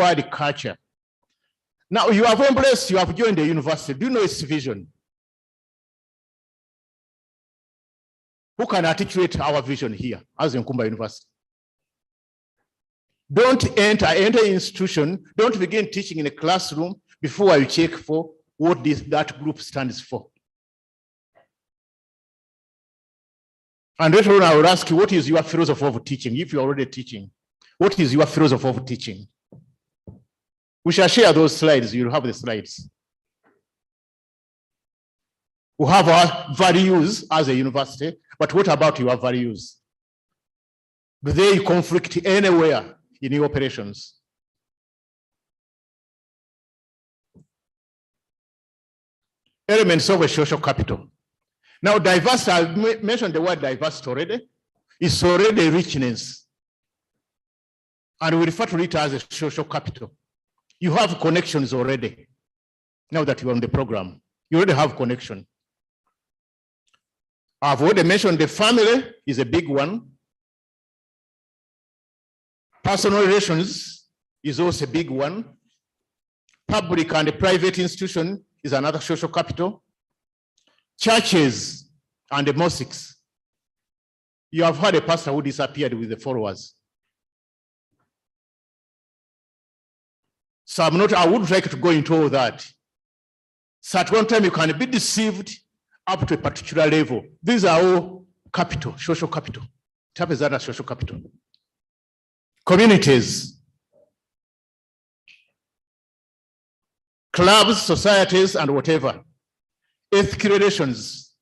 word culture. Now you have embraced, you have joined the university. Do you know its vision? Who can articulate our vision here as Nkumba University? Don't enter institution, don't begin teaching in a classroom before you check for what that group stands for. And later on I will ask you, what is your philosophy of teaching? If you're already teaching, what is your philosophy of teaching? We shall share those slides, you'll have the slides. We have our values as a university, but what about your values? Do they conflict anywhere in your operations? Elements of a social capital. Now, diversity, I've mentioned the word diversity already. It's already richness. And we refer to it as a social capital. You have connections already. Now that you're on the program, you already have connection. I've already mentioned the family is a big one. Personal relations is also a big one. Public and private institution is another social capital. Churches and the mosques. You have had a pastor who disappeared with the followers. So I would like to go into all that. So at one time you can be deceived up to a particular level. These are all capital, social capital. Type is that social capital. Communities, clubs, societies, and whatever. Ethical relations.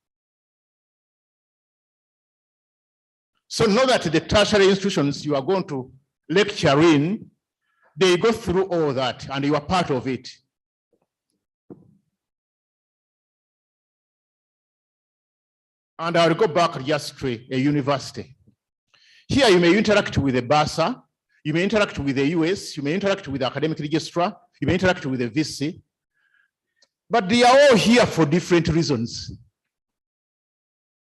So know that the tertiary institutions you are going to lecture in, they go through all that and you are part of it. And I'll go back just to a university. Here you may interact with the BASA, you may interact with the US, you may interact with the academic registrar, you may interact with the VC, but they are all here for different reasons.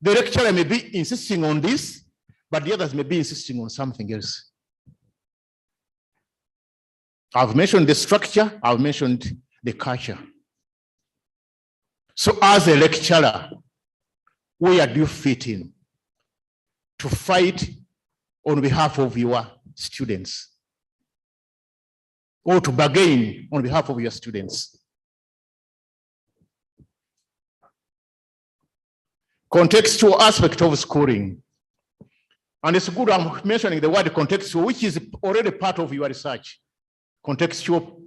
The lecturer may be insisting on this, but the others may be insisting on something else. I've mentioned the structure, I've mentioned the culture. So as a lecturer, where do you fit in to fight on behalf of your students or to bargain on behalf of your students? Contextual aspect of schooling. And it's good I'm mentioning the word contextual, which is already part of your research. Contextual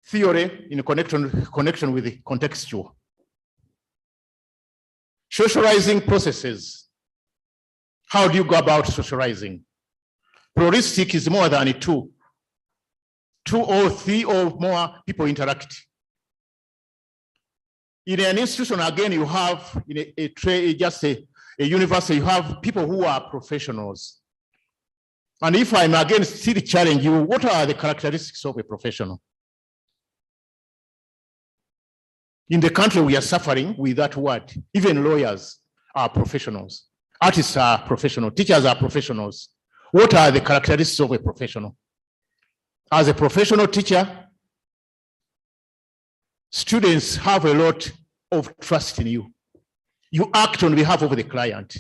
theory in connection with the contextual. Socializing processes. How do you go about socializing? Pluralistic is more than two or three or more people interact. In an institution, again, you have in a university, you have people who are professionals. And if I'm again still challenge you, what are the characteristics of a professional? In the country, we are suffering with that word. Even lawyers are professionals. Artists are professionals. Teachers are professionals. What are the characteristics of a professional? As a professional teacher, students have a lot of trust in you. You act on behalf of the client.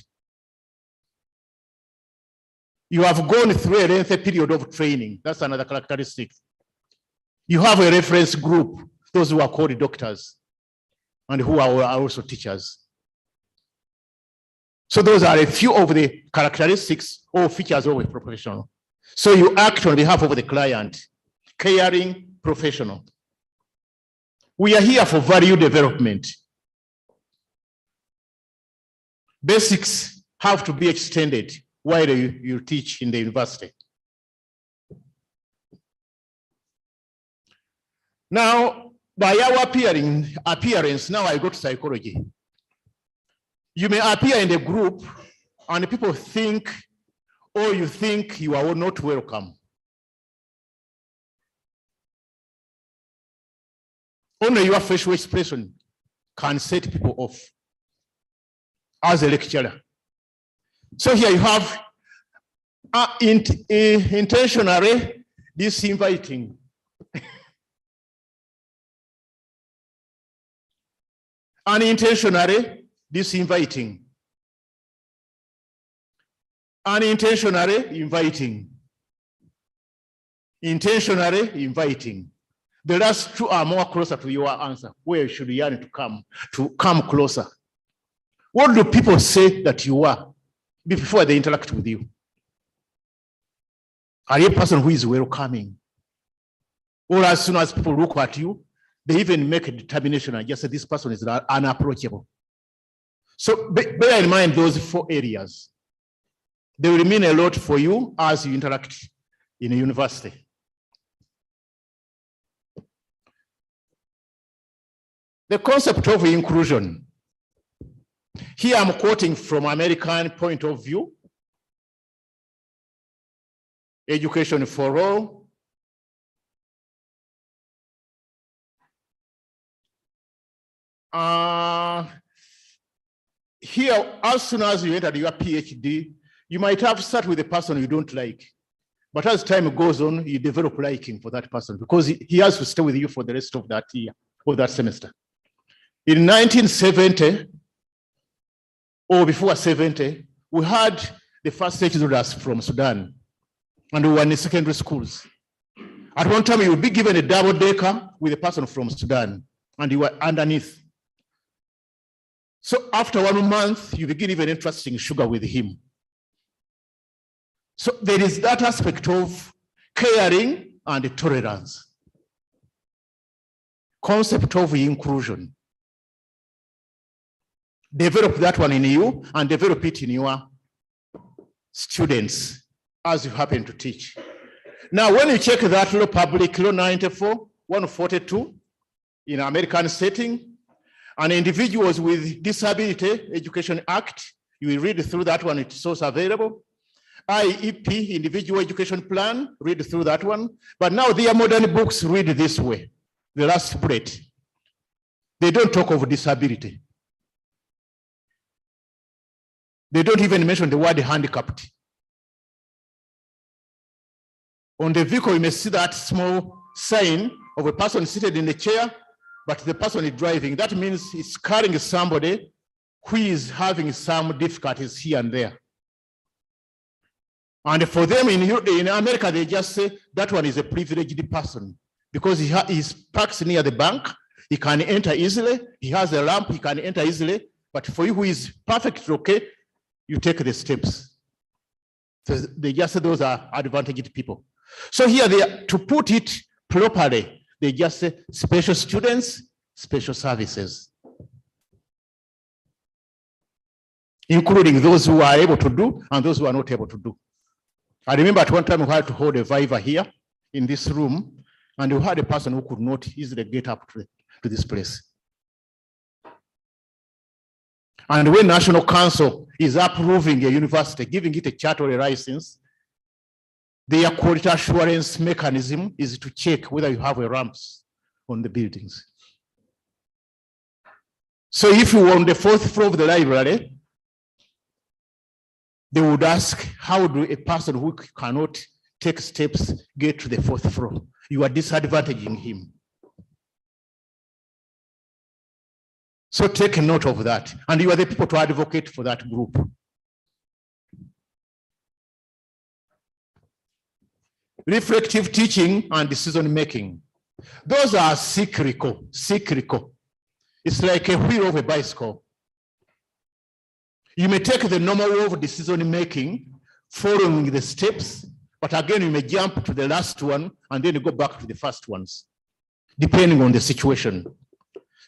You have gone through a lengthy period of training. That's another characteristic. You have a reference group, those who are called doctors and who are also teachers. So those are a few of the characteristics or features of a professional. So you act on behalf of the client, caring professional. We are here for value development. Basics have to be extended while you teach in the university. Now, by our appearance, now I go to psychology. You may appear in the group and people think, or you think you are not welcome. Only your facial expression can set people off as a lecturer. So here you have Intentionally disinviting. Unintentionally disinviting. Unintentionally inviting. Intentionally inviting. The last two are more closer to your answer. Where should you yearn to come closer? What do people say that you are before they interact with you? Are you a person who is welcoming? Or as soon as people look at you, they even make a determination and just say this person is unapproachable. So bear in mind those 4 areas. They will mean a lot for you as you interact in a university. The concept of inclusion. Here I'm quoting from American point of view. Education for all. Here, as soon as you enter your PhD, you might have started with a person you don't like. But as time goes on, you develop liking for that person because he has to stay with you for the rest of that year or that semester. In 1970, or before 70, we had the first exodus from Sudan, and we were in the secondary schools. At one time, you would be given a double-decker with a person from Sudan, and you were underneath. So after 1 month, you begin even interested in sugar with him. So there is that aspect of caring and tolerance. Concept of inclusion. Develop that one in you and develop it in your students as you happen to teach. Now, when you check that law, Public Law 94/142 in American setting, and individuals with Disability Education Act, you will read through that one, it's also available. IEP, Individual Education Plan, read through that one. But now their modern books read this way, the last bullet. They don't talk of disability. They don't even mention the word handicapped. On the vehicle, you may see that small sign of a person seated in a chair, but the person is driving. That means it's carrying somebody who is having some difficulties here and there. And for them in America, they just say that one is a privileged person because he's parked near the bank, he can enter easily, he has a lamp, he can enter easily. But for you who is perfectly okay, you take the steps. So they just say those are advantaged people. So here to put it properly, they just say special students, special services, including those who are able to do and those who are not able to do. I remember at one time we had to hold a viva here in this room, and we had a person who could not easily get up to this place. And when National Council is approving a university, giving it a charter or a license, their quality assurance mechanism is to check whether you have a ramps on the buildings. So if you were on the 4th floor of the library, they would ask, how do a person who cannot take steps get to the 4th floor? You are disadvantaging him. So take note of that. And you are the people to advocate for that group. Reflective teaching and decision making. Those are cyclical. It's like a wheel of a bicycle. You may take the normal way of decision making, following the steps, but again, you may jump to the last one and then you go back to the first ones, depending on the situation.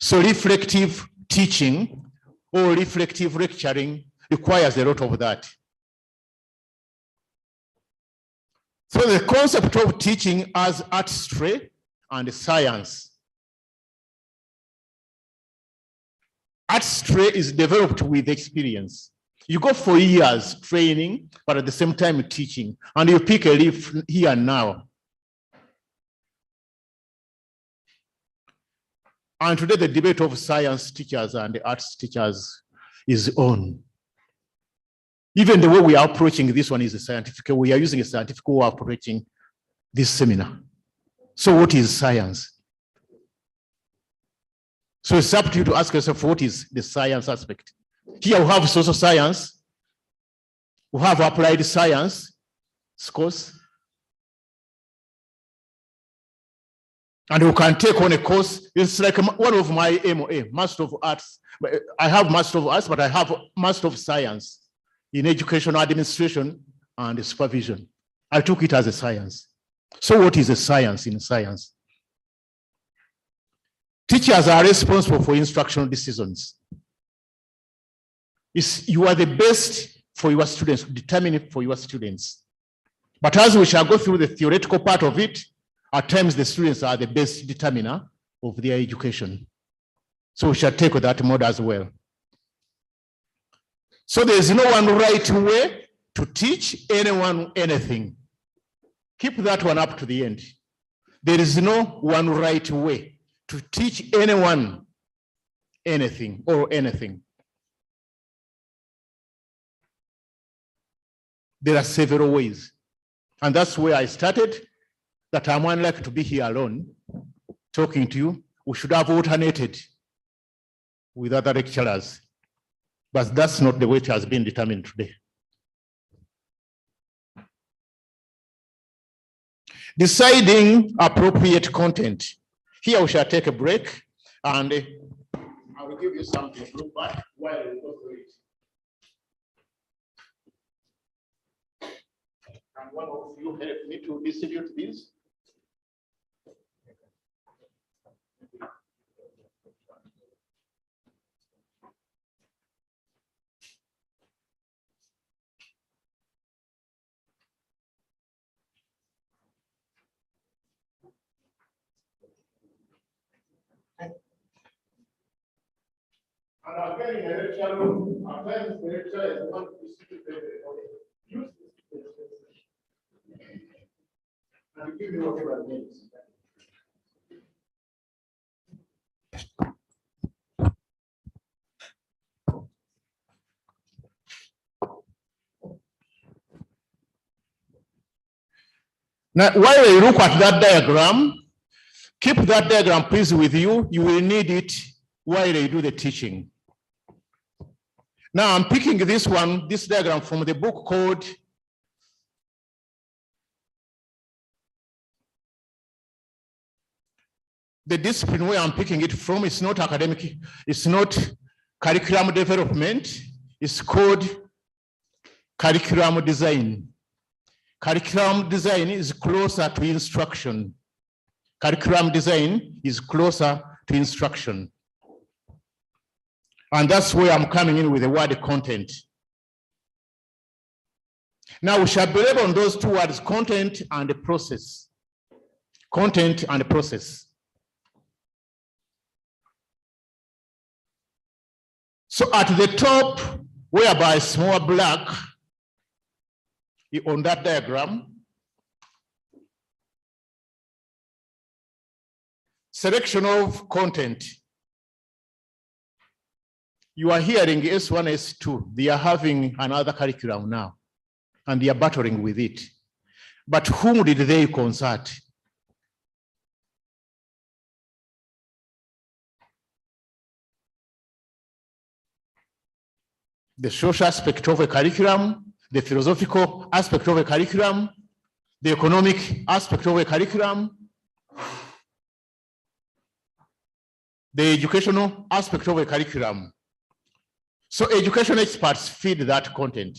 So reflective teaching or reflective lecturing requires a lot of that. So the concept of teaching as artistry and science. Artistry is developed with experience. You go for years training, but at the same time teaching, and you pick a leaf here and now. And today the debate of science teachers and the arts teachers is on. Even the way we are approaching this one is a scientific. We are using a scientific way of approaching this seminar. So what is science? So it's up to you to ask yourself, what is the science aspect? Here we have social science, we have applied science, of course, and you can take on a course. It's like one of my MOA, Master of Arts. I have Master of Arts, but I have Master of Science in Educational Administration and Supervision. I took it as a science. So what is a science in science? Teachers are responsible for instructional decisions. You are the best for your students, determine it for your students. But as we shall go through the theoretical part of it, at times the students are the best determiner of their education. So we shall take that mode as well. So there is no one right way to teach anyone anything. Keep that one up to the end. There is no one right way to teach anyone anything or anything. There are several ways. And that's where I started, that I'm unlikely to be here alone talking to you. We should have alternated with other lecturers. But that's not the way it has been determined today. Deciding appropriate content. Here we shall take a break and I will give you something to look back while we go through it. And one of you help me to distribute these. And again, in the lecture room, at times the lecturer is the one to distribute the use this. And give me whatever it means. Now, while you look at that diagram, keep that diagram please with you. You will need it while you do the teaching. Now I'm picking this diagram from the book called the discipline where I'm picking it from. It's not academic, it's not curriculum development, it's called curriculum design. Curriculum design is closer to instruction. Curriculum design is closer to instruction. And that's where I'm coming in with the word content. Now we shall build on those two words, content and the process. Content and the process. So at the top, whereby small black on that diagram, selection of content. You are hearing S1, S2. They are having another curriculum now, and they are battling with it. But whom did they consult? The social aspect of a curriculum, the philosophical aspect of a curriculum, the economic aspect of a curriculum, the educational aspect of a curriculum. So education experts feed that content.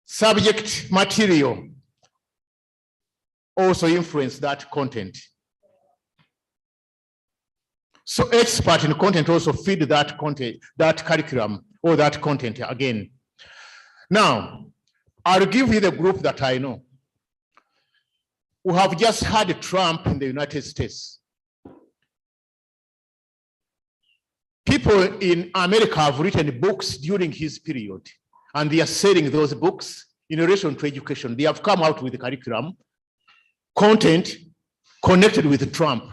Subject material also influence that content. So expert in content also feed that content, that curriculum or that content again. Now, I'll give you the group that I know. We have just had Trump in the United States. People in America have written books during his period, and they are selling those books in relation to education. They have come out with the curriculum, content connected with Trump.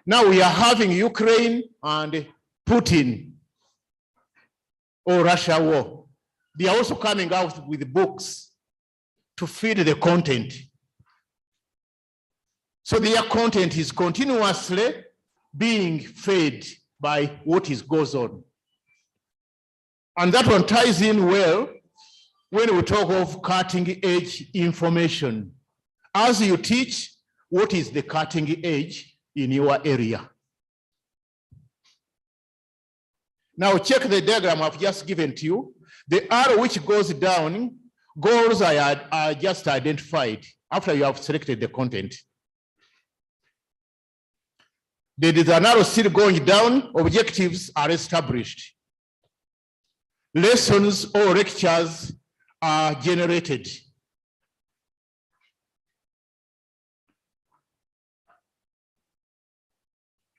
Now we are having Ukraine and Putin. or Russia war. They are also coming out with books to feed the content. So their content is continuously being fed by what goes on. And that one ties in well when we talk of cutting edge information. As you teach, what is the cutting edge in your area? Now check the diagram I've just given to you. The arrow which goes down, goals are just identified after you have selected the content. There is an arrow still going down, objectives are established. Lessons or lectures are generated.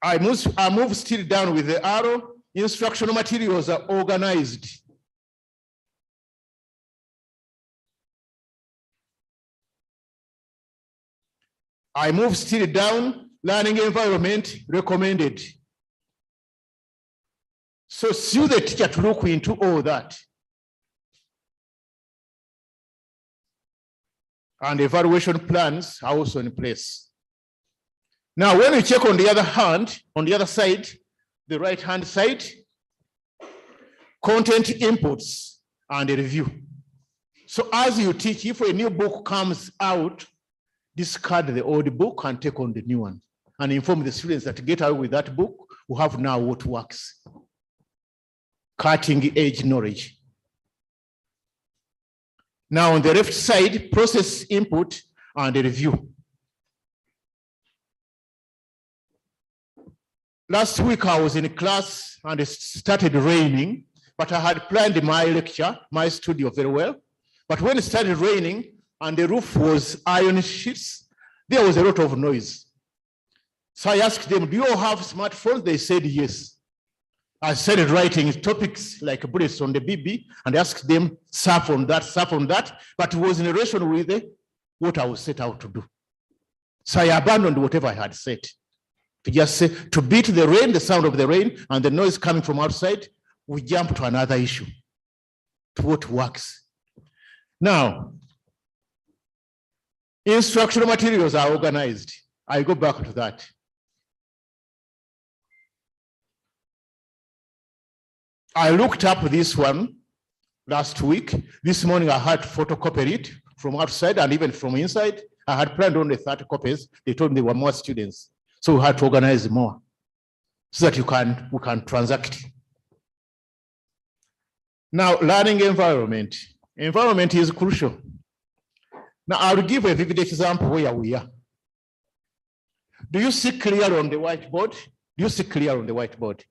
I move still down with the arrow. Instructional materials are organized. I move still down, learning environment recommended. So sue the teacher to look into all that. And evaluation plans are also in place. Now, when we check on the other hand, on the other side, the right-hand side, content inputs and a review. So as you teach, if a new book comes out, discard the old book and take on the new one and inform the students that get out with that book who have now what works. Cutting edge knowledge. Now on the left side, process input and a review. Last week I was in class and it started raining, but I had planned my lecture, my studio very well. But when it started raining and the roof was iron sheets, there was a lot of noise. So I asked them, do you all have smartphones? They said yes. I started writing topics like bullets on the BB and asked them, surf on that, but it was in relation with what I was set out to do. So I abandoned whatever I had said. To just say, to beat the rain, the sound of the rain, and the noise coming from outside, we jump to another issue, to what works. Now, instructional materials are organized. I go back to that. I looked up this one last week. This morning I had to photocopy it from outside and even from inside. I had planned only 30 copies. They told me there were more students. So we had to organize more so that we can transact. Now, learning environment. Environment is crucial. Now, I'll give a vivid example where we are. Do you see clear on the whiteboard? Do you see clear on the whiteboard?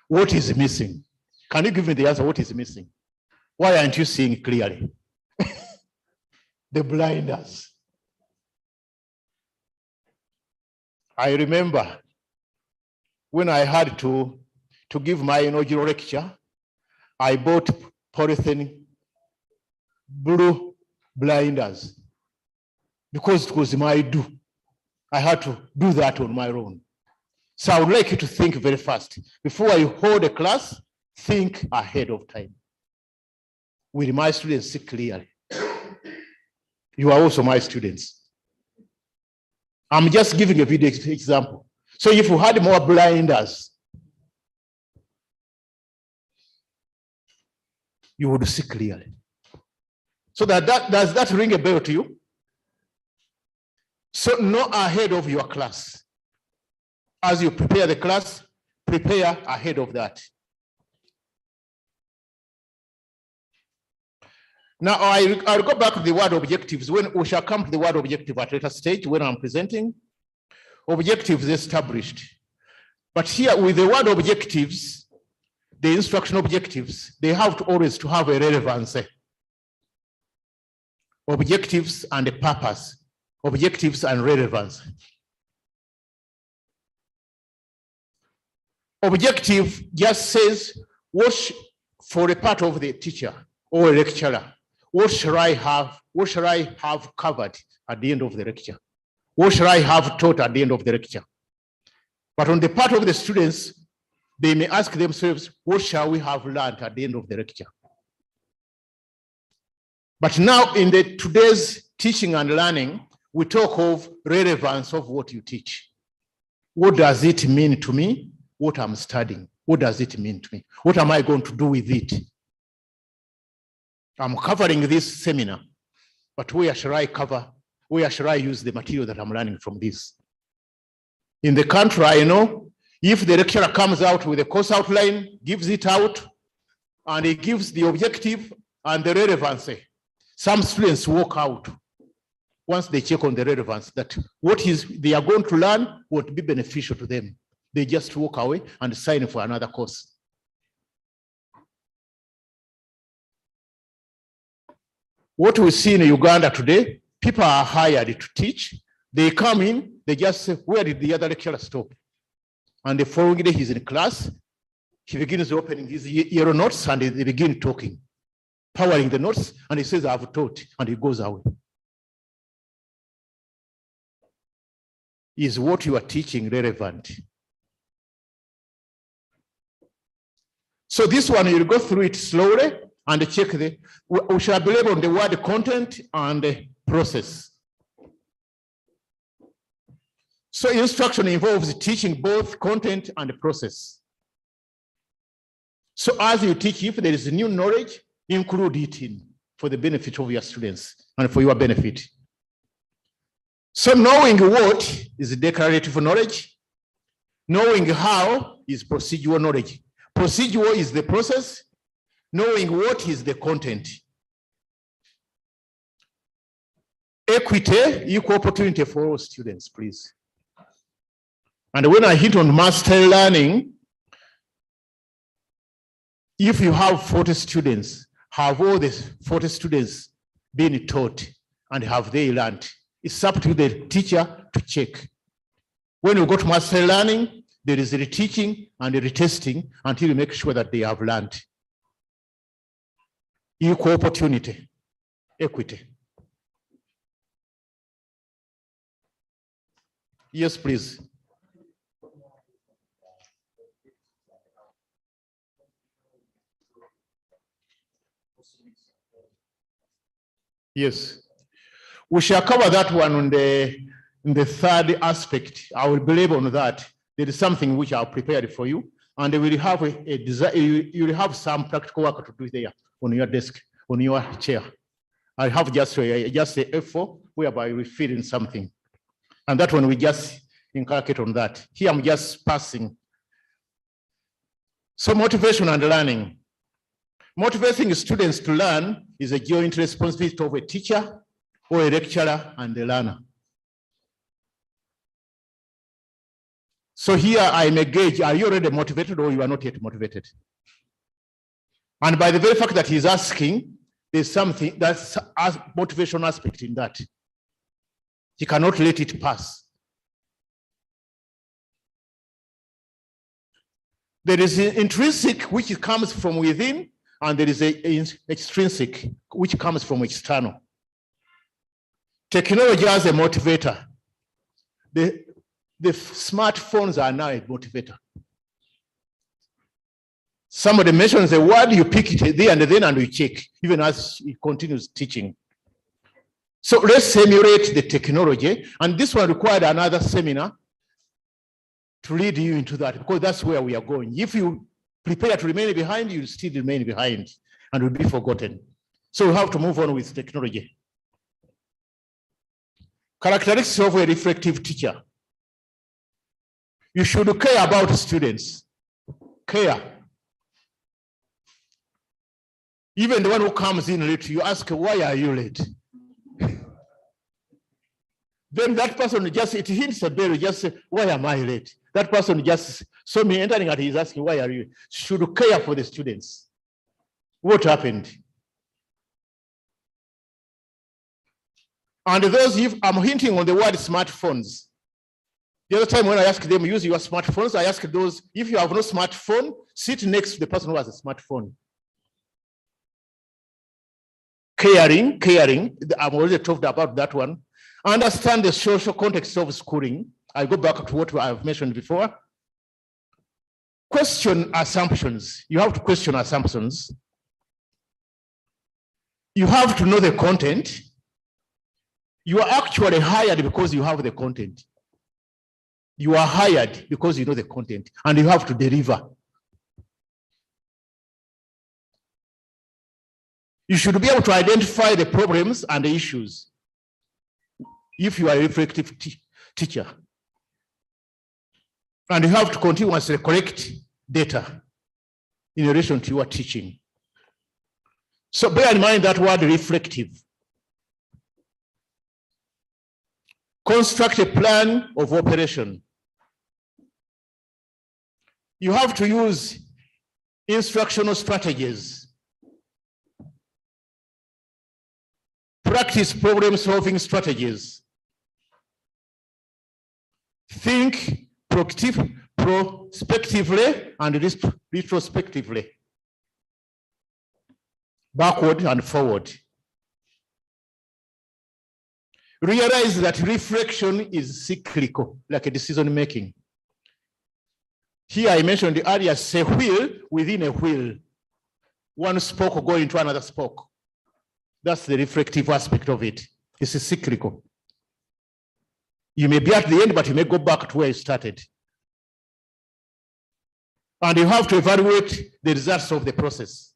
What is missing? Can you give me the answer? What is missing? Why aren't you seeing clearly? The blinders. I remember when I had to give my inaugural lecture, I bought polythene blue blinders because it was my do. I had to do that on my own. So I would like you to think very fast. Before you hold a class, think ahead of time. Will my students see clearly? You are also my students. I'm just giving a video example. So if you had more blinders, you would see clearly. So does that ring a bell to you? So know ahead of your class. As you prepare the class, prepare ahead of that. Now, I'll go back to the word objectives. When we shall come to the word objective at a later stage when I'm presenting. Objectives established. But here with the word objectives, the instructional objectives, they have to always to have a relevance. Objectives and a purpose. Objectives and relevance. Objective just says what for a part of the teacher or a lecturer. What shall I have covered at the end of the lecture? What shall I have taught at the end of the lecture? But on the part of the students, they may ask themselves, what shall we have learned at the end of the lecture? But now in today's teaching and learning, we talk of relevance of what you teach. What does it mean to me? What I'm studying? What does it mean to me? What am I going to do with it? I'm covering this seminar, but where shall I cover? Where shall I use the material that I'm learning from this? In the country, I know if the lecturer comes out with a course outline, gives it out, and he gives the objective and the relevancy, some students walk out once they check on the relevance that what they are going to learn would be beneficial to them. They just walk away and sign for another course. What we see in Uganda today, people are hired to teach. They come in, they just say, where did the other lecturer stop? And the following day he's in class, he begins opening his yellow notes and they begin talking, powering the notes, and he says, I've taught, and he goes away. Is what you are teaching relevant? So this one, you'll go through it slowly and check we shall be able on the word content and the process. So instruction involves teaching both content and process. So as you teach, if there is new knowledge, include it in for the benefit of your students and for your benefit. So knowing what is declarative knowledge, knowing how is procedural knowledge. Procedural is the process, knowing what is the content. Equity, equal opportunity for all students, please. And when I hit on master learning, if you have 40 students, have all the 40 students been taught and have they learned? It's up to the teacher to check. When you go to master learning, there is reteaching and retesting until you make sure that they have learned. Equal opportunity, equity. Yes, please. Yes. We shall cover that one on in the third aspect. I will believe on that. There is something which I've prepared for you, and we will have you will have some practical work to do there on your desk, on your chair. I have just a F4 whereby we fill in something, and that one we just inculcate on that. Here I'm just passing. So motivation and learning. Motivating students to learn is a joint responsibility of a teacher or a lecturer and a learner. So here I may gauge, are you already motivated or you are not yet motivated? And by the very fact that he's asking, there's something that's a motivation aspect in that. He cannot let it pass. There is an intrinsic which comes from within, and there is an extrinsic which comes from external. Technology as a motivator. The smartphones are now a motivator. Somebody mentions a word, you pick it there and then and you check, even as it continues teaching. So let's simulate the technology, and this one required another seminar to lead you into that, because that's where we are going. If you prepare to remain behind, you'll still remain behind and will be forgotten. So we have to move on with technology. Characteristics of a reflective teacher. You should care about students. Care. Even the one who comes in late, you ask, why are you late? Then that person just, it hits a bell, just say, why am I late? That person just saw me entering and he's asking, why are you? Should care for the students. What happened? And those, if I'm hinting on the word smartphones. The other time when I ask them, use your smartphones, I ask those, if you have no smartphone, sit next to the person who has a smartphone. Caring, I've already talked about that one. Understand the social context of schooling. I go back to what I've mentioned before. Question assumptions. You have to question assumptions. You have to know the content. You are actually hired because you have the content. You are hired because you know the content, and you have to deliver. You should be able to identify the problems and the issues if you are a reflective teacher. And you have to continuously collect data in relation to your teaching. So bear in mind that word reflective. Construct a plan of operation. You have to use instructional strategies. Practice problem-solving strategies. Think prospectively and retrospectively. Backward and forward. Realize that reflection is cyclical, like a decision making. Here I mentioned earlier, a wheel within a wheel. One spoke going into another spoke. That's the reflective aspect of it. It's cyclical. You may be at the end, but you may go back to where you started. And you have to evaluate the results of the process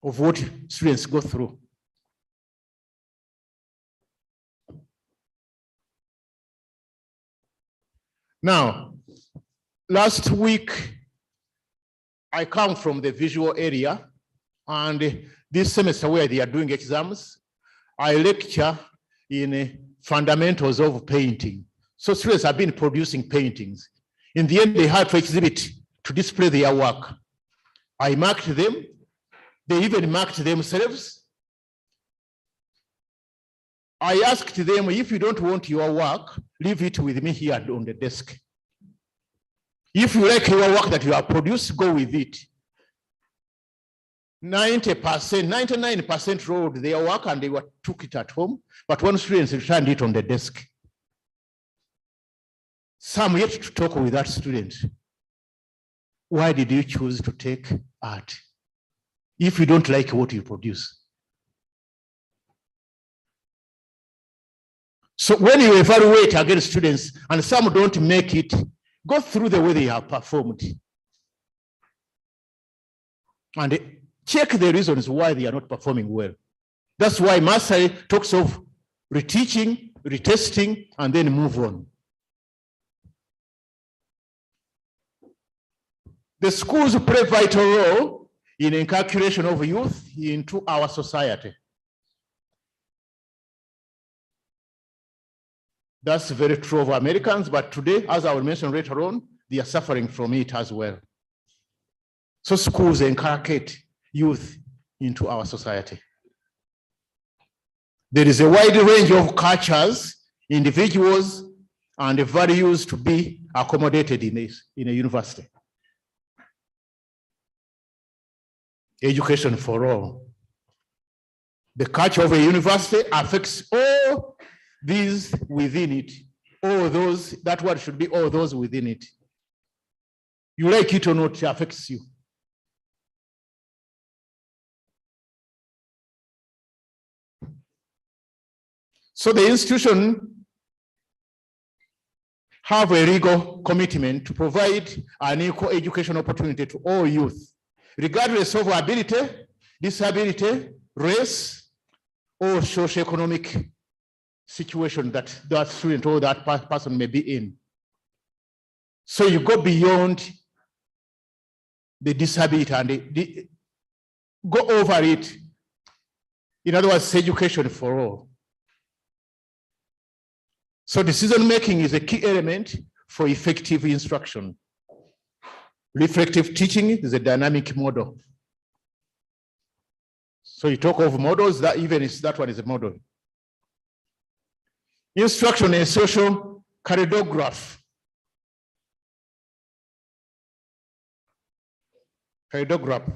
of what students go through. Now, last week, I come from the visual area, and this semester where they are doing exams, I lecture in fundamentals of painting. So students have been producing paintings. In the end, they had to exhibit to display their work. I marked them. They even marked themselves. I asked them, if you don't want your work, leave it with me here on the desk. If you like your work that you have produced, go with it. 90%, 99% wrote their work and they took it at home, but one student returned it on the desk. Some yet to talk with that student. Why did you choose to take art if you don't like what you produce? So when you evaluate against students and some don't make it, go through the way they have performed and check the reasons why they are not performing well. That's why Mastery talks of reteaching, retesting, and then move on. The schools play a vital role in inculcation of youth into our society. That's very true of Americans, but today, as I will mention later on, they are suffering from it as well. So schools inculcate youth into our society. There is a wide range of cultures, individuals, and values to be accommodated in a university. Education for all. The culture of a university affects all these within it. All those, that word should be all those within it. You like it or not, it affects you. So the institution have a legal commitment to provide an equal education opportunity to all youth, regardless of ability, disability, race, or socioeconomic situation that that student or that person may be in. So you go beyond the disability and go over it. In other words, education for all. So decision making is a key element for effective instruction. Reflective teaching is a dynamic model. So you talk of models, that even is that one is a model. Instruction and social choreograph. Choreograph.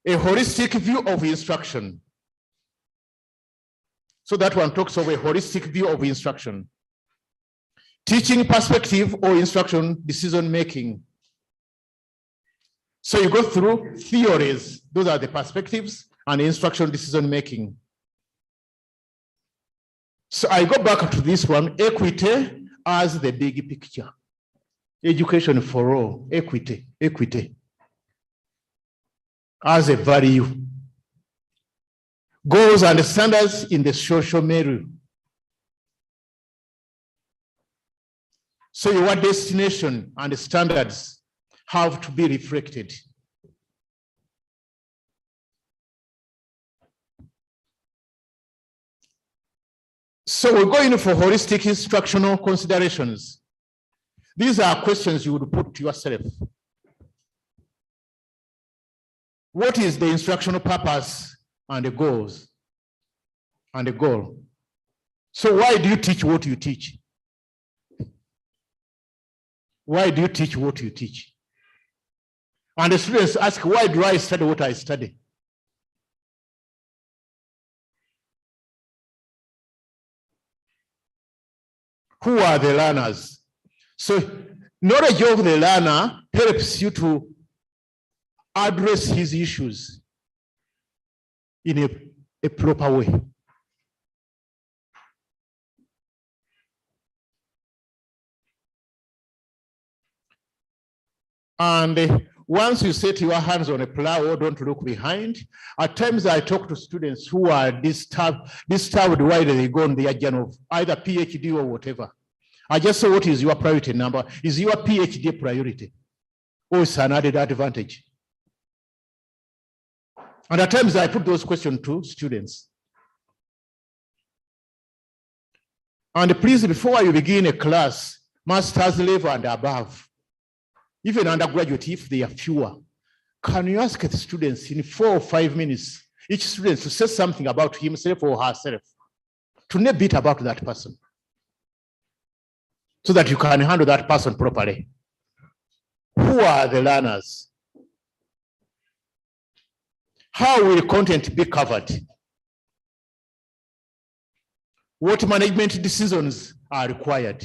A holistic view of instruction. So that one talks of a holistic view of instruction. Teaching perspective or instruction decision making. So you go through theories. Those are the perspectives and instructional decision making. So I go back to this one, equity as the big picture. Education for all, equity as a value. Goals and standards in the social milieu. So your destination and standards have to be reflected. So we're going for holistic instructional considerations. These are questions you would put to yourself. What is the instructional purpose and the goals and the goal? So why do you teach what you teach? Why do you teach what you teach? And the students ask, why do I study what I study? Who are the learners? So knowledge of the learner helps you to address his issues in a proper way. And once you set your hands on a plow, don't look behind. At times I talk to students who are disturbed while they go on their journey of either PhD or whatever. I just say, what is your priority number? Is your PhD priority? Or is an added advantage? And at times I put those questions to students. And please, before you begin a class, master's level and above, even undergraduate, if they are fewer, can you ask the students in 4 or 5 minutes, each student to say something about himself or herself, to know a bit about that person, so that you can handle that person properly. Who are the learners? How will content be covered? What management decisions are required?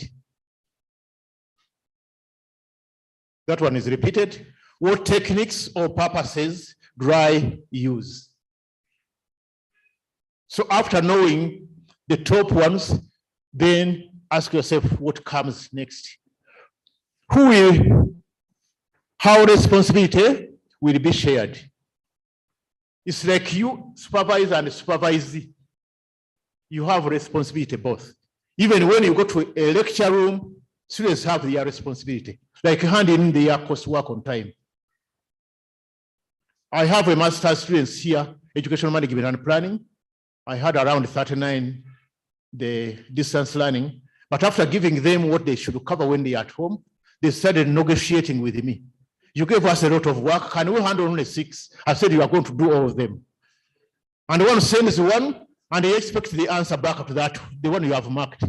That one is repeated. What techniques or purposes do I use? So after knowing the top ones, then ask yourself what comes next. How responsibility will be shared? It's like you supervise and supervisee. You have responsibility both. Even when you go to a lecture room, students have their responsibility, like handing in their coursework on time. I have a master's students here, educational management and planning. I had around 39, the distance learning, but after giving them what they should cover when they are at home, they started negotiating with me. You gave us a lot of work, can we handle only 6? I said you are going to do all of them. And one sends one, and they expect the answer back to that, the one you have marked.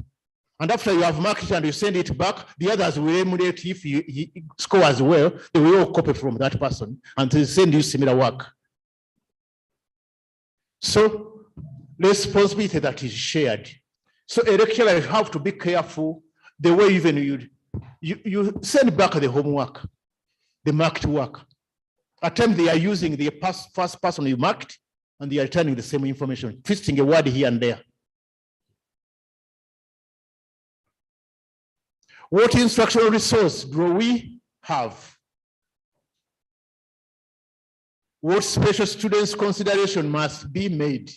And after you have marked it and you send it back, the others will emulate. If he scores well, they will all copy from that person and they send you similar work. So responsibility that is shared. So a lecturer have to be careful the way even you send back the homework, the marked work. At times they are using the first person you marked and they are returning the same information, twisting a word here and there. What instructional resource do we have? What special students' consideration must be made?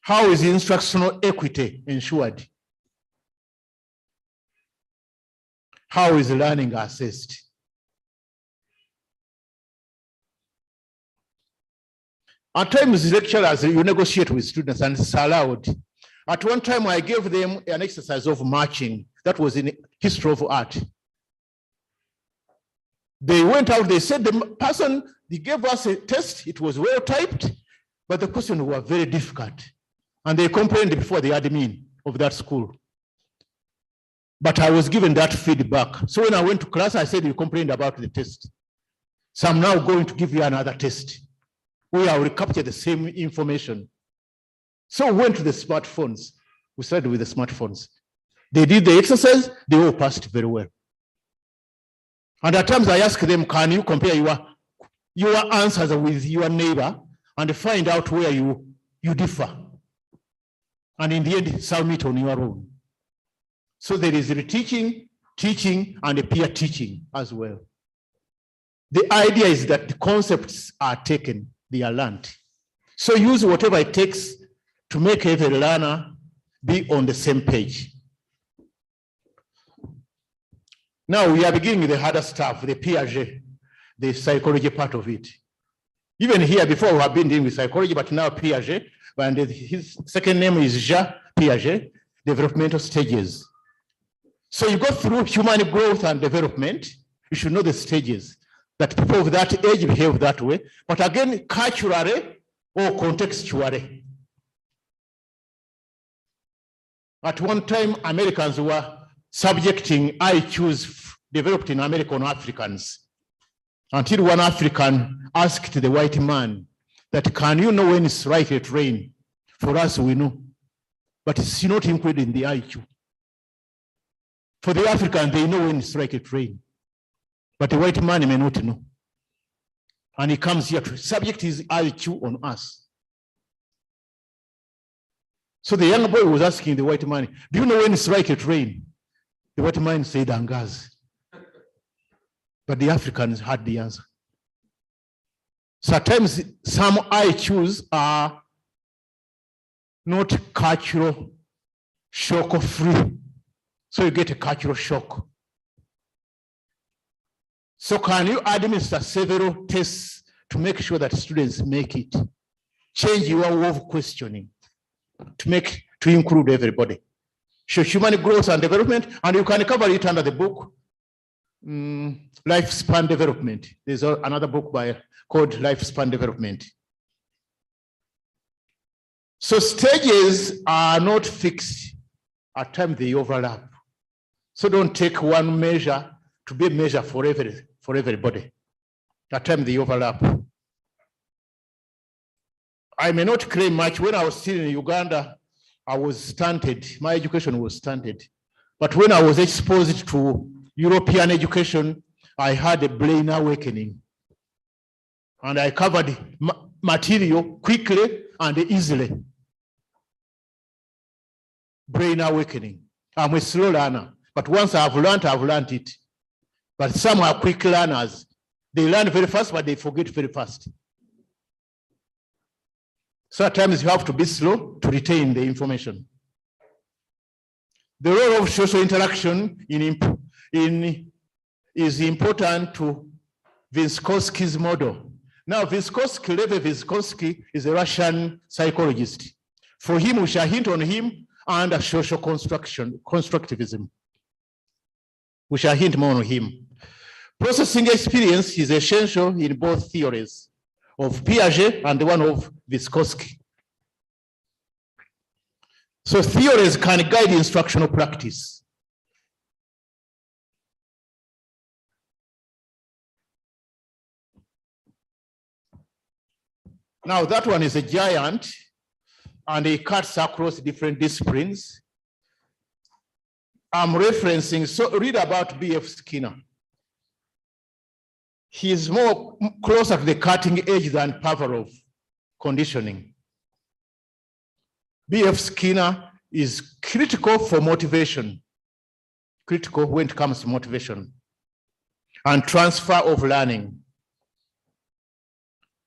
How is instructional equity ensured? How is learning assessed? At times, lecturers, you negotiate with students and it's allowed. At one time, I gave them an exercise of marching. That was in history of art. They went out, they said the person, they gave us a test, it was well typed, but the questions were very difficult. And they complained before the admin of that school. But I was given that feedback. So when I went to class, I said, you complained about the test. So I'm now going to give you another test. We will capture the same information. So we went to the smartphones. We started with the smartphones. They did the exercise, they all passed very well. And at times I ask them, can you compare your answers with your neighbor and find out where you differ? And in the end, submit on your own. So there is reteaching, teaching, and peer teaching as well. The idea is that the concepts are taken, they are learned. So use whatever it takes to make every learner be on the same page. Now we are beginning with the harder stuff, the Piaget, the psychology part of it. Even here before we have been dealing with psychology, but now Piaget, and his second name is Jean Piaget, developmental stages. So you go through human growth and development, you should know the stages, that people of that age behave that way, but again, culturally or contextually. At one time, Americans were subjecting IQs developed in America on Africans, until one African asked the white man that, can you know when it's right to rain? For us, we know, but it's not included in the IQ. For the African, they know when it's right to rain, but the white man may not know. And he comes here to subject his IQ on us. So the young boy was asking the white man, do you know when it's right to rain? The white man said, Angazi. But the Africans had the answer. Sometimes some IQs are not cultural shock free. So you get a cultural shock. So can you administer several tests to make sure that students make it? Change your way of questioning to include everybody. So human growth and development, and you can cover it under the book, Lifespan Development. There's another book called Lifespan Development. So stages are not fixed. At times they overlap. So don't take one measure to be a measure for everybody. At times they overlap. I may not claim much. When I was still in Uganda, I was stunted. My education was stunted. But when I was exposed to European education, I had a brain awakening. And I covered material quickly and easily. Brain awakening. I'm a slow learner. But once I've learned it. But some are quick learners. They learn very fast, but they forget very fast. So at times you have to be slow to retain the information. The role of social interaction is important to Vygotsky's model. Now, Lev Vygotsky is a Russian psychologist. For him, we shall hint on him under social constructivism. We shall hint more on him. Processing experience is essential in both theories of Piaget and the one of Vygotsky. So theories can guide instructional practice. Now that one is a giant and it cuts across different disciplines. I'm referencing, so read about B.F. Skinner. He's more closer to the cutting edge than Pavlov conditioning. B.F. Skinner is critical for motivation, critical when it comes to motivation and transfer of learning.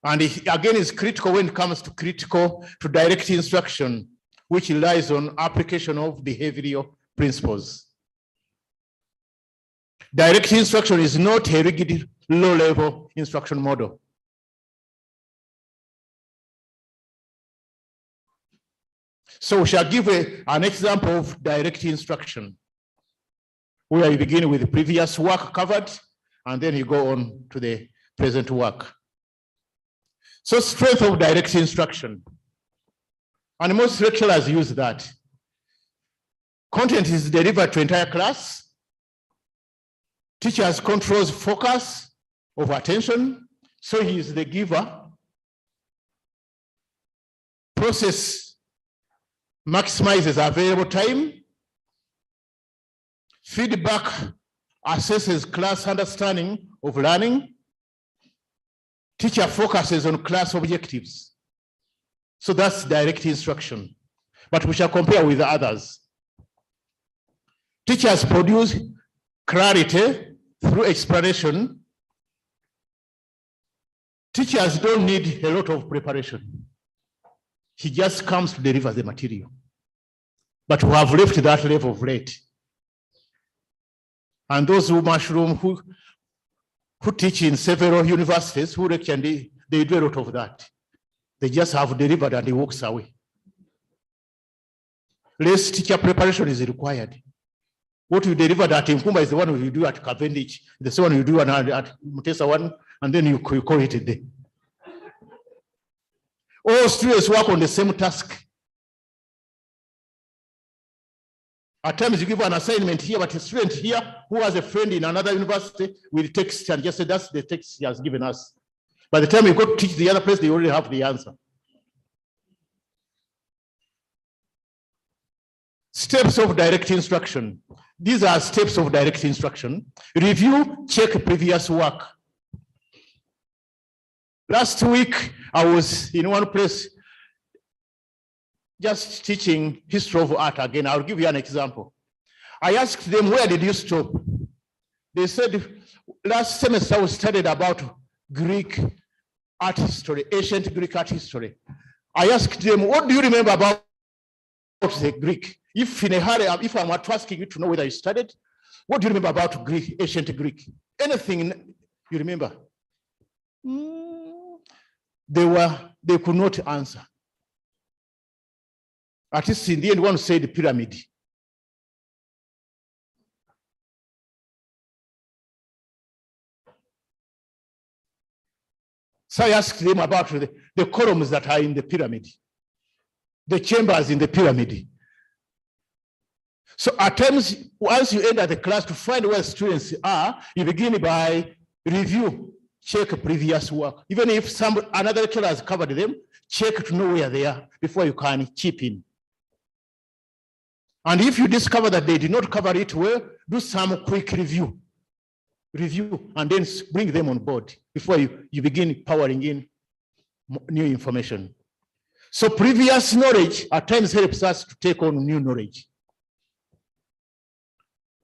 And he, again, is critical when it comes to direct instruction, which relies on application of behavioral principles. Direct instruction is not a rigid low-level instruction model. So we shall give an example of direct instruction, where you begin with the previous work covered, and then you go on to the present work. So strength of direct instruction. And most lecturers use that. Content is delivered to entire class. Teachers controls focus of attention. So he is the giver. Process maximizes available time. Feedback assesses class understanding of learning. Teacher focuses on class objectives. So that's direct instruction, but we shall compare with the others. Teachers produce clarity through explanation. Teachers don't need a lot of preparation. He just comes to deliver the material. But we have left that level of late. And those who mushroom, who teach in several universities, who lecture, they do a lot of that. They just have delivered and he walks away. Less teacher preparation is required. What you delivered at Nkumba is the one you do at Cavendish, the same one you do at Mutesa 1, and then you call it a day. All students work on the same task. At times you give an assignment here, but a student here who has a friend in another university will text and just say, that's the text he has given us. By the time you go to teach the other place, they already have the answer. Steps of direct instruction. These are steps of direct instruction. Review, check previous work. Last week, I was in one place just teaching history of art again. I'll give you an example. I asked them, where did you stop? They said, last semester we studied about Greek art history, ancient Greek art history. I asked them, what do you remember about the Greek? If in a hurry, if I'm asking you to know whether you studied, what do you remember about Greek, ancient Greek? Anything you remember? They could not answer. At least in the end, one said the pyramid. So I asked them about the columns that are in the pyramid, the chambers in the pyramid. So at times, once you enter the class to find where students are, you begin by review, check previous work. Even if another lecturer has covered them, check to know where they are before you can chip in. And if you discover that they did not cover it well, do some quick review, and then bring them on board before you begin powering in new information. So previous knowledge at times helps us to take on new knowledge.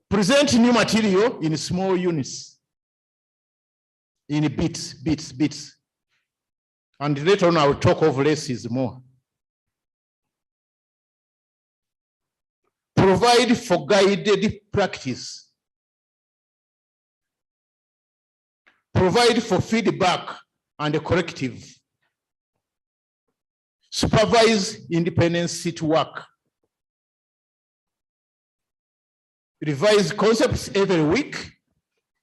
Present new material in small units, in bits. And later on, I will talk of lessons more. Provide for guided practice. Provide for feedback and a corrective. Supervise independence to work. Revise concepts every week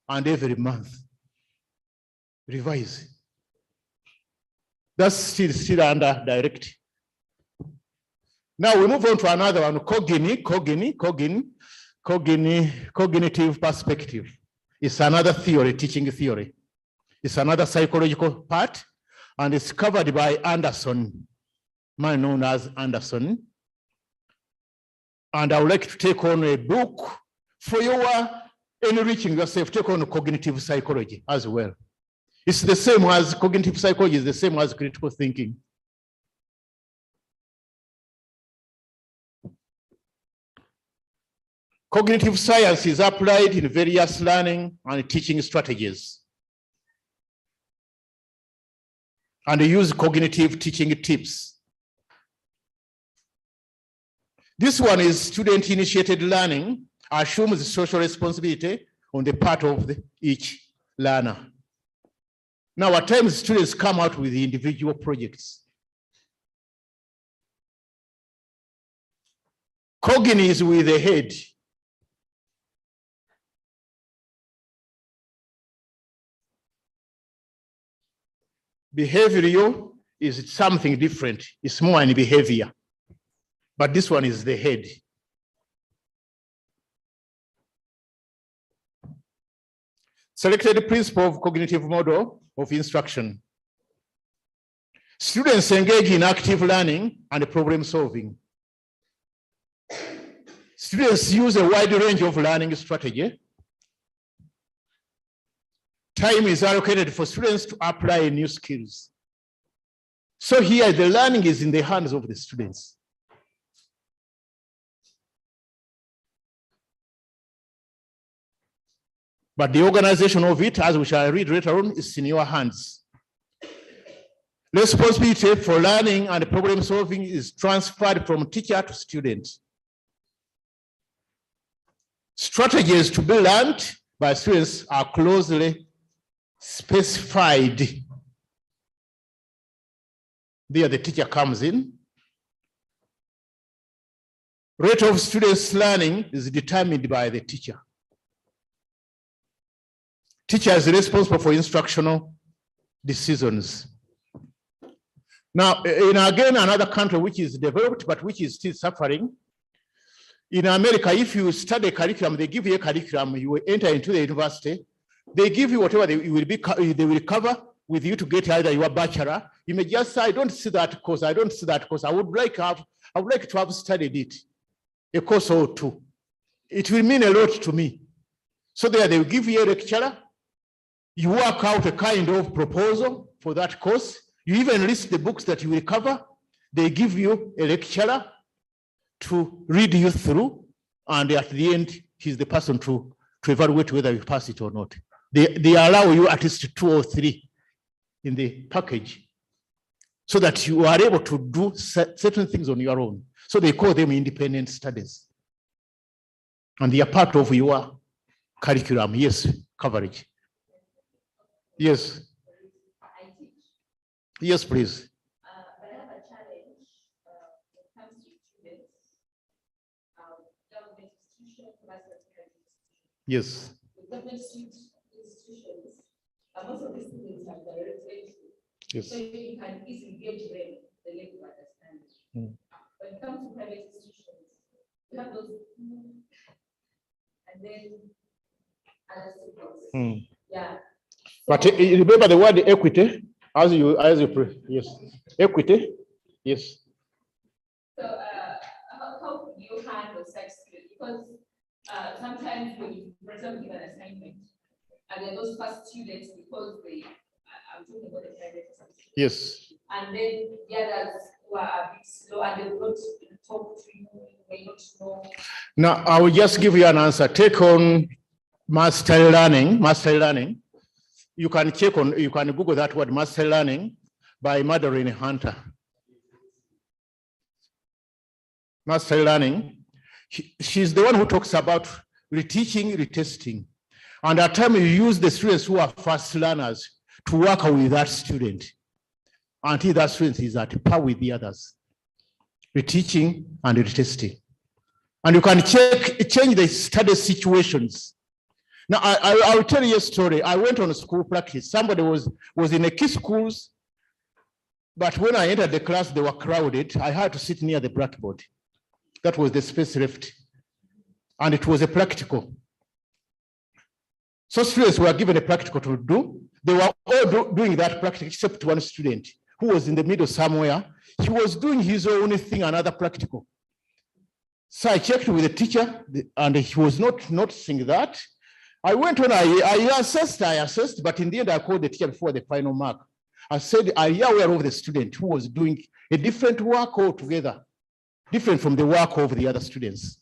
and every month. Revise. That's still under direct. Now we move on to another one, cognitive perspective. It's another theory, teaching theory. It's another psychological part, and it's covered by Anderson, man known as Anderson. And I would like to take on a book for your enriching yourself, take on cognitive psychology as well. It's the same as cognitive psychology, is the same as critical thinking. Cognitive science is applied in various learning and teaching strategies. And use cognitive teaching tips. This one is student-initiated learning, assumes social responsibility on the part of each learner. Now, at times, students come out with individual projects. Cogni is with the head. Behavioral is something different. It's more in behavior. But this one is the head. Selected principle of cognitive model of instruction. Students engage in active learning and problem solving. Students use a wide range of learning strategy. Time is allocated for students to apply new skills. So here the learning is in the hands of the students. But the organization of it, as we shall read later on, is in your hands. Responsibility for learning and problem solving is transferred from teacher to student. Strategies to be learned by students are closely specified. There the teacher comes in. Rate of students learning is determined by the teacher. Teacher is responsible for instructional decisions. Now, in again, another country which is developed, but which is still suffering. In America, if you study curriculum, they give you a curriculum, you will enter into the university, they give you whatever they will cover with you to get either your bachelor. You may just say, I don't see that course, I don't see that course. I would like to have studied it, a course or two. It will mean a lot to me. So there they will give you a lecturer. You work out a kind of proposal for that course. You even list the books that you will cover. They give you a lecturer to read you through, and at the end, he's the person to evaluate whether you pass it or not. They allow you at least 2 or 3 in the package so that you are able to do certain things on your own. So they call them independent studies. And they are part of your curriculum, yes, coverage. Yes. Yes, please. But I have a challenge when it comes to students, government institutions, yes. The government institutions, most of the students have direct entry. Yes. So you can easily gauge them the level of understanding. When it comes to private institutions, you have those and then other students. Yeah. But remember the word equity, as you yes, equity, yes. So how do you handle such students? Because sometimes when you, for example, give an assignment, and then those first students, because I'm talking about the private substitute. Yes. And then the others who are a bit slow and they will not talk to you, may not know. Now I will just give you an answer. Take on master learning. You can check on, you can Google that word, master learning, by Madeline Hunter. Master learning. She's the one who talks about reteaching, retesting. And at times you use the students who are fast learners to work with that student until that student is at par with the others. Reteaching and retesting. And you can change the study situations. Now, I'll tell you a story. I went on a school practice. Somebody was in a key schools, but when I entered the class, they were crowded. I had to sit near the blackboard. That was the space left. And it was a practical. So students were given a practical to do. They were all doing that practical except one student who was in the middle somewhere. He was doing his own thing, another practical. So I checked with the teacher and he was not noticing that. I went on, I assessed, but in the end I called the teacher before the final mark. I said, are you aware of the student who was doing a different work altogether, different from the work of the other students?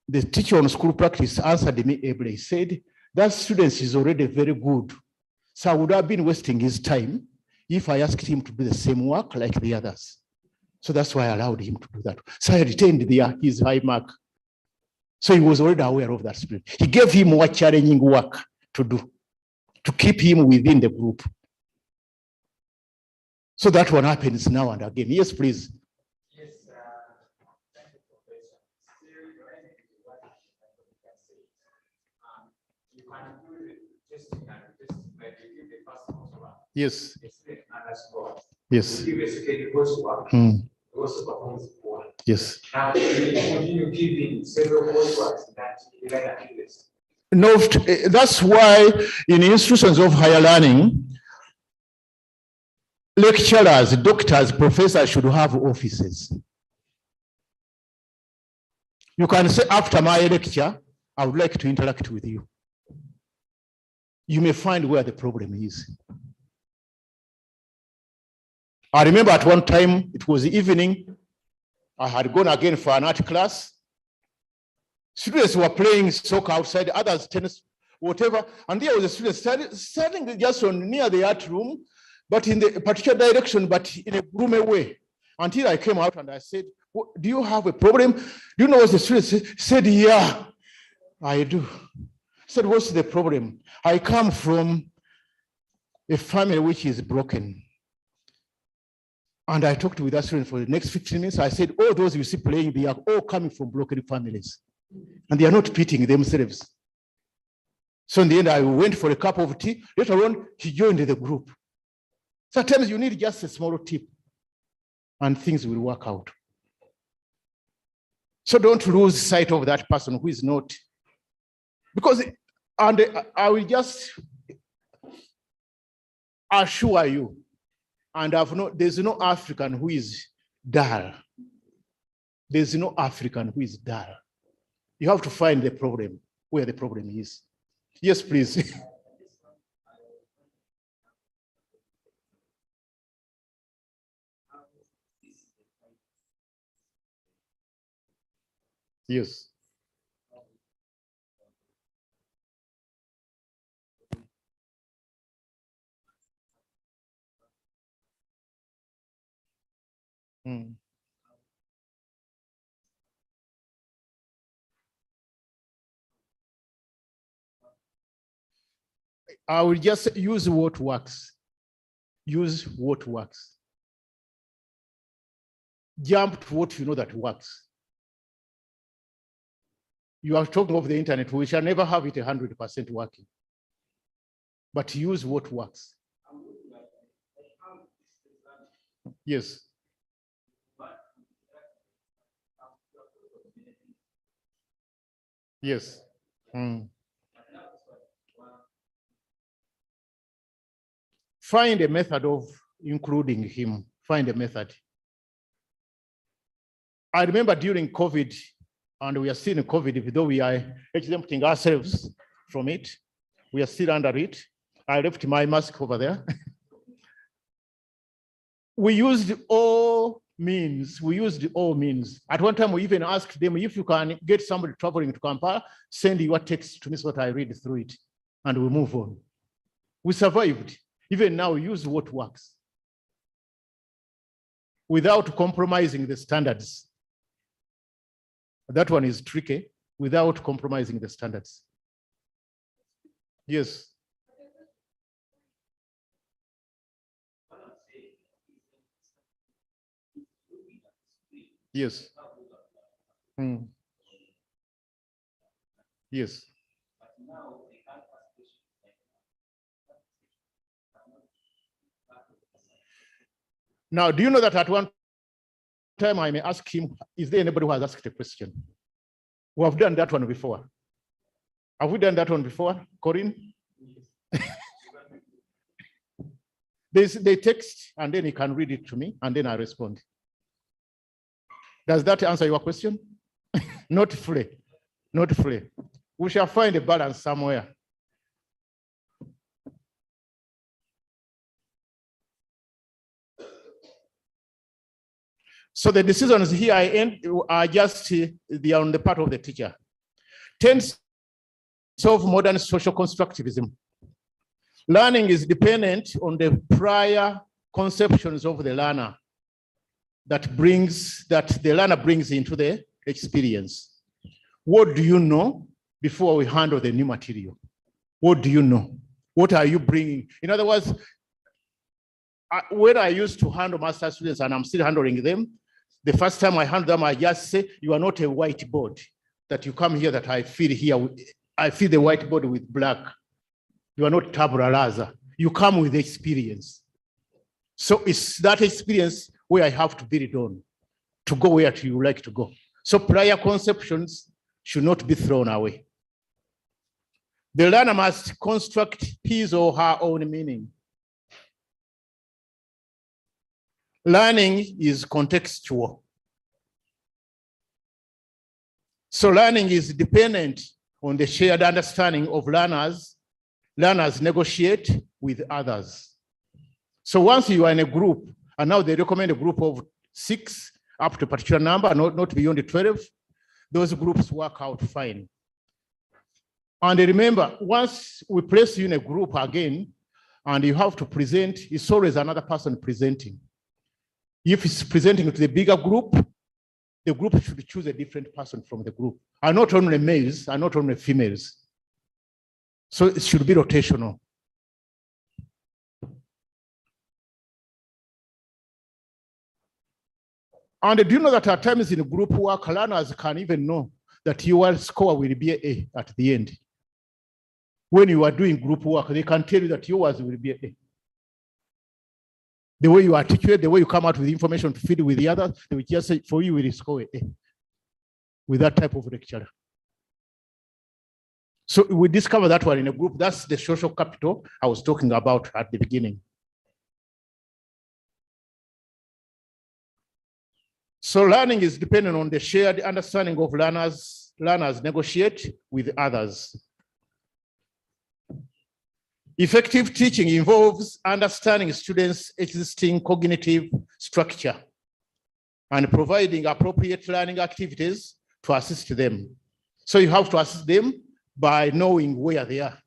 The teacher on school practice answered me ably. He said, that student is already very good. So I would have been wasting his time if I asked him to do the same work like the others. So that's why I allowed him to do that. So I retained his high mark. So he was already aware of that student. He gave him more challenging work to do, to keep him within the group. So that one happens now and again. Yes, please. Yes, thank you, Professor. You can do testing and testing, like you give the first coursework. Yes. Yes. You give a second coursework. Also performs poorly. Yes. Now, you continue giving several courseworks that you learn at university. No, that's why in institutions of higher learning, lecturers, doctors, professors should have offices. You can say, after my lecture, I would like to interact with you. You may find where the problem is. I remember at one time, it was evening, I had gone again for an art class. Students were playing soccer outside, others tennis, whatever. And there was a student standing just near the art room, but in the particular direction, but in a gloomy way. Until I came out and I said, do you have a problem? Do you know what the student said? Yeah, I do. I said, what's the problem? I come from a family which is broken. And I talked with that student for the next 15 minutes. I said, all those you see playing, they are all coming from broken families. And they are not pitying themselves. So in the end, I went for a cup of tea. Later on, he joined the group. Sometimes you need just a small tip and things will work out. So don't lose sight of that person who is not. Because, and I will just assure you, and there's no African who is dull. There's no African who is dull. You have to find the problem, where the problem is. Yes, please. Yes. Mm. I will just use what works. Use what works. Jump to what you know that works. You are talking of the internet, we shall never have it 100% working. But use what works. Yes. Yes. Mm. Find a method of including him. Find a method. I remember during COVID, and we are still in COVID, even though we are exempting ourselves from it, we are still under it. I left my mask over there. We used all means. We used all means. At one time, we even asked them, if you can get somebody traveling to Kampala, send your text to me so that I read through it, and we move on. We survived. Even now, we use what works without compromising the standards. That one is tricky, without compromising the standards. Yes. Yes. Mm. Yes. Now, do you know that at one time I may ask him, is there anybody who has asked a question? We have done that one before. Have we done that one before, Corinne? They text and then he can read it to me and then I respond. Does that answer your question? Not fully, not fully. We shall find a balance somewhere. So the decisions here I end are just they are on the part of the teacher. Tenets of modern social constructivism. Learning is dependent on the prior conceptions of the learner that the learner brings into the experience. What do you know before we handle the new material? What do you know? What are you bringing? In other words, when I used to handle master students and I'm still handling them, the first time I handle them, I just say, you are not a whiteboard, that you come here that I fill here. I fill the whiteboard with black. You are not tabula rasa. You come with experience. So it's that experience where I have to build on to go where you like to go. So prior conceptions should not be thrown away. The learner must construct his or her own meaning. Learning is contextual. So learning is dependent on the shared understanding of learners. Learners negotiate with others. So once you are in a group, and now they recommend a group of 6 up to a particular number, not beyond 12, those groups work out fine. And remember, once we place you in a group again, and you have to present, it's always another person presenting. If it's presenting to the bigger group, the group should choose a different person from the group, and not only males, and not only females. So it should be rotational. And do you know that at times in group work, learners can even know that your score will be A at the end. When you are doing group work, they can tell you that yours will be A. The way you articulate, the way you come out with information to feed with the others, they will just say, for you, will score A with that type of lecturer. So we discover that one in a group. That's the social capital I was talking about at the beginning. So learning is dependent on the shared understanding of learners. Learners negotiate with others. Effective teaching involves understanding students' existing cognitive structure and providing appropriate learning activities to assist them. So you have to assist them by knowing where they are.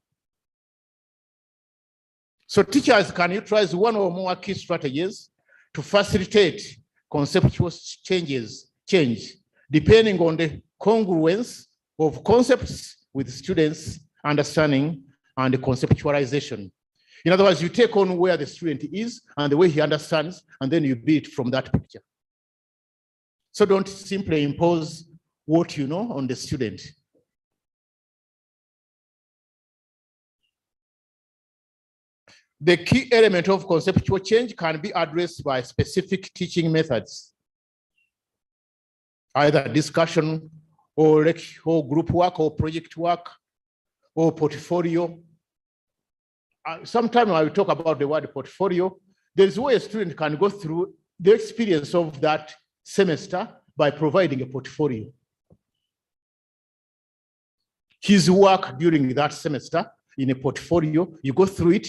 So teachers can utilize one or more key strategies to facilitate conceptual change, depending on the congruence of concepts with students' understanding and the conceptualization. In other words, you take on where the student is and the way he understands, and then you build from that picture. So don't simply impose what you know on the student. The key element of conceptual change can be addressed by specific teaching methods, either discussion or group work or project work or portfolio. Sometime I will talk about the word portfolio. There's a way a student can go through the experience of that semester by providing a portfolio. His work during that semester in a portfolio, you go through it,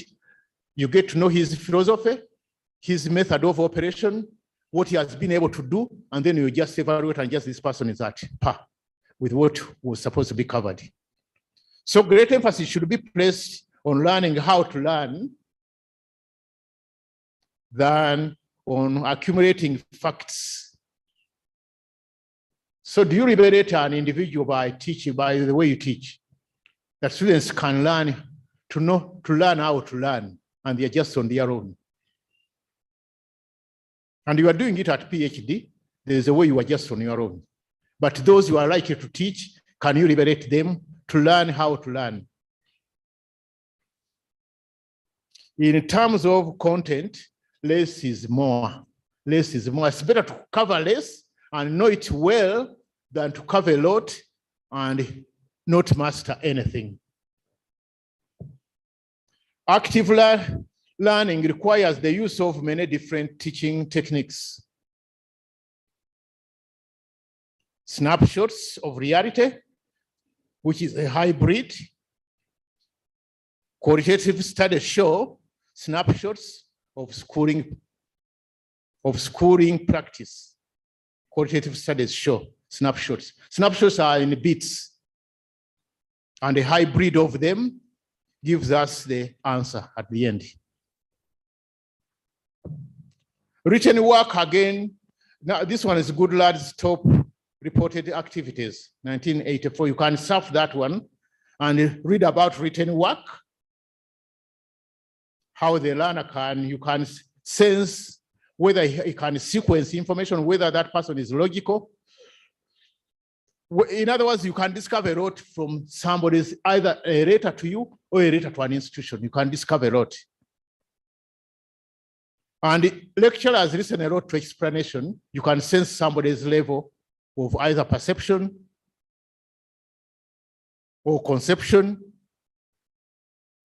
you get to know his philosophy, his method of operation, what he has been able to do, and then you just evaluate and just this person is at par with what was supposed to be covered. So great emphasis should be placed on learning how to learn than on accumulating facts. So do you liberate an individual by teaching, by the way you teach? That students can learn to learn how to learn, and they're just on their own. And you are doing it at PhD, there's a way you are just on your own. But those you are likely to teach, can you liberate them to learn how to learn? In terms of content, less is more. Less is more. It's better to cover less and know it well than to cover a lot and not master anything. Active learning requires the use of many different teaching techniques. Snapshots of reality, which is a hybrid. Qualitative studies show snapshots of schooling practice. Qualitative studies show snapshots. Snapshots are in bits, and a hybrid of them gives us the answer at the end. Written work again. Now this one is Goodlad's top reported activities, 1984. You can surf that one and read about written work, how the learner you can sense whether he can sequence information, whether that person is logical. In other words, you can discover a lot from somebody's, either a letter to you or a letter to an institution. You can discover a lot. And the lecturers listen a lot to explanation. You can sense somebody's level of either perception or conception.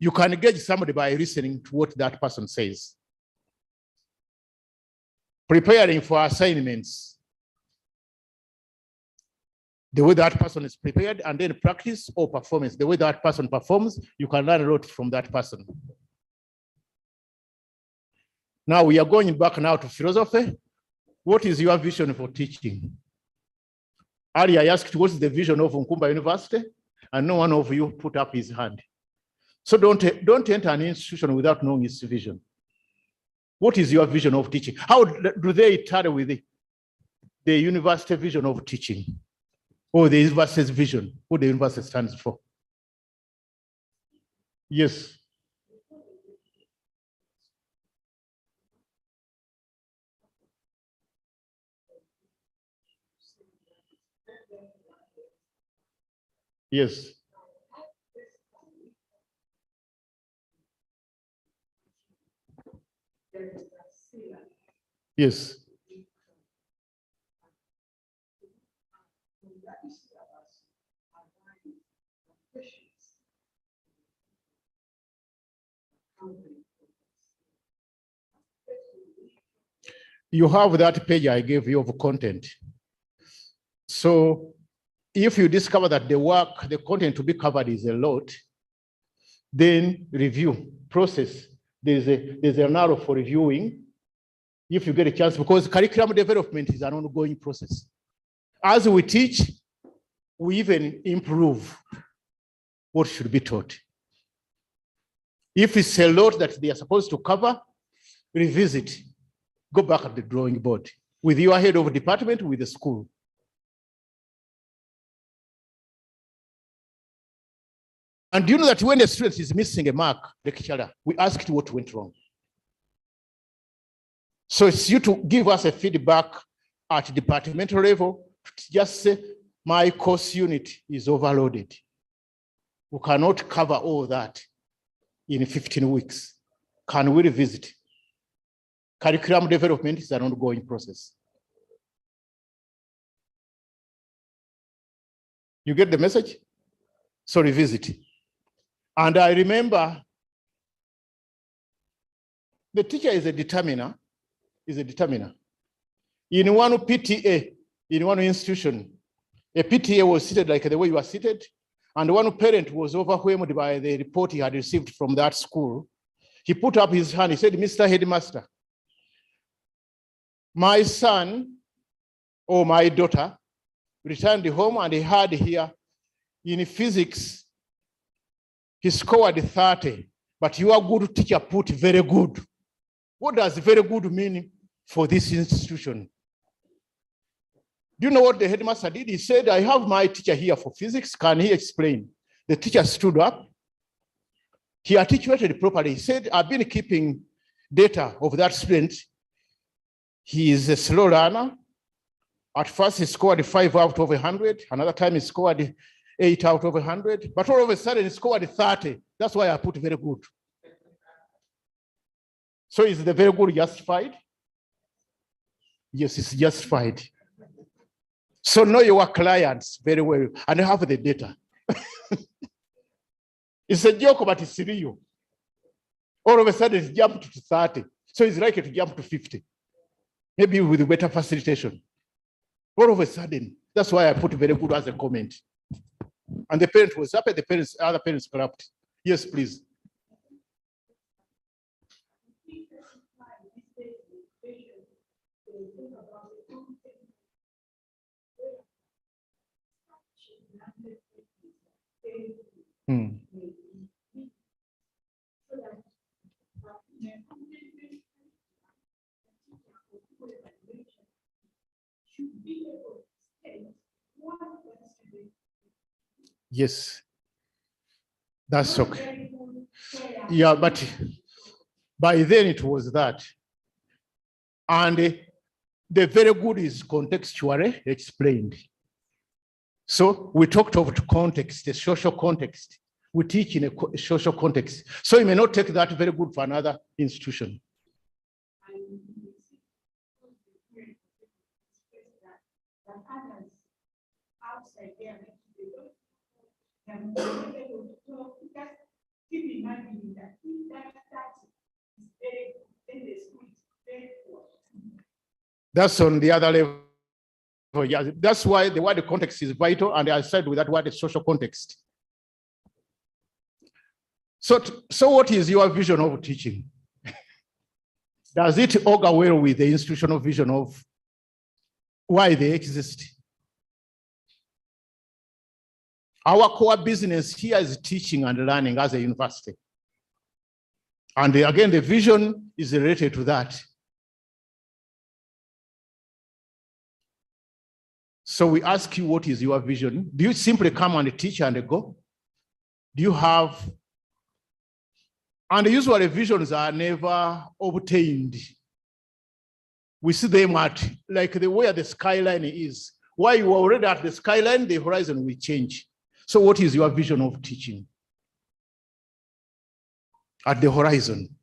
You can engage somebody by listening to what that person says. Preparing for assignments. the way that person is prepared, and then practice or performance, the way that person performs, you can learn a lot from that person. Now we are going back now to philosophy. What is your vision for teaching? Earlier I asked what is the vision of Nkumba University, and no one of you put up his hand. So don't enter an institution without knowing its vision. What is your vision of teaching? How do they tally with the university vision of teaching? Or the university's vision, what the university stands for? Yes. Yes. Yes. You have that page I gave you of content. So if you discover that the content to be covered is a lot, then review process. There's an arrow for reviewing if you get a chance, because curriculum development is an ongoing process. As we teach, we even improve what should be taught. If it's a lot that they are supposed to cover, revisit, go back at the drawing board with your head of department, with the school. And do you know that when a student is missing a mark, lecturer, we asked what went wrong. So it's you to give us a feedback at departmental level, just say, my course unit is overloaded. We cannot cover all that in 15 weeks. Can we revisit? Curriculum development is an ongoing process. You get the message? So revisit. And I remember the teacher is a determiner, In one PTA, in one institution, a PTA was seated like the way you are seated, and one parent was overwhelmed by the report he had received from that school. He put up his hand, he said, Mr. Headmaster, my son or my daughter returned home and he had here in physics, he scored 30, but your good teacher put very good. What does very good mean for this institution? Do you know what the headmaster did? He said, I have my teacher here for physics. Can he explain? The teacher stood up. He articulated properly. He said, I've been keeping data of that student. He is a slow learner. At first, he scored 5 out of 100. Another time, he scored 8 out of 100. But all of a sudden, he scored 30. That's why I put very good. So is the very good justified? Yes, it's justified. So know your clients very well and have the data. It's a joke, but it's real. All of a sudden, it's jumped to 30. So it's likely to jump to 50. Maybe with better facilitation. All of a sudden, that's why I put very good as a comment. And the parent was happy, other parents clapped. Yes, please. Yes, that's okay. Yeah, but by then it was that. And the very good is contextually explained. So we talked about context, the social context. We teach in a social context. So you may not take that very good for another institution. That's on the other level. Yeah, that's why the word context is vital, and I said with that word social context. So what is your vision of teaching? Does it augur well with the institutional vision of why they exist? Our core business here is teaching and learning as a university. And again, the vision is related to that. So we ask you, what is your vision? Do you simply come and teach and go? Do you have, and usually visions are never obtained. We see them at, like the way the skyline is. While you are already at the skyline, the horizon will change. So what is your vision of teaching? At the horizon.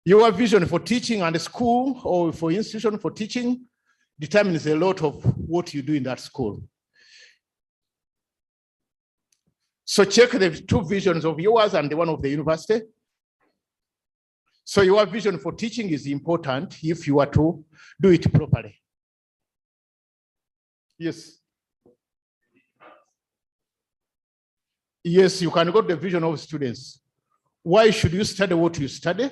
Your vision for teaching and school or for institution for teaching determines a lot of what you do in that school. So check the two visions of yours and the one of the university. So your vision for teaching is important if you are to do it properly. Yes. Yes, you can go to the vision of students. Why should you study what you study?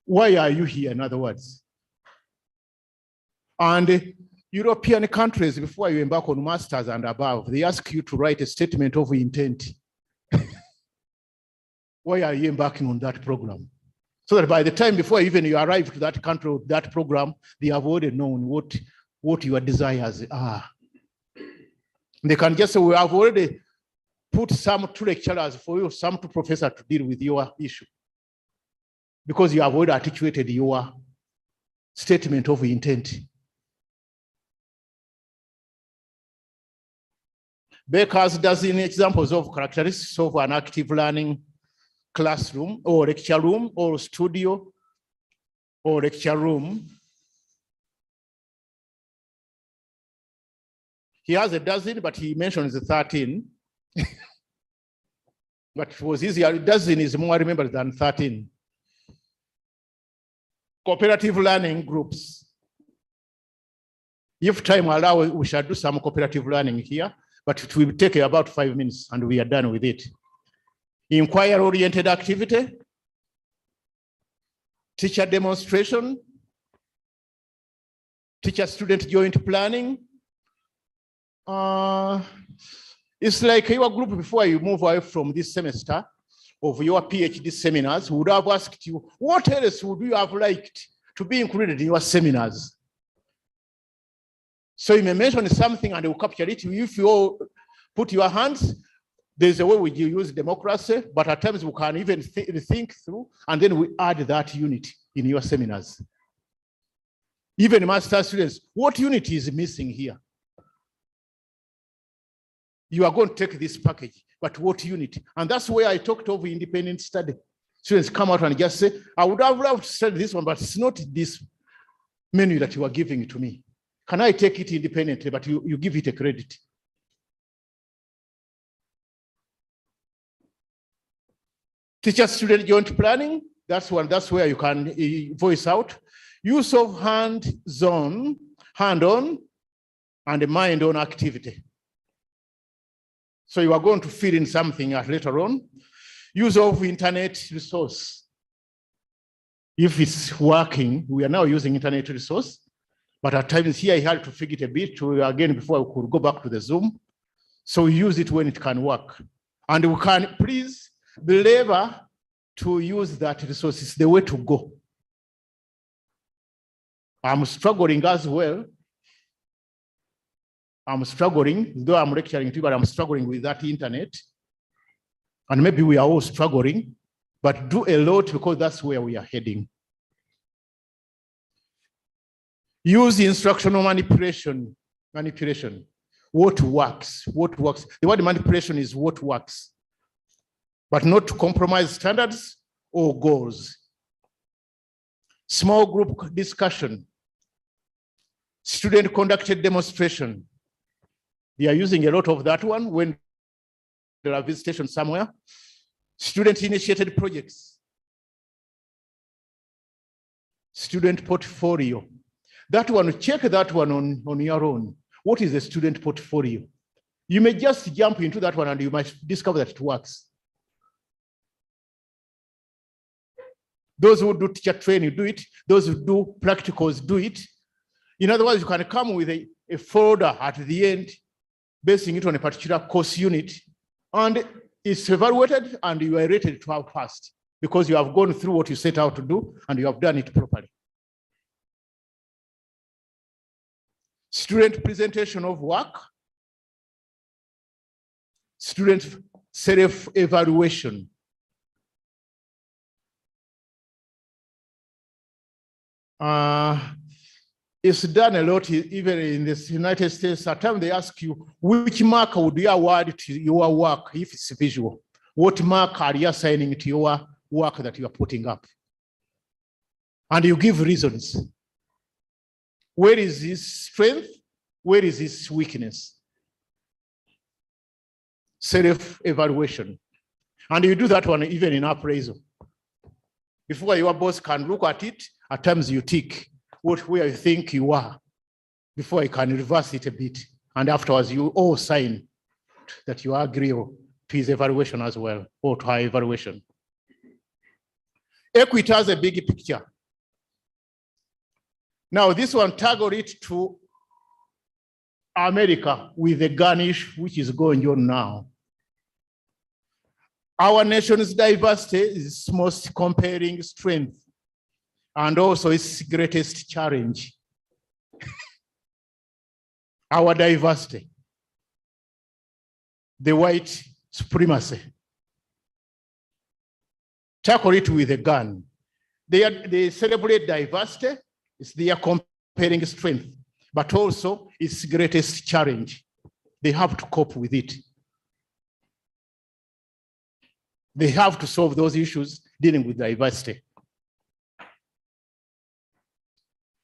Why are you here, in other words? And European countries, before you embark on masters and above, they ask you to write a statement of intent. Why are you embarking on that program? So that by the time before even you arrive to that country or that program, they have already known what your desires are. They can just say, we have already put some two lecturers for you, some two professors to deal with your issue. Because you have already articulated your statement of intent. Baker's dozen examples of characteristics of an active learning classroom or lecture room or studio or lecture room. He has a dozen, but he mentions the 13. But it was easier. A dozen is more remembered than 13. Cooperative learning groups. If time allows, we shall do some cooperative learning here, but it will take about 5 minutes and we are done with it. Inquiry-oriented activity, teacher demonstration, teacher-student joint planning. It's like your group before you move away from this semester of your PhD seminars would have asked you, what else would you have liked to be included in your seminars? So you may mention something and we'll capture it. If you all put your hands, there's a way we use democracy, but at times we can even think through, and then we add that unit in your seminars. Even master students, what unit is missing here? You are going to take this package, but what unit? And that's where I talked of independent study. Students come out and just say, I would have loved to study this one, but it's not this menu that you are giving to me. Can I take it independently, but you give it a credit? Teacher-student joint planning, that's where you can voice out. Use of hand-on, and mind-on activity. So you are going to fill in something later on. Use of internet resource. If it's working, we are now using internet resource, but at times here I had to figure it a bit again before we could go back to the Zoom. So we use it when it can work. And we can please believe to use that resource. It's the way to go. I'm struggling as well. I'm struggling, though I'm lecturing too, but I'm struggling with that internet. And maybe we are all struggling, but do a lot because that's where we are heading. Use instructional manipulation. What works? The word manipulation is what works, but not to compromise standards or goals. Small group discussion. Student conducted demonstration. They are using a lot of that one when there are visitations somewhere. Student initiated projects. Student portfolio. That one, check that one on your own. What is the student portfolio? You may just jump into that one and you might discover that it works. Those who do teacher training do it. Those who do practicals do it. In other words, you can come with a folder at the end, basing it on a particular course unit, and it's evaluated and you are rated to have passed because you have gone through what you set out to do and you have done it properly. Student presentation of work. Student self-evaluation. It's done a lot, even in the United States. At times they ask you, which marker would you award to your work if it's visual? What mark are you assigning to your work that you are putting up? And you give reasons. Where is his strength? Where is his weakness? Self-evaluation. And you do that one even in appraisal. Before your boss can look at it, at times you tick where you think you are before you can reverse it a bit. And afterwards you all sign that you agree to his evaluation as well, or to her evaluation. Equity has a big picture. Now this one toggle it to America with the garnish which is going on now. Our nation's diversity is its most compelling strength and also its greatest challenge. Our diversity, the white supremacy. Tackle it with a gun. They celebrate diversity, it's their compelling strength, but also its greatest challenge. They have to cope with it. They have to solve those issues dealing with diversity.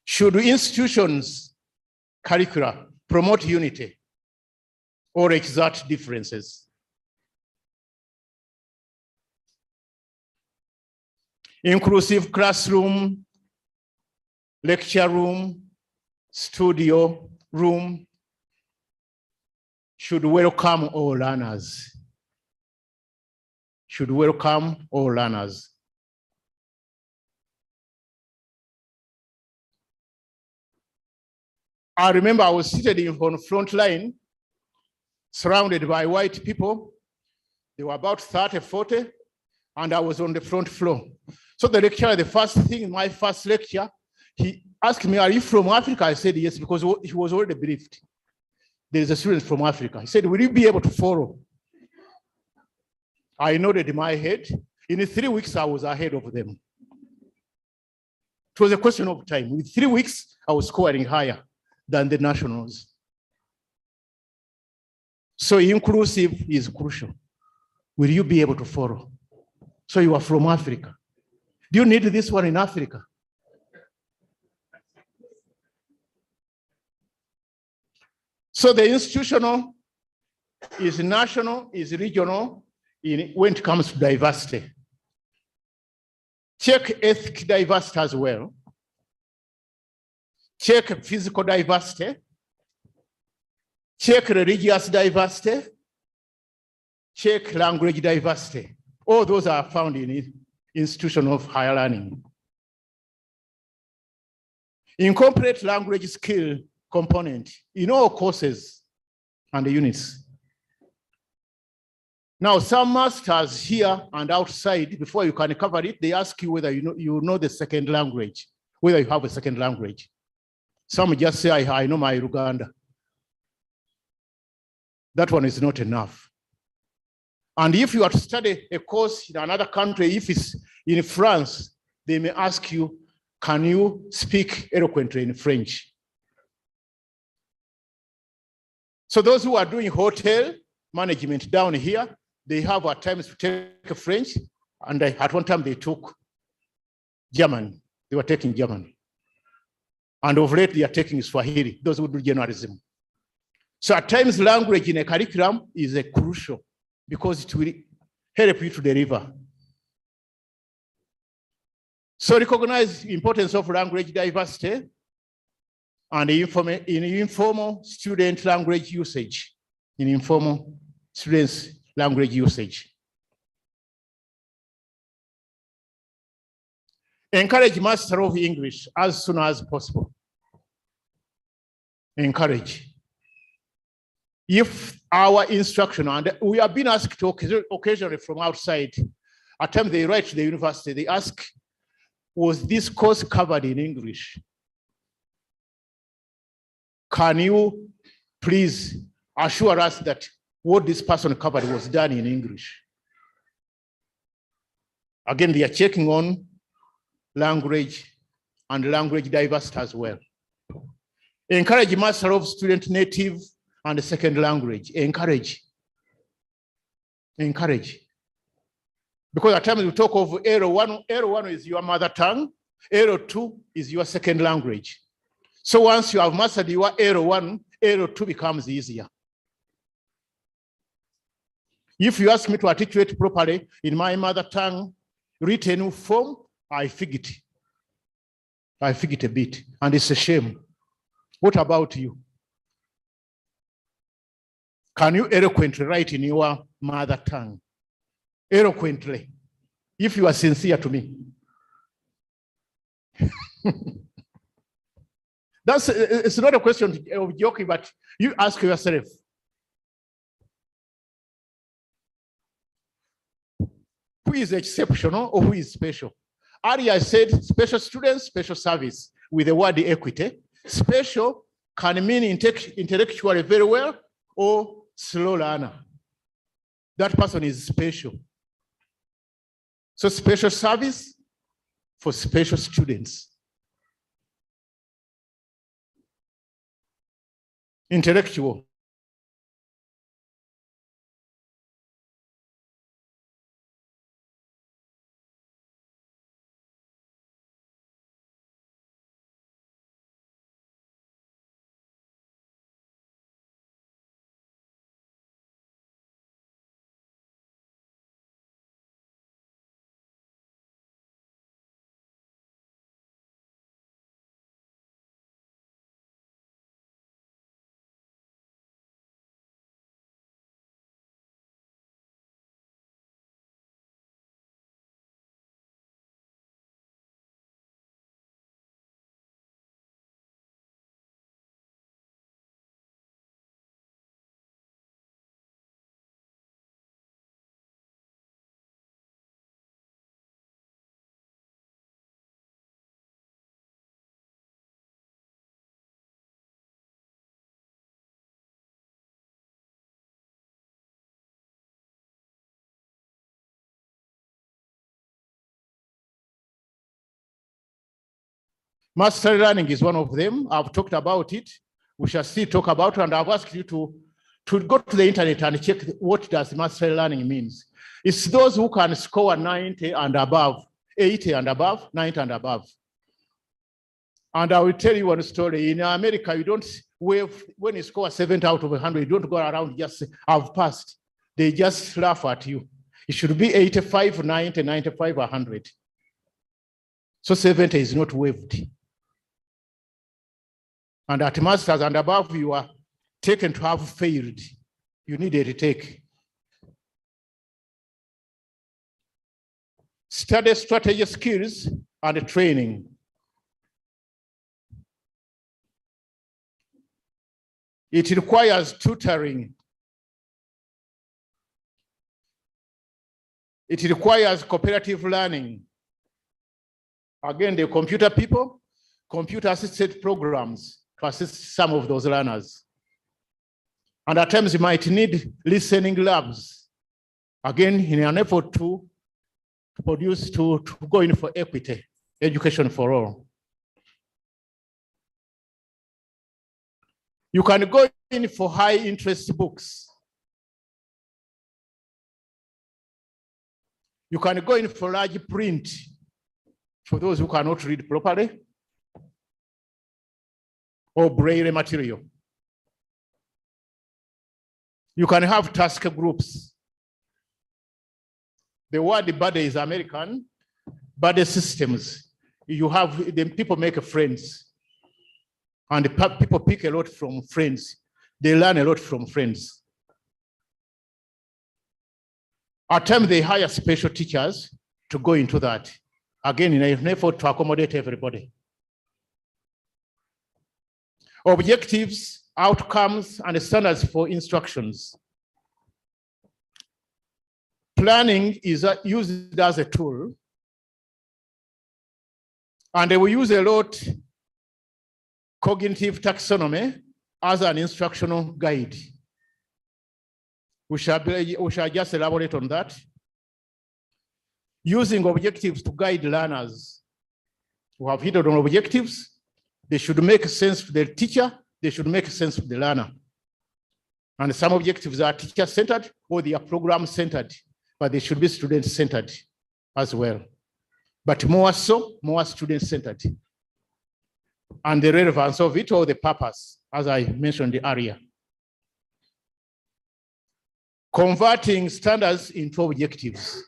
Should institutions' curricula promote unity or exert differences? Inclusive classroom, lecture room, studio room should welcome all learners. Should welcome all learners. I remember I was seated on the front line, surrounded by white people. They were about 30, 40, and I was on the front floor. So the lecturer, the first thing in my first lecture, he asked me, "Are you from Africa?" I said yes, because he was already briefed. There is a student from Africa. He said, "Will you be able to follow?" I nodded in my head. In 3 weeks, I was ahead of them. It was a question of time. In 3 weeks, I was scoring higher than the nationals. So inclusive is crucial. Will you be able to follow? So you are from Africa. Do you need this one in Africa? So the institutional is national, is regional when it comes to diversity. Check ethnic diversity as well. Check physical diversity. Check religious diversity. Check language diversity. All those are found in institution of higher learning. Incorporate language skill component in all courses and the units. Now, some masters here and outside, before you can cover it, they ask you whether you know the second language, whether you have a second language. Some just say, I know my Uganda. That one is not enough. And if you are to study a course in another country, if it's in France, they may ask you, can you speak eloquently in French? So those who are doing hotel management down here, they have at times to take French, and at one time they took German. They were taking German. And of late, they are taking Swahili, those who do journalism. So at times, language in a curriculum is crucial because it will help you to deliver. So recognize the importance of language diversity. and in informal student language usage. In informal students' language usage. Encourage mastery of English as soon as possible. Encourage. If our instruction, and we have been asked to occasionally from outside, at times they write to the university, they ask, was this course covered in English? Can you please assure us that what this person covered was done in English? Again, they are checking on language and language diversity as well. Encourage mastery of student native and second language. Encourage. Encourage. Because at times we talk of L1. L1 is your mother tongue. L2 is your second language. So once you have mastered your L1, L2 becomes easier. If you ask me to articulate properly in my mother tongue, written form, I forget. I forget a bit, and it's a shame. What about you? Can you eloquently write in your mother tongue? Eloquently, if you are sincere to me. It's not a question of joking, but you ask yourself. Who is exceptional or who is special? Earlier I said special students, special service with the word equity. Special can mean intellectually very well or slow learner. That person is special. So special service for special students. Intellectual. Mastery learning is one of them. I've talked about it. We shall still talk about it, and I've asked you to go to the internet and check what does mastery learning means. It's those who can score 90 and above, 80 and above, 90 and above. And I will tell you one story. In America, you don't wave, when you score 70 out of 100, you don't go around just, I've passed. They just laugh at you. It should be 85, 90, 95, 100. So 70 is not waived. And at masters and above, you are taken to have failed. You need a retake. Study strategy skills and training. It requires tutoring. It requires cooperative learning. Again, the computer people, computer-assisted programs to assist some of those learners. And at times you might need listening labs. Again, in an effort to produce, to go in for equity, education for all. You can go in for high interest books. You can go in for large print for those who cannot read properly, or braille material. You can have task groups. The word buddy is American, buddy systems. You have, the people make friends. And people pick a lot from friends. They learn a lot from friends. At times they hire special teachers to go into that. Again, in an effort to accommodate everybody. Objectives, outcomes, and standards for instructions. Planning is used as a tool. And we use a lot cognitive taxonomy as an instructional guide. We shall just elaborate on that. Using objectives to guide learners. We have hit on objectives. They should make sense to the teacher. They should make sense to the learner. And some objectives are teacher-centered or they are program-centered, but they should be student-centered as well. But more so, more student-centered. And the relevance of it or the purpose, as I mentioned earlier. Converting standards into objectives.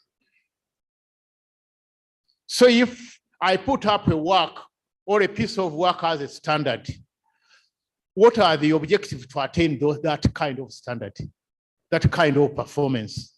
So if I put up a work or a piece of work as a standard, what are the objectives to attain that kind of standard, that kind of performance?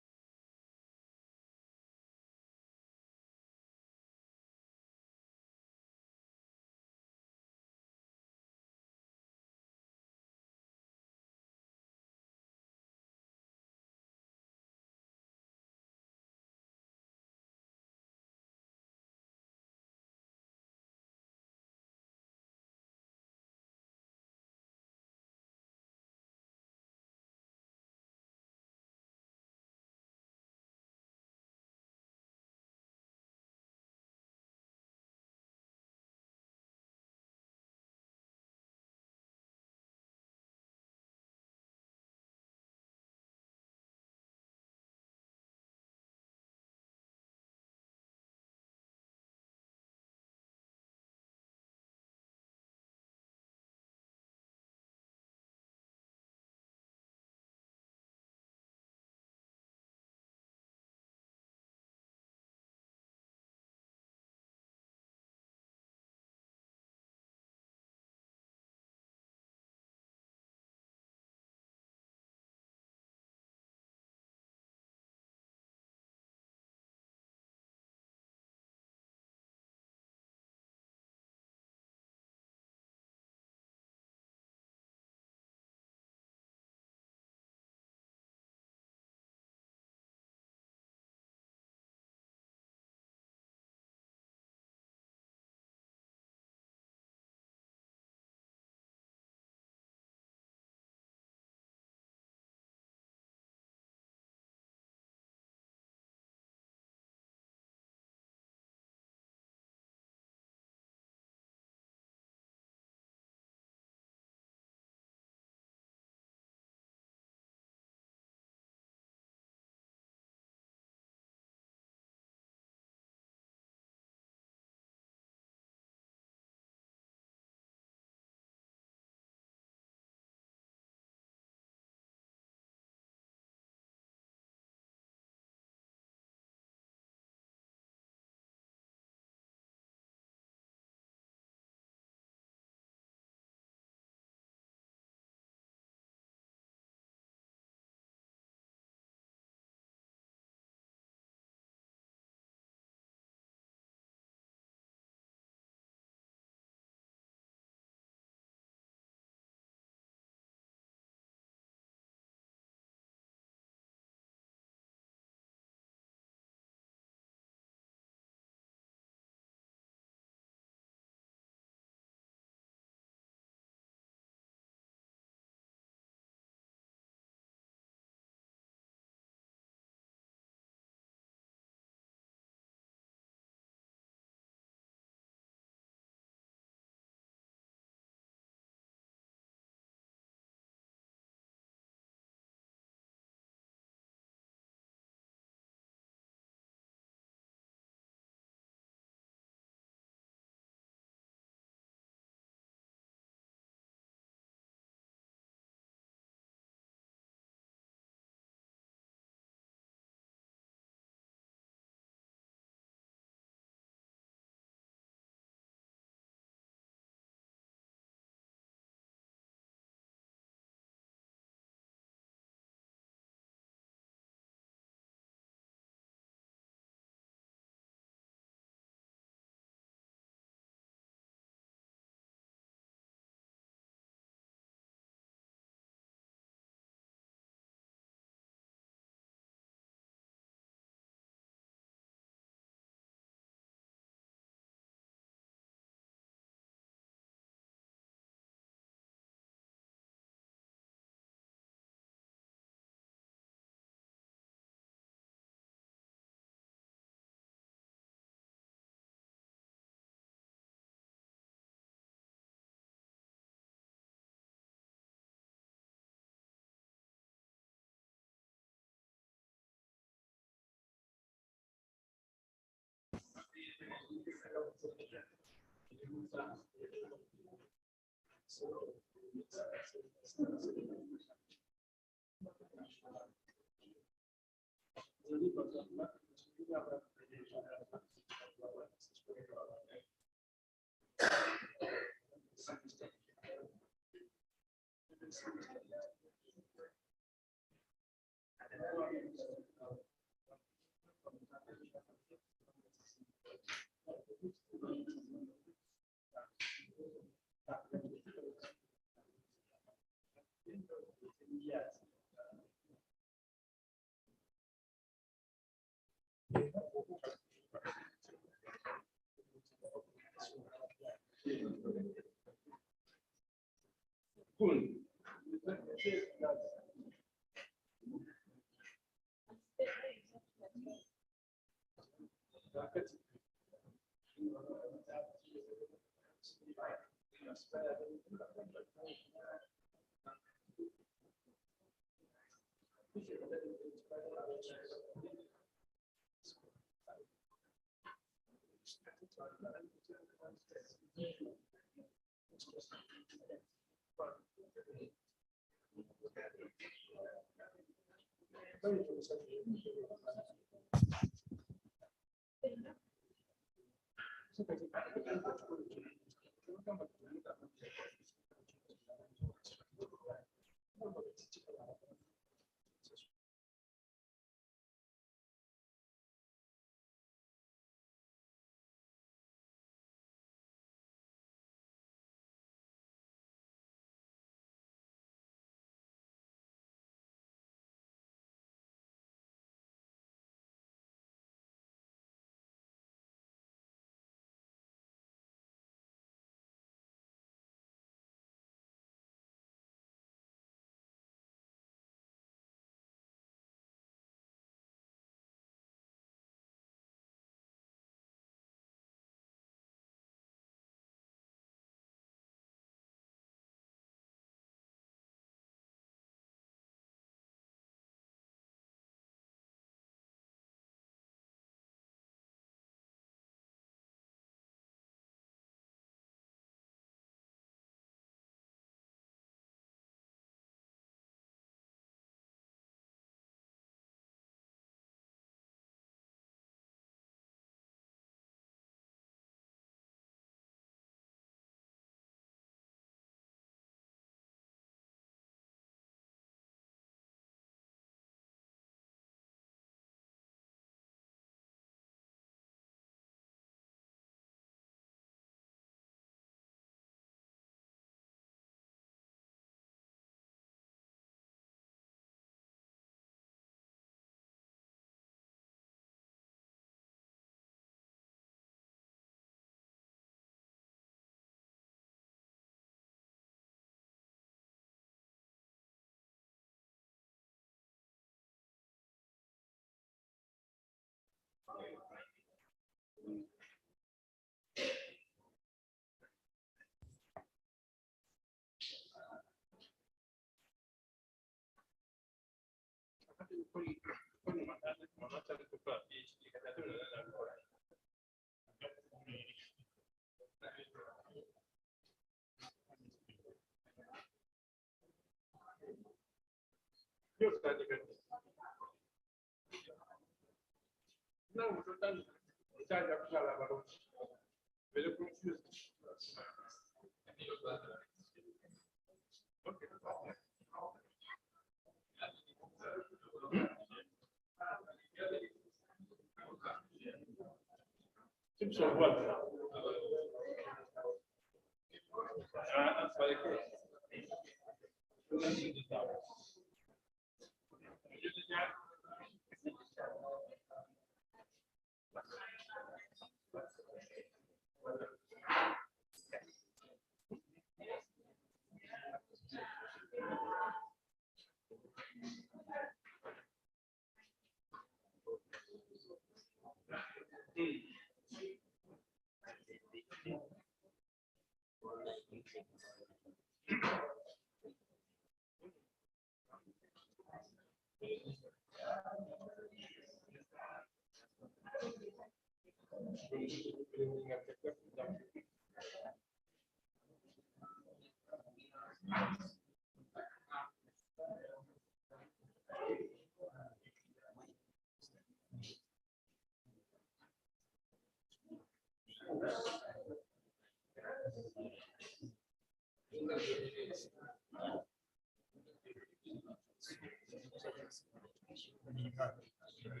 And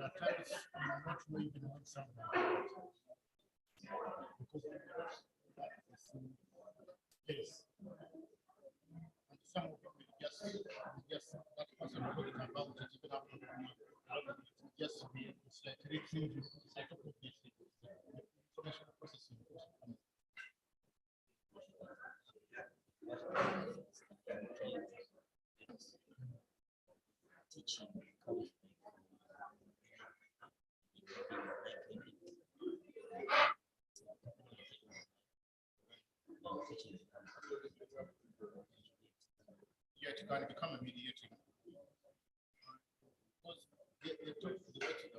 at times, you are not know even what something because yes. And some of them will just that person will talk about it even after just it's like retrieving, it's like a information processing. Teaching. Yeah, it can become a mediating. Because they took the way to the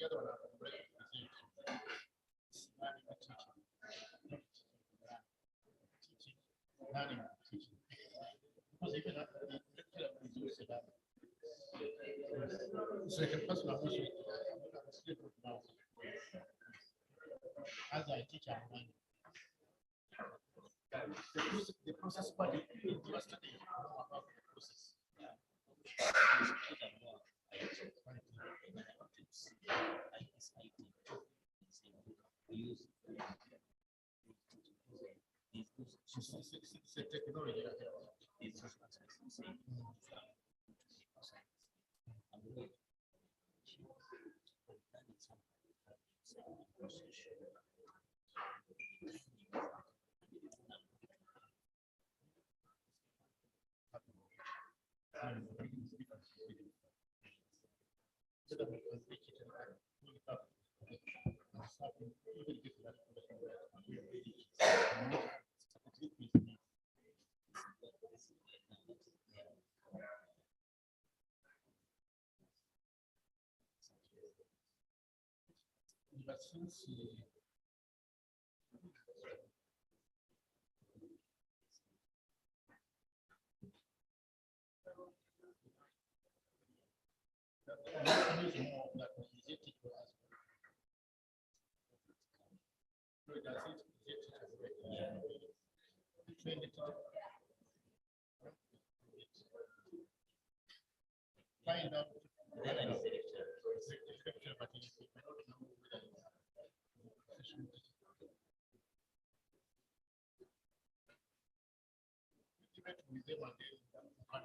other one, learning, teaching. Because even at the so like a person who's as I teach and learn. The process part yesterday about the process. It's a technology. But since find out with them and they can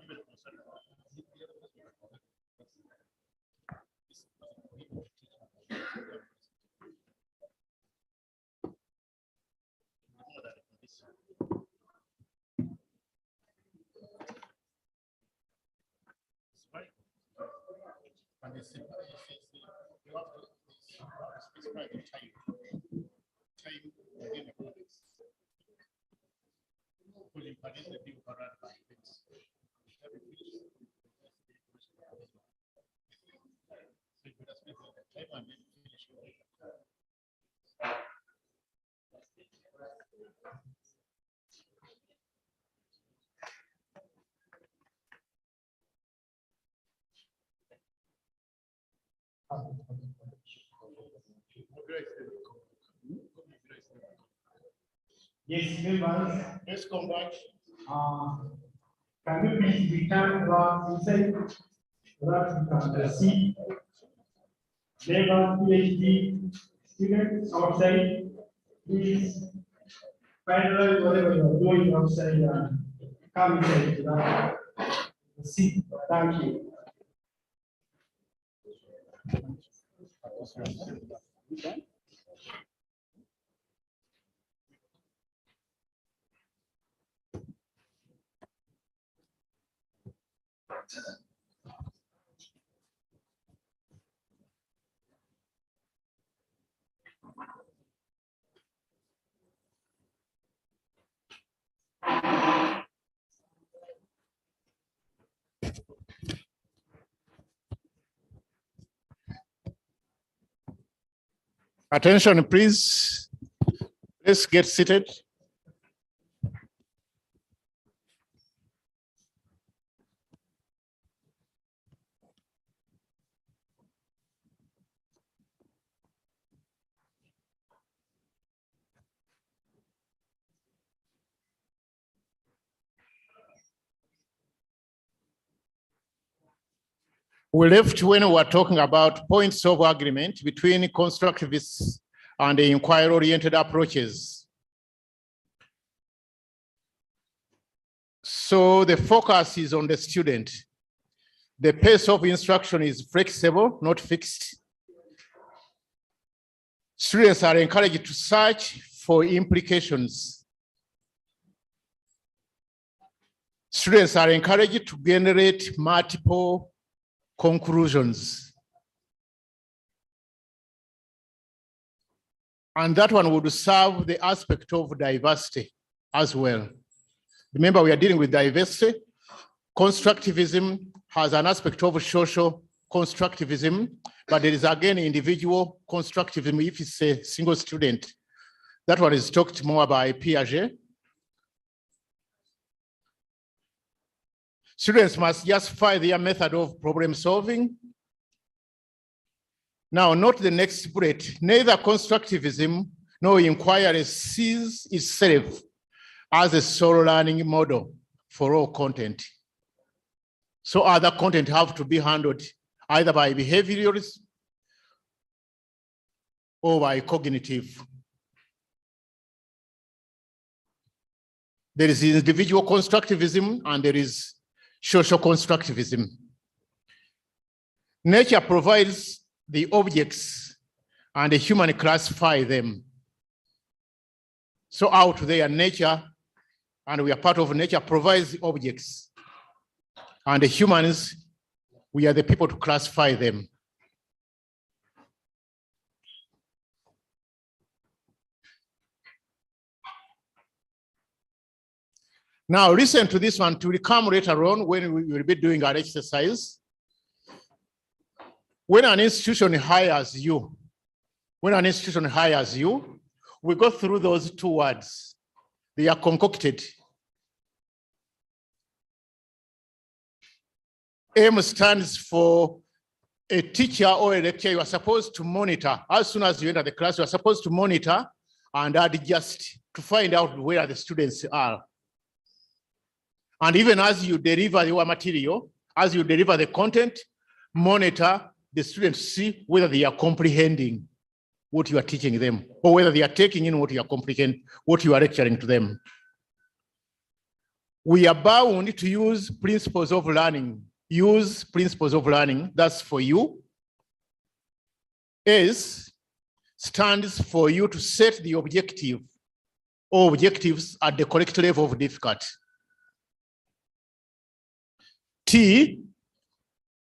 even concern and they say you have to specify the time within the context. Pulling parties the people around by events. So you could have spent the time and then finish. Yes, members. Let's come back. Can you please return back inside that we can see members, PhD students outside? Please finalize whatever you are doing outside and come inside to that seat. Thank you. Attention, please. Let's get seated. We left when we were talking about points of agreement between constructivists and the inquiry-oriented approaches. So the focus is on the student. The pace of instruction is flexible, not fixed. Students are encouraged to search for implications. Students are encouraged to generate multiple conclusions. And that one would serve the aspect of diversity as well. Remember, we are dealing with diversity. Constructivism has an aspect of social constructivism, but there is again individual constructivism if it's a single student. That one is talked more by Piaget. Students must justify their method of problem solving. Now, note the next bullet. Neither constructivism nor inquiry sees itself as a sole learning model for all content. So other content have to be handled either by behavioralists or by cognitive. There is individual constructivism and there is social constructivism. Nature provides the objects and the human classify them. So out there, nature, and we are part of nature, provides the objects. And the humans, we are the people to classify them. Now listen to this one, to come later on when we will be doing our exercise. When an institution hires you, we go through those two words. They are concocted. M stands for a teacher or a lecturer. You are supposed to monitor. As soon as you enter the class, you are supposed to monitor and adjust to find out where the students are. And even as you deliver your material, as you deliver the content, monitor the students, see whether they are comprehending what you are teaching them, or whether they are taking in what you are comprehending, what you are lecturing to them. We are bound to use principles of learning. Use principles of learning. That's for you. S stands for you to set the objective or objectives at the correct level of difficulty. T,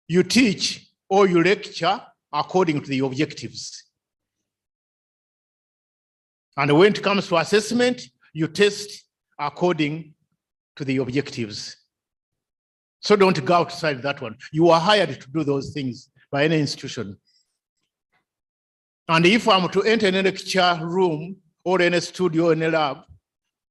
you teach or you lecture according to the objectives. And when it comes to assessment, you test according to the objectives. So don't go outside that one. You are hired to do those things by any institution. And if I'm to enter in a lecture room or in a studio or in a lab,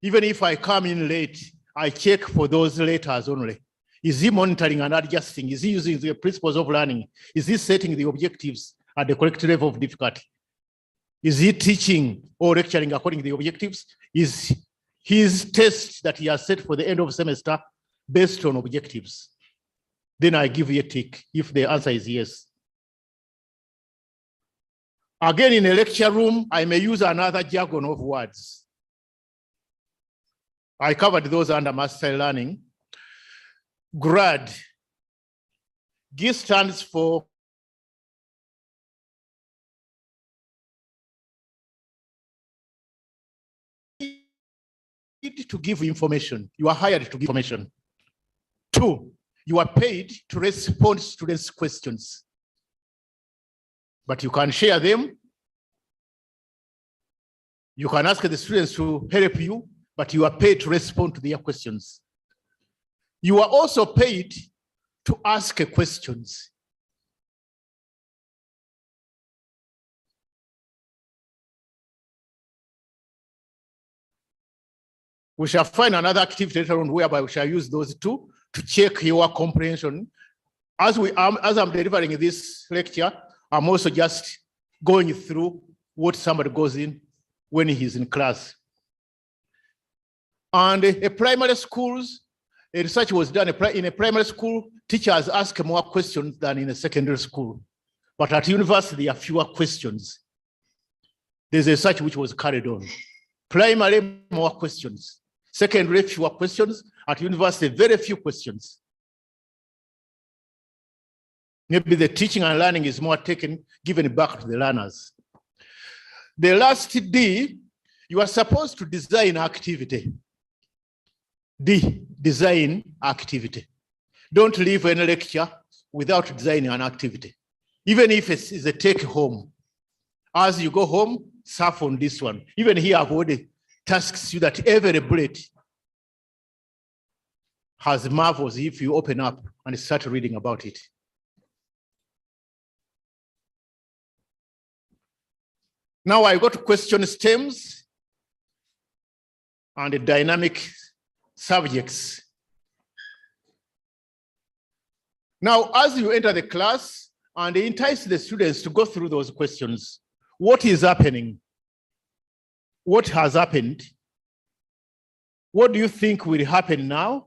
even if I come in late, I check for those letters only. Is he monitoring and adjusting? Is he using the principles of learning? Is he setting the objectives at the correct level of difficulty? Is he teaching or lecturing according to the objectives? Is his test that he has set for the end of semester based on objectives? Then I give you a tick if the answer is yes. Again, in a lecture room, I may use another jargon of words. I covered those under master learning. GRAD. G stands for to give information. You are hired to give information. 2, you are paid to respond to students' questions. But you can share them. You can ask the students to help you, but you are paid to respond to their questions. You are also paid to ask questions. We shall find another activity later on whereby we shall use those two to check your comprehension. As I'm delivering this lecture, I'm also just going through what somebody goes in when he's in class. And primary schools, a research was done in a primary school, teachers ask more questions than in a secondary school. But at university, there are fewer questions. There's a research which was carried on. Primary, more questions. Secondary, fewer questions. At university, very few questions. Maybe the teaching and learning is more given back to the learners. The last D, you are supposed to design activity. D, design activity. Don't leave any lecture without designing an activity. Even if it's a take home. As you go home, surf on this one. Even here, I've already tasked you that every bullet has marvels if you open up and start reading about it. Now I go to question stems and the dynamic subjects. Now, as you enter the class and entice the students to go through those questions, what is happening? What has happened? What do you think will happen now?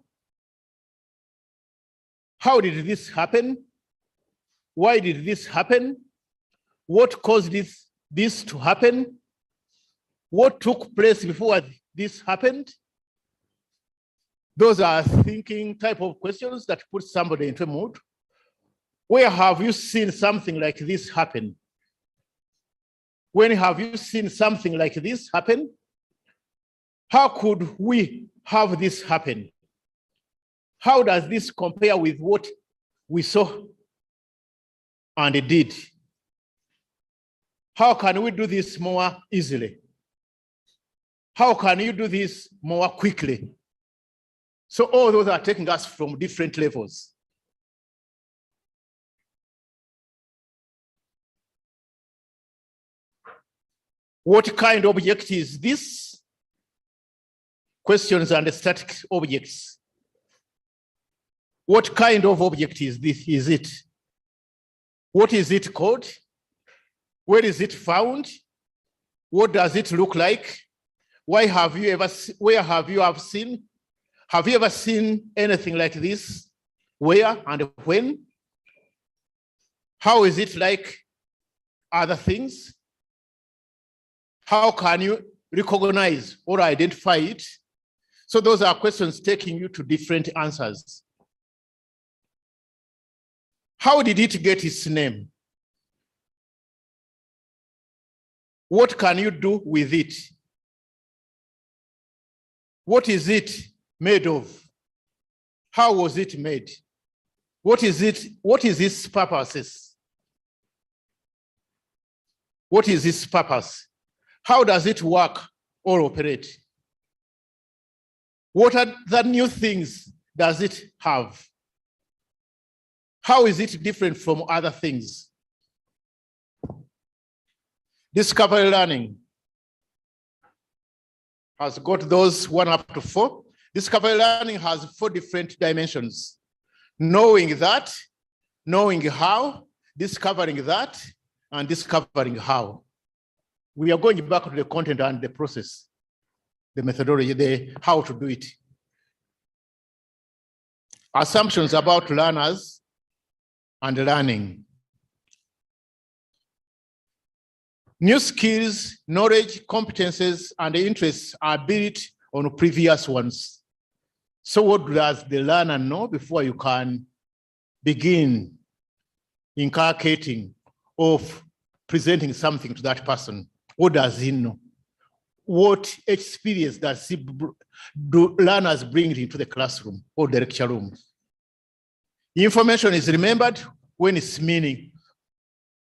How did this happen? Why did this happen? What caused this to happen? What took place before this happened? Those are thinking type of questions that put somebody into a mood. Where have you seen something like this happen? When have you seen something like this happen? How could we have this happen? How does this compare with what we saw and did? How can we do this more easily? How can you do this more quickly? So all those are taking us from different levels. What kind of object is this? Questions and static objects. What kind of object is this? Is it? What is it called? Where is it found? What does it look like? Where have you ever seen? Have you ever seen anything like this? Where and when? How is it like other things? How can you recognize or identify it? So those are questions taking you to different answers. How did it get its name? What can you do with it? What is it made of? How was it made? What is it? What is its purposes? What is its purpose? How does it work or operate? What are the new things does it have? How is it different from other things? Discovery learning has got those 1 up to 4. Discovery learning has 4 different dimensions. Knowing that, knowing how, discovering that, and discovering how. We are going back to the content and the process, the methodology, the how to do it. Assumptions about learners and learning. New skills, knowledge, competences, and interests are built on previous ones. So what does the learner know before you can begin inculcating of presenting something to that person? What does he know? What experience does do learners bring into the classroom or the lecture room? Information is remembered when it's meaning,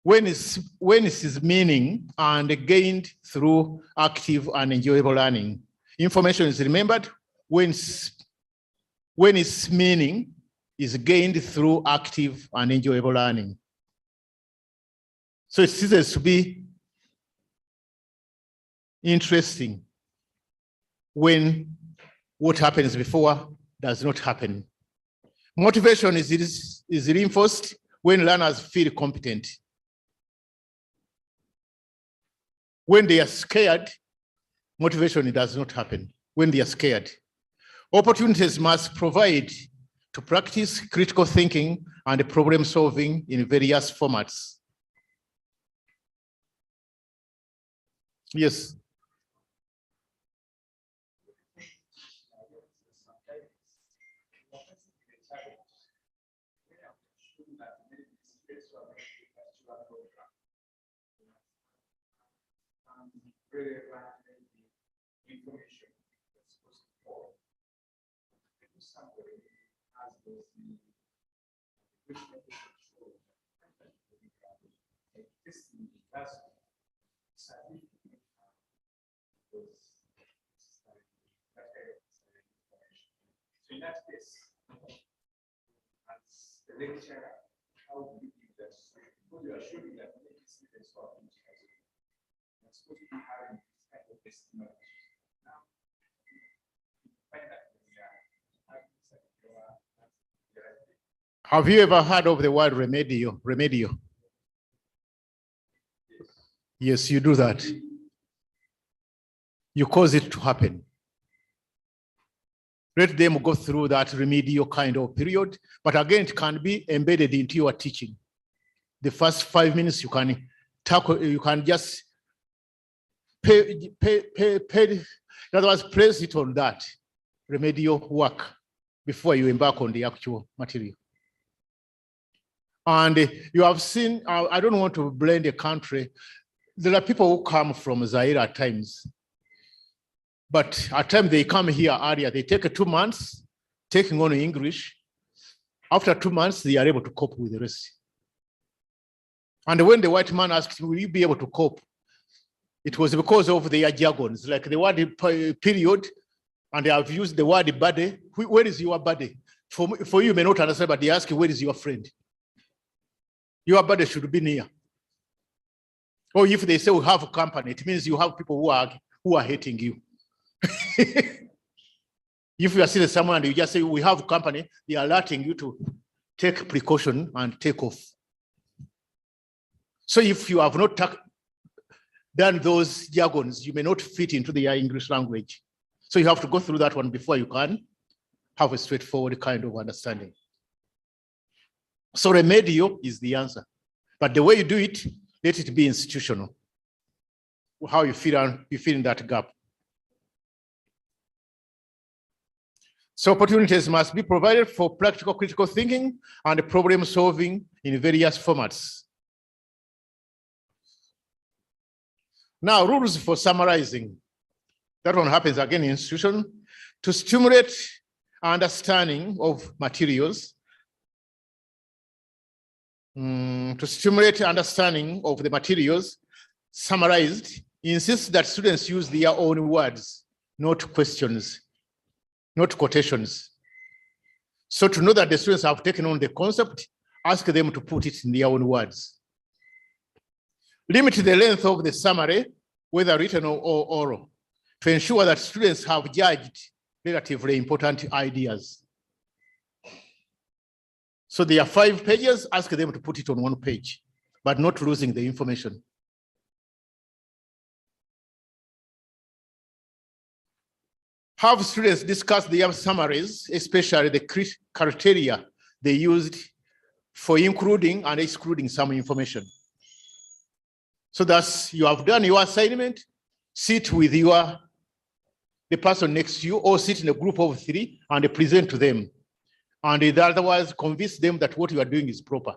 when it is meaning and gained through active and enjoyable learning. Information is remembered when its meaning is gained through active and enjoyable learning. So it ceases to be interesting when what happens before does not happen. Motivation is reinforced when learners feel competent. When they are scared, motivation does not happen when they are scared. Opportunities must provide to practice critical thinking and problem solving in various formats. Yes. Information that's supposed to fall. If somebody has those which make it sure that this that's scientific was so in that case, as the lecturer, how do you give that? Because you are showing that many students are supposed to be having this kind of testimony. Have you ever heard of the word remedio? Remedio. Yes, you do that. You cause it to happen. Let them go through that remedial kind of period, but again, it can be embedded into your teaching. The first 5 minutes you can tackle, you can just in other words, place it on that remedial work before you embark on the actual material. And you have seen, I don't want to blame the country. There are people who come from Zaire at times. But at times they come here earlier. They take 2 months taking on English. After 2 months, they are able to cope with the rest. And when the white man asked, will you be able to cope? It was because of their jargons, like the word period, and they have used the word body. Where is your body? For you may not understand, but they ask you, where is your friend? Your body should be near. Or if they say we have a company, it means you have people who are hating you. If you are sitting somewhere and you just say we have a company, they are alerting you to take precaution and take off. So if you have not done those jargons, you may not fit into the English language. So you have to go through that one before you can have a straightforward kind of understanding. So remedio is the answer. But the way you do it, let it be institutional. How you feel in that gap. So opportunities must be provided for practical critical thinking and problem solving in various formats. Now, rules for summarizing. That one happens again in institution. To stimulate understanding of materials, summarized, insists that students use their own words, not questions, not quotations. So to know that the students have taken on the concept, ask them to put it in their own words. Limit the length of the summary, whether written or oral, to ensure that students have judged relatively important ideas. So there are 5 pages, ask them to put it on 1 page, but not losing the information. Have students discuss their summaries, especially the criteria they used for including and excluding some information. So thus you have done your assignment, sit with the person next to you or sit in a group of 3 and present to them. And in other words, convince them that what you are doing is proper.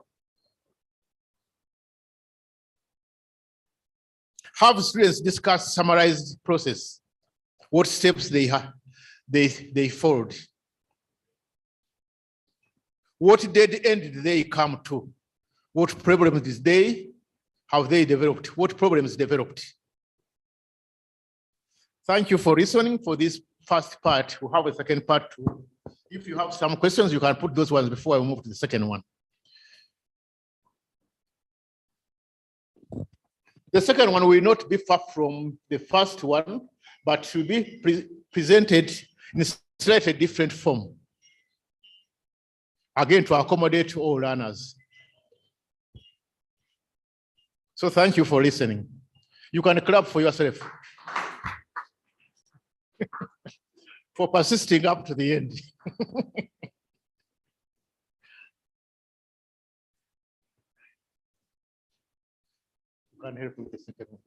Have students discuss summarized process, what steps they followed. What dead end did they come to? What problems have they developed? What problems developed? Thank you for listening for this first part. We'll have a second part too. If you have some questions, you can put those ones before I move to the second one. The second one will not be far from the first one, but will be presented in a slightly different form. Again, to accommodate all learners. So thank you for listening. You can clap for yourself. for persisting up to the end. Can help with the second one.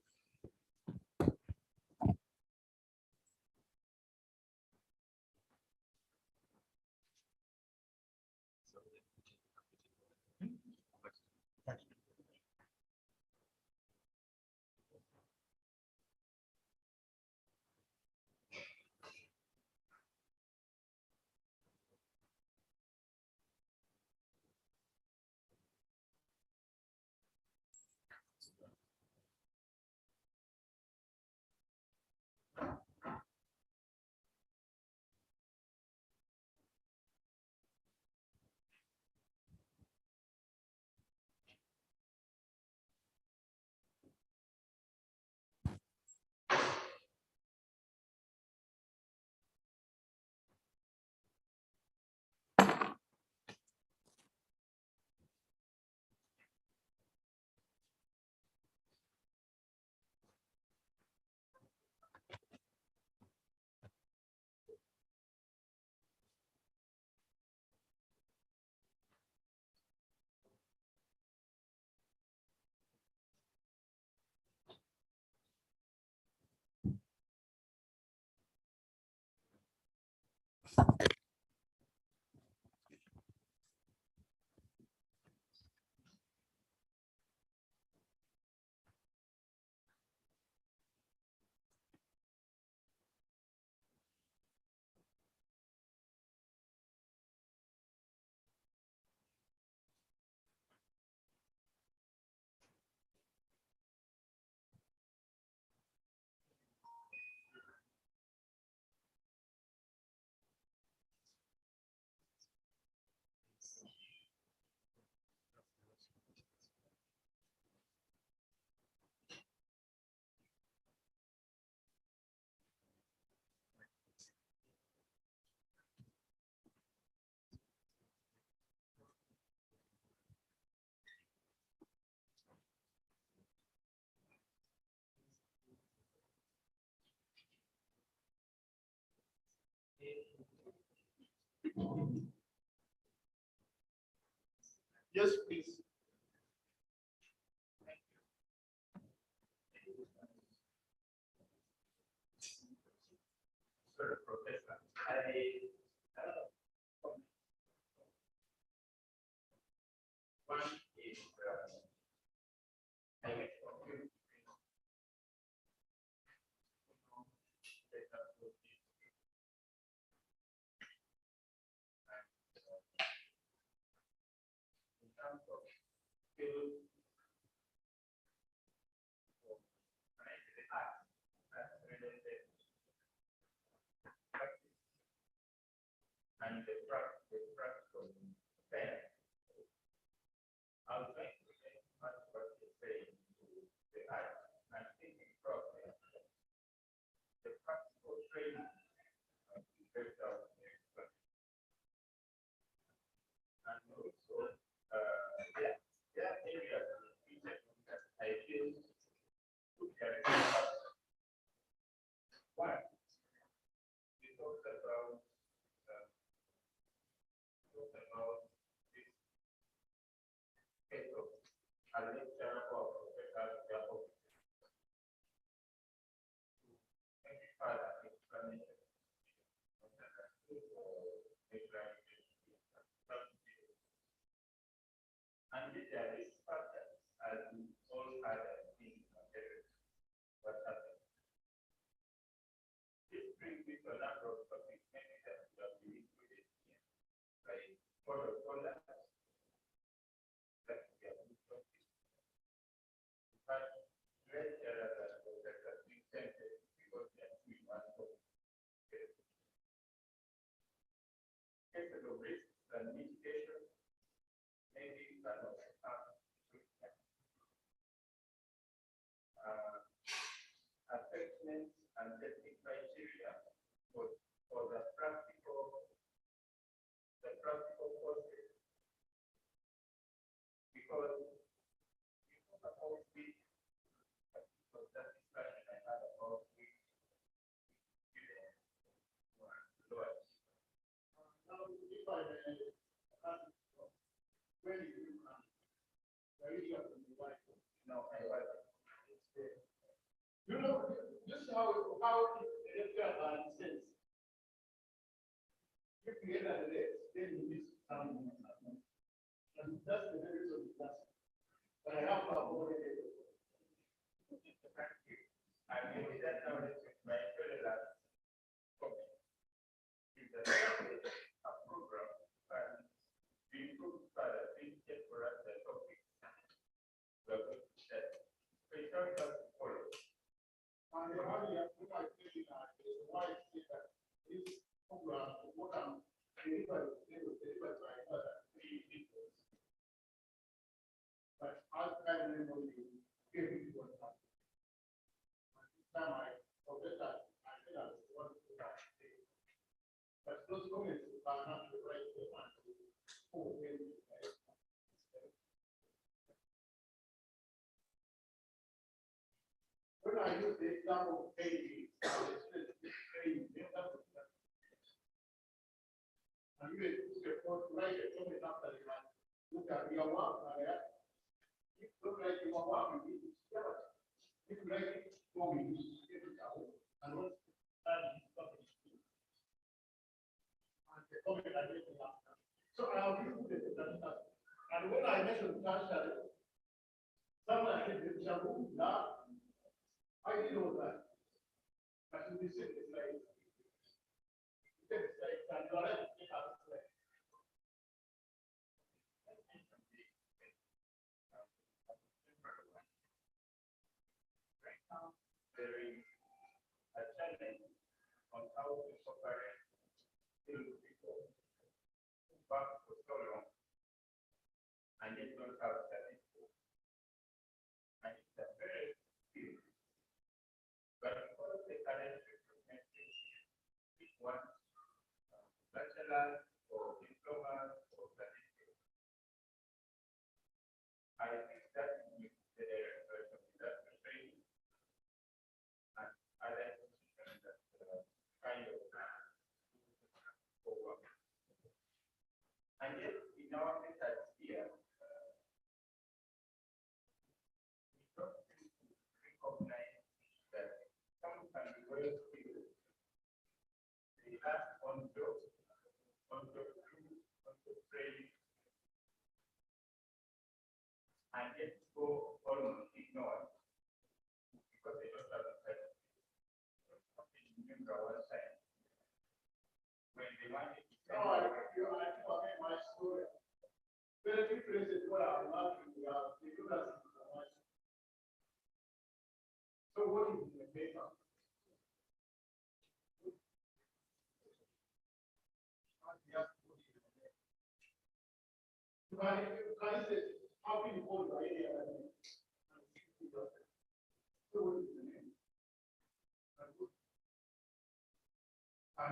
Yes, please. Sorry, Professor. One is I get confused. In terms of skills, and the practical fair. I was trying to make much what they say to the art and thinking properly. The practical training is very out there. And also, there are areas that I feel to carry. One, we talked about this case of a lecturer or professor of any further explanation. And there is factors as all other things what happened. This brings me to a number of topics maybe that we have been included here, like protocol that we have included. But let's that professors we tempted because they are doing one topic. Cases of risks and mitigation, maybe cannot assessments and testing criteria for the practical courses. Because you know about this, that discussion I had about this students who are When you come, where you have to be white. No, I was. You know, this is how the electoral balance is. If you get at it, then you miss some. And that's the very reason that's. But I have no more. I mean, that's how it is. My that. If the a program and we improve further, we get for us the topic. We are going to share. We start as follows. And the earlier, I tell you that why I say that this program, what I'm delivered by other three people. But as I remember, give it one time. This time I forget that I said I want to do that. But those comments are not the right one. When I use the example of baby, and you write a comment after the man, look at your work, if you look like your work, you need to start. If you like it, go with it, and what study and the comment I made after. So I'll use the and when I mentioned tertiary, someone said the shabu, I didn't know that. But you said it's like, and you are right to take out the slide. Right now, there is a challenge on how to separate skilled people who work for so long and yet don't have certificate. And it's a very skill. But because the current recruitment is one bachelor or diploma or certificate, I think that is the industrial training and other institutions that kind of for work. And yet, in our methods here, we don't recognize that some can be well skilled. They have on job training, and yet go almost ignored because they don't have the certificate. Remember one time when they wanted to send my story. Very few places where I'm laughing, we have the students in the watch. So what is the paper? Can you say how can you hold the idea? So what is the name? Can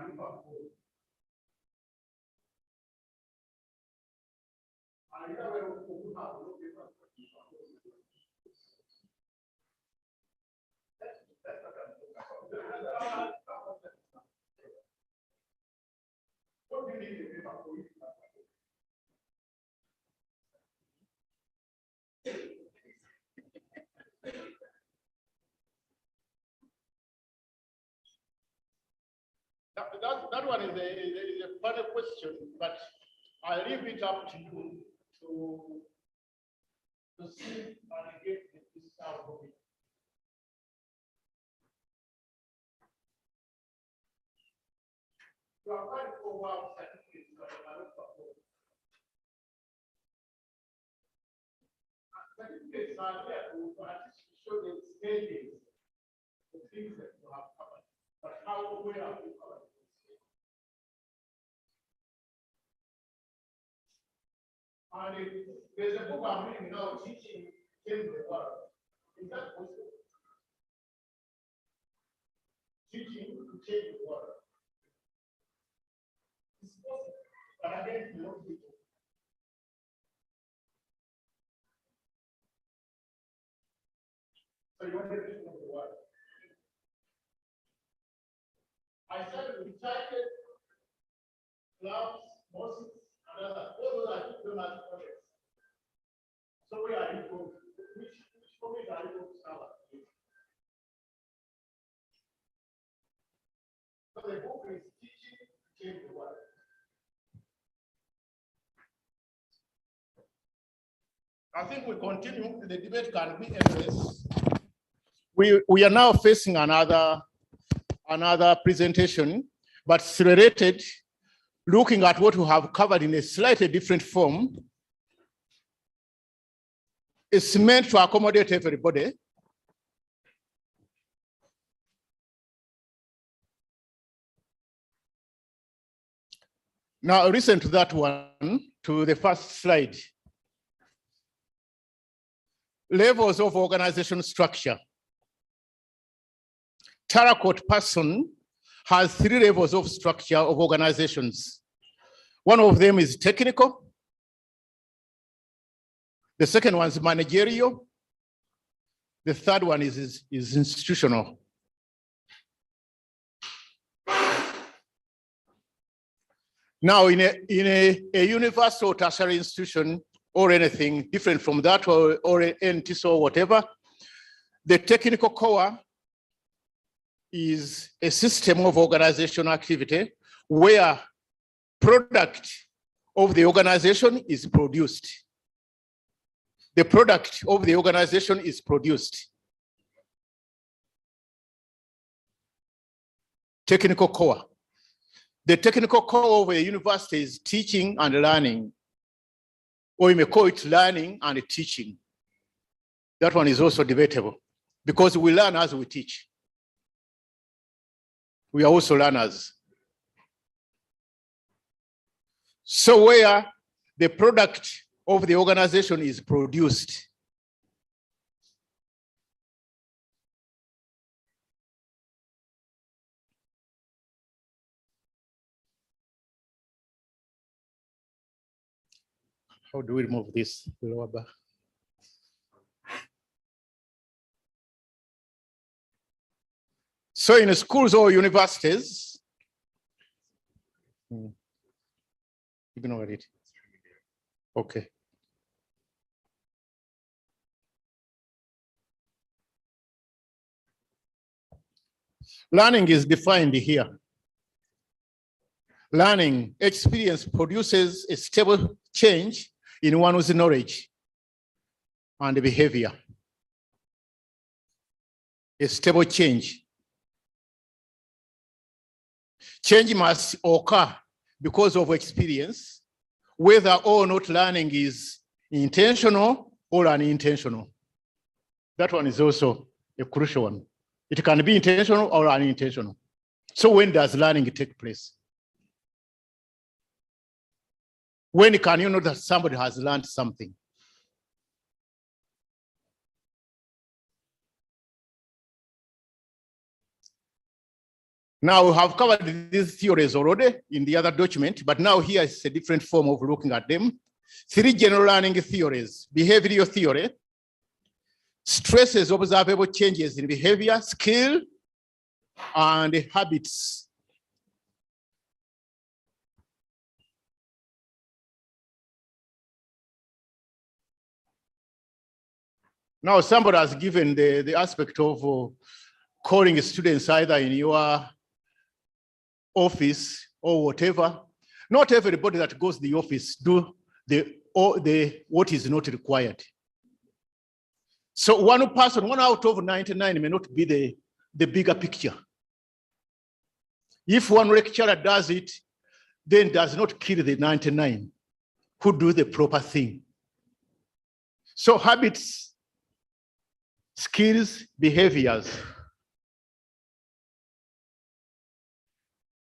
you hold? I never know who have no paper. That's what I'm talking about. What do you need the paper for? That one is a funny question, but I leave it up to you to see and get this out of it. You are applying for one certificate, but I don't support. Certificates are there to show the stages, the things that you have covered, but how, where have you covered? And there's a book I'm reading now, teaching change the world. Is that possible? Teaching to change the world. It's possible, but again, you want people. So you want to change the world. I started with churches, clubs, mosques, and others. All those are diplomatic projects. So where are you going? Which topic are you going to cover? So the book is teaching to change the world. I think we continue. The debate can be endless. We are now facing another presentation, but it's related, looking at what we have covered in a slightly different form. It's meant to accommodate everybody. Now, listen to that one, to the first slide. Levels of organization structure. Terracotta person has 3 levels of structure of organizations. One of them is technical. The second one is managerial. The third one is institutional. Now, in a university or tertiary institution or anything different from that, or NTS or whatever, the technical core is a system of organizational activity where product of the organization is produced. The product of the organization is produced. Technical core. The technical core of a university is teaching and learning, or you may call it learning and teaching. That one is also debatable because we learn as we teach. We are also learners. So where the product of the organization is produced. How do we remove this lower bar? So in schools or universities, ignore it. Okay. Learning is defined here. Learning experience produces a stable change in one's knowledge and behavior. A stable change. Change must occur because of experience, whether or not learning is intentional or unintentional. That one is also a crucial one. It can be intentional or unintentional. So when does learning take place? When can you know that somebody has learned something? Now, we have covered these theories already in the other document, but now here is a different form of looking at them. 3 general learning theories: behavioral theory, stresses observable changes in behavior, skill, and habits. Now, somebody has given the aspect of calling students either in your office or whatever. Not everybody that goes to the office do what is not required. So one person, 1 out of 99 may not be the bigger picture. If one lecturer does it, then does not kill the 99 who do the proper thing. So habits, skills, behaviors.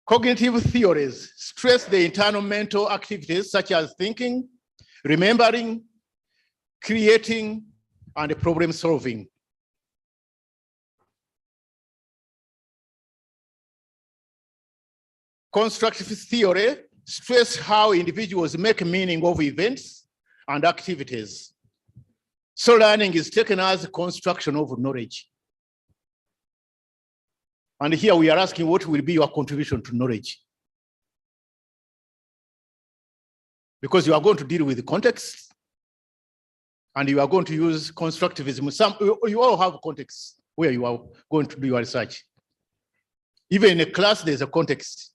Cognitive theories stress the internal mental activities such as thinking, remembering, creating, and problem solving. Constructive theory stress how individuals make meaning of events and activities. So learning is taken as construction of knowledge. And here we are asking, what will be your contribution to knowledge? Because you are going to deal with the context, and you are going to use constructivism. You all have context where you are going to do your research. Even in a class, there's a context.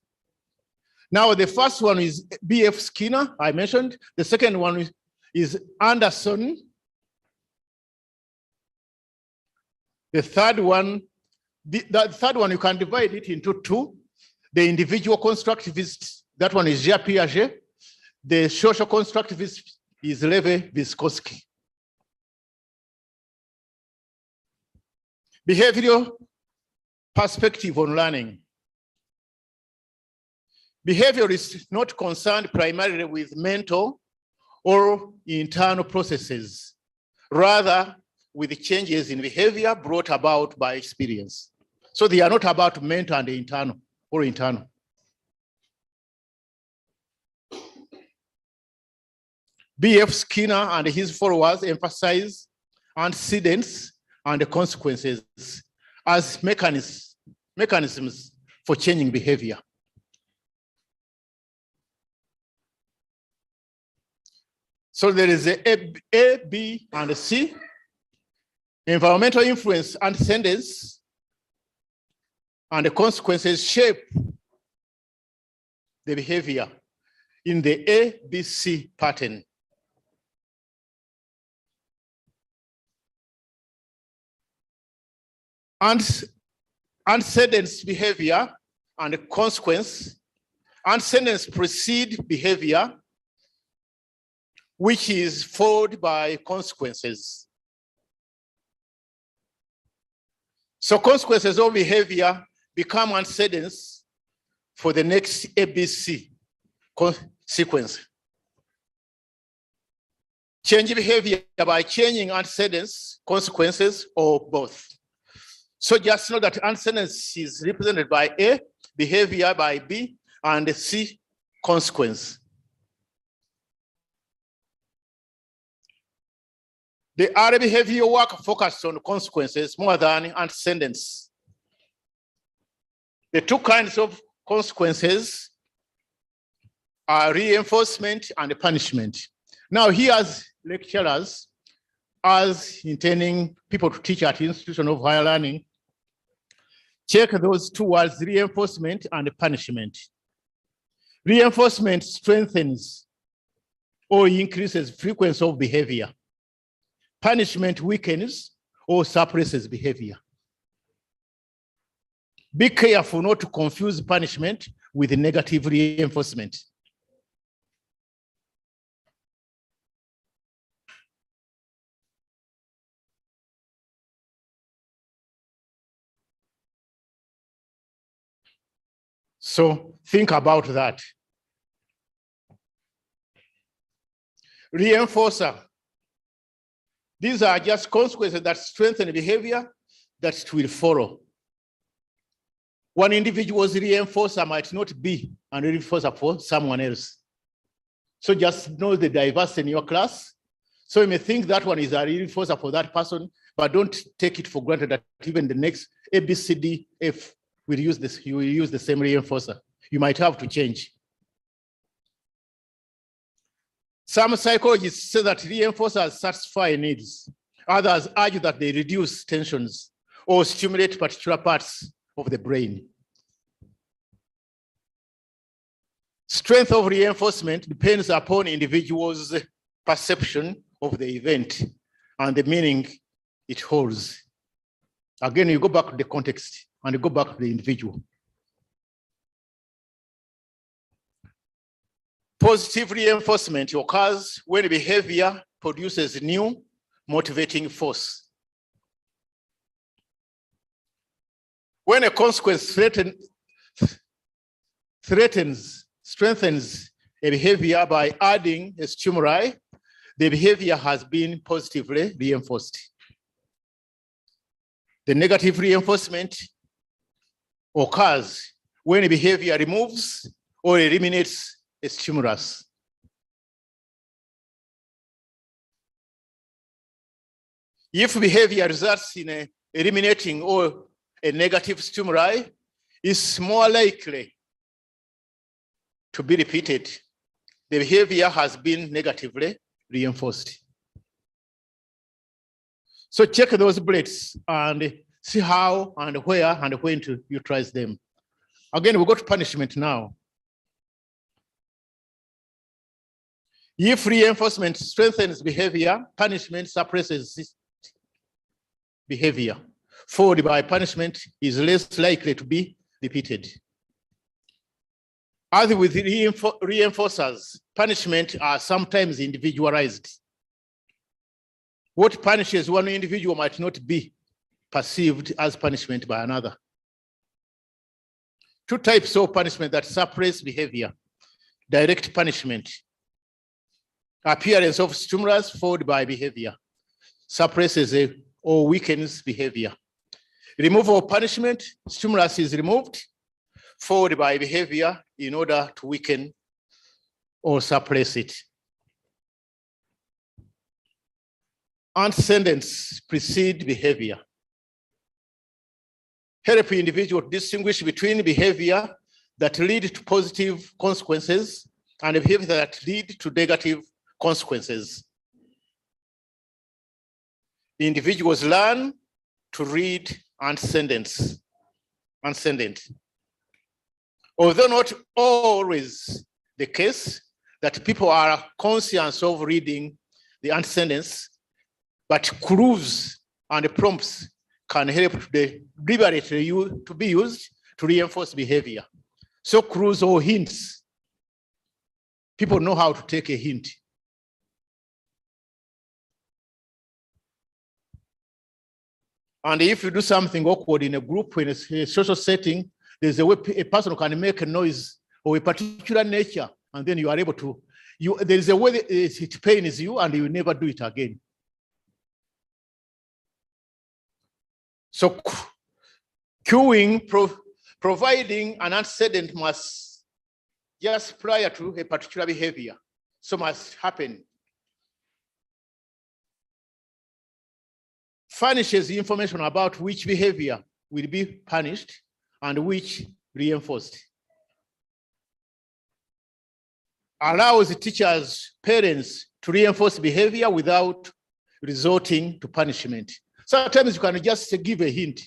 Now, the first one is B.F. Skinner, I mentioned. The second one is Anderson. The third one, you can divide it into two. The individual constructivist, that one is Jean Piaget. The social constructivist is Levi-Vygotsky. Behavioral perspective on learning. Behavior is not concerned primarily with mental or internal processes, rather with changes in behavior brought about by experience. So they are not about mental and internal or internal. B.F. Skinner and his followers emphasize antecedents and consequences as mechanisms for changing behavior. So there is A, B, and C. Environmental influence, antecedents, and the consequences shape the behavior in the ABC pattern. Antecedents behavior and the consequence. Antecedents precede behavior, which is followed by consequences. So consequences of behavior become antecedents for the next ABC sequence. Change behavior by changing antecedents, consequences, or both. So just know that antecedents is represented by A, behavior by B, and C, consequence. The early behavioral work focused on consequences more than antecedents. The two kinds of consequences are reinforcement and punishment. Now, here as lecturers, as intending people to teach at institution of higher learning, check those two words, reinforcement and punishment. Reinforcement strengthens or increases frequency of behavior. Punishment weakens or suppresses behavior. Be careful not to confuse punishment with negative reinforcement. So think about that. Reinforcer. These are just consequences that strengthen behavior that it will follow. One individual's reinforcer might not be a reinforcer for someone else. So just know the diversity in your class. So you may think that one is a reinforcer for that person, but don't take it for granted that even the next A, B, C, D, F will use this. You will use the same reinforcer. You might have to change. Some psychologists say that reinforcers satisfy needs. Others argue that they reduce tensions or stimulate particular parts of the brain. Strength of reinforcement depends upon individuals' perception of the event and the meaning it holds. Again, you go back to the context and you go back to the individual. Positive reinforcement occurs when behavior produces new motivating force. When a consequence strengthens a behavior by adding a stimuli, the behavior has been positively reinforced. The negative reinforcement occurs when a behavior removes or eliminates a stimulus. If behavior results in eliminating or a negative stimuli, it's more likely to be repeated. The behavior has been negatively reinforced. So check those bullets and see how and where and when to utilize them. Again, we go to punishment now. If reinforcement strengthens behavior, punishment suppresses behavior. Followed by punishment is less likely to be repeated. As with reinforcers, punishment are sometimes individualized. What punishes one individual might not be perceived as punishment by another. Two types of punishment that suppress behavior: direct punishment, appearance of stimulus followed by behavior, suppresses or weakens behavior. Removal of punishment, stimulus is removed, followed by behavior in order to weaken or suppress it. Antecedents precede behavior. Help individual to distinguish between behavior that lead to positive consequences and behavior that lead to negative consequences. Individuals learn to read antecedents. Although not always the case that people are conscious of reading the antecedents, but clues and prompts can help deliberately to be used to reinforce behavior. So clues or hints, people know how to take a hint. And if you do something awkward in a group, in a social setting, there's a way a person can make a noise of a particular nature, and then you are able to, there's a way it pains you and you never do it again. So cueing, providing an antecedent must just prior to a particular behavior. So must happen. Furnishes information about which behavior will be punished and which reinforced. Allows teachers, parents to reinforce behavior without resorting to punishment. Sometimes you can just give a hint.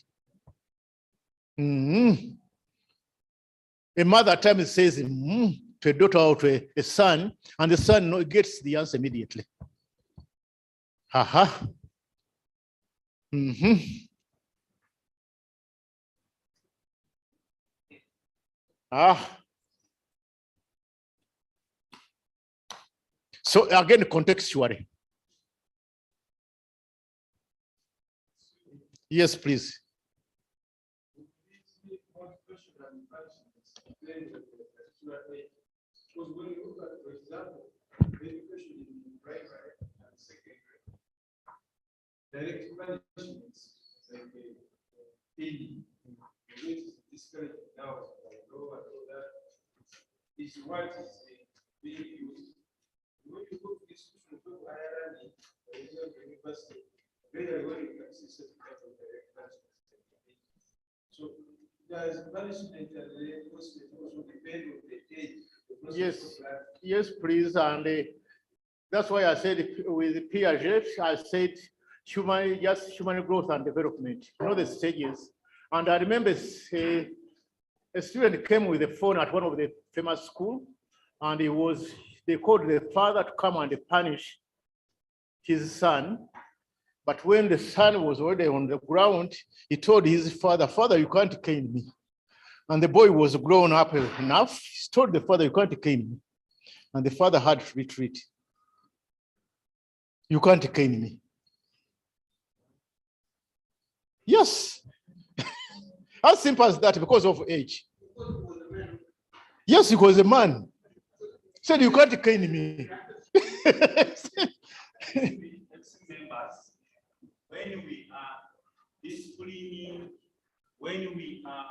A mother at times says to a daughter or to a son, and the son gets the answer immediately. Haha. So again, contextually. Yes, please. Because when you look at, for example, education in primary and secondary, direct punishments like feeding, which is discouraged now, law and all that, is what is being used. When you go to institutions of higher learning, for example, university, very well you can see certain type of direct punishments. So does punishment and reinforcement also depend on the age? Yes, please. And that's why I said with Piaget, I said human growth and development, the stages. And I remember a student came with a phone at one of the famous schools, and they called the father to come and punish his son. But when the son was already on the ground, he told his father, "Father, you can't cane me." And the boy was grown up enough. He told the father, "You can't cane me." And the father had to retreat. "You can't cane me." Yes. As simple as that, because of age. Yes, he was a man. Said, "You can't cane me." When we are disciplining, when we are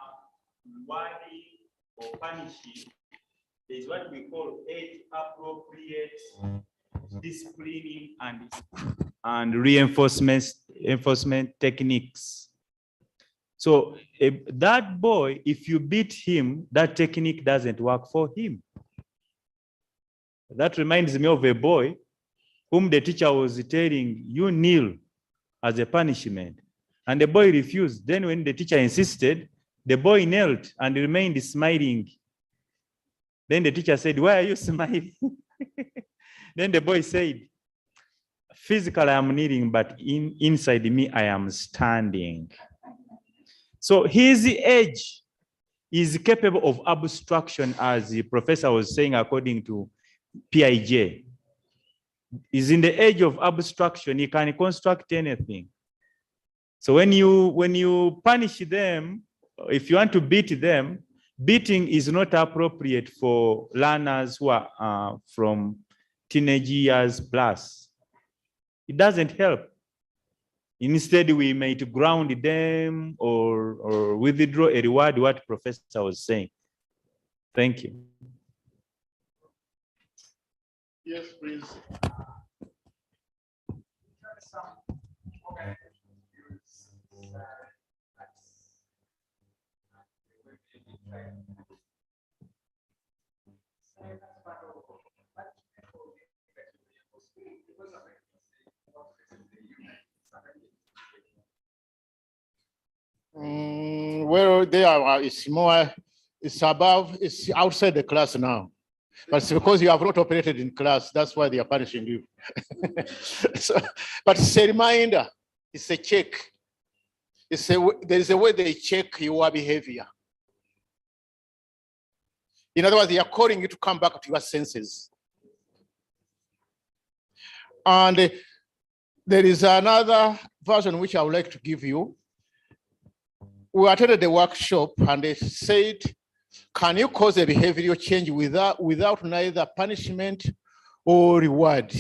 rewarding or punishing, there is what we call age-appropriate disciplining and reinforcement techniques. So that boy, if you beat him, that technique doesn't work for him. That reminds me of a boy whom the teacher was telling, "You kneel as a punishment. And the boy refused. Then when the teacher insisted, the boy knelt and remained smiling. Then the teacher said, "Why are you smiling?" Then the boy said, "Physically, I am kneeling, but inside me, I am standing." So his age is capable of abstraction, as the professor was saying, according to PIJ. Is in the age of abstraction, he can construct anything. So when you punish them, if you want to beat them, beating is not appropriate for learners who are from teenage years plus. It doesn't help. Instead, we might ground them or withdraw a reward, what professor was saying. Thank you. Yes, please. Well, they are, it's more, it's above, it's outside the class now. But it's because you have not operated in class, that's why they are punishing you. So, but it's a reminder, it's a check. There is a way they check your behavior. In other words, they are calling you to come back to your senses. And there is another version which I would like to give you. We attended the workshop and they said, can you cause a behavioral change without neither punishment or reward?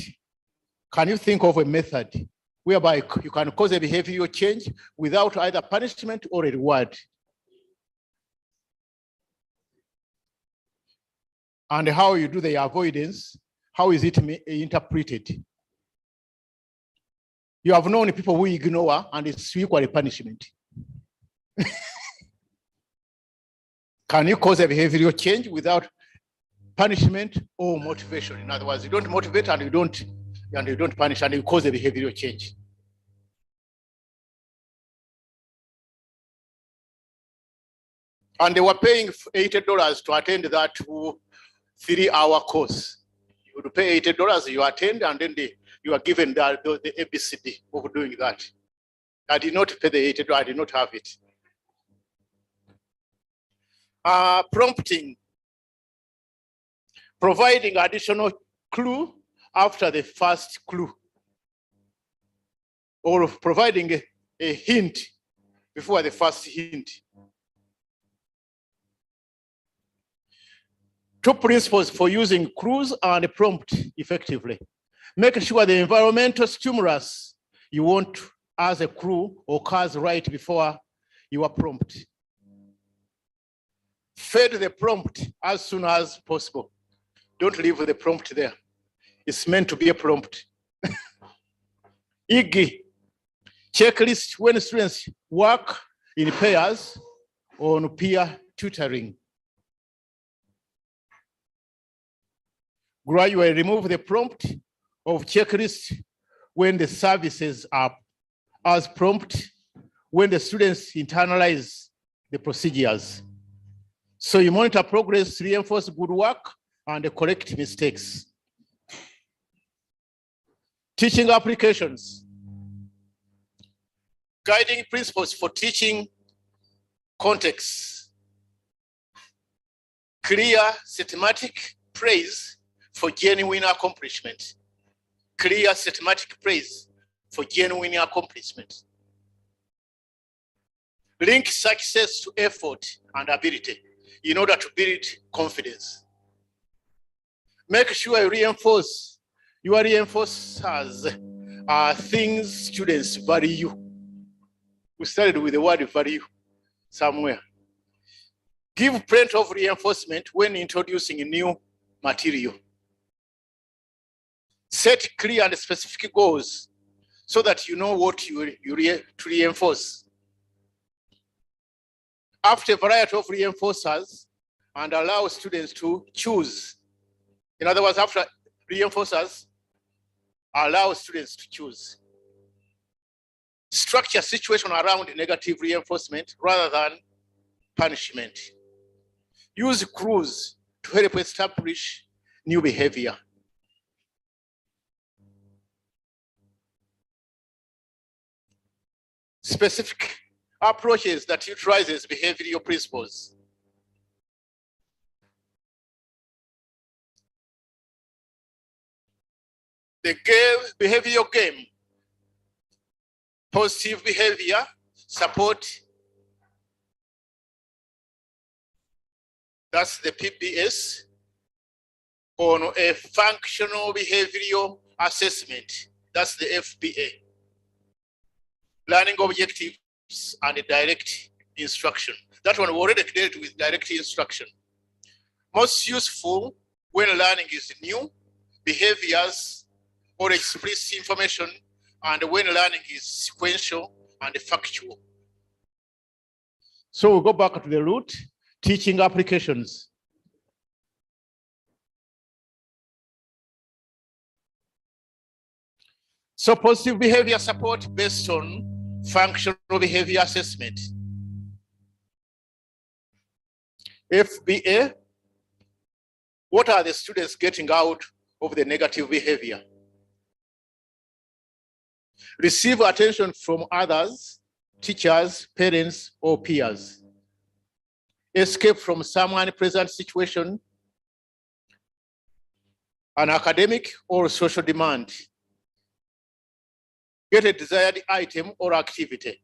Can you think of a method whereby you can cause a behavioral change without either punishment or a reward? And how you do the avoidance, how is it interpreted? You have known people who ignore and it's equally punishment. Can you cause a behavioral change without punishment or motivation? In other words, you don't motivate and you don't punish and you cause a behavioral change. And they were paying $80 to attend that 3-hour course. You would pay $80, you attend, and then you are given the ABCD of doing that. I did not pay the $80, I did not have it. Prompting, providing additional clue after the first clue, or providing a hint before the first hint. 2 principles for using clues and prompt effectively. Make sure the environmental stimulus you want as a clue occurs right before your prompt. Fed the prompt as soon as possible. Don't leave the prompt there. It's meant to be a prompt. IGI, checklist when students work in pairs on peer tutoring. Gradually remove the prompt of checklist when the services are as prompt, when the students internalize the procedures. So you monitor progress, reinforce good work, and correct mistakes. Teaching applications. Guiding principles for teaching context. Clear systematic praise for genuine accomplishment. Clear systematic praise for genuine accomplishment. Link success to effort and ability in order to build confidence. Make sure you reinforce, your reinforcers are things students value. We started with the word value somewhere. Give plenty of reinforcement when introducing a new material. Set clear and specific goals so that you know what to reinforce. After a variety of reinforcers, and allow students to choose. In other words, after reinforcers, allow students to choose. Structure situation around negative reinforcement rather than punishment. Use clues to help establish new behavior. Specific approaches that utilizes behavioral principles. The behavioral game, positive behavior, support, that's the PBS, on a functional behavioral assessment, that's the FBA. Learning objectives and direct instruction. That one we already dealt with direct instruction. Most useful when learning is new, behaviors or explicit information, and when learning is sequential and factual. So we'll go back to the root, teaching applications. So positive behavior support based on functional behavior assessment. FBA, what are the students getting out of the negative behavior? Receive attention from others, teachers, parents, or peers. Escape from some unpleasant situation, an academic or social demand. Get a desired item or activity.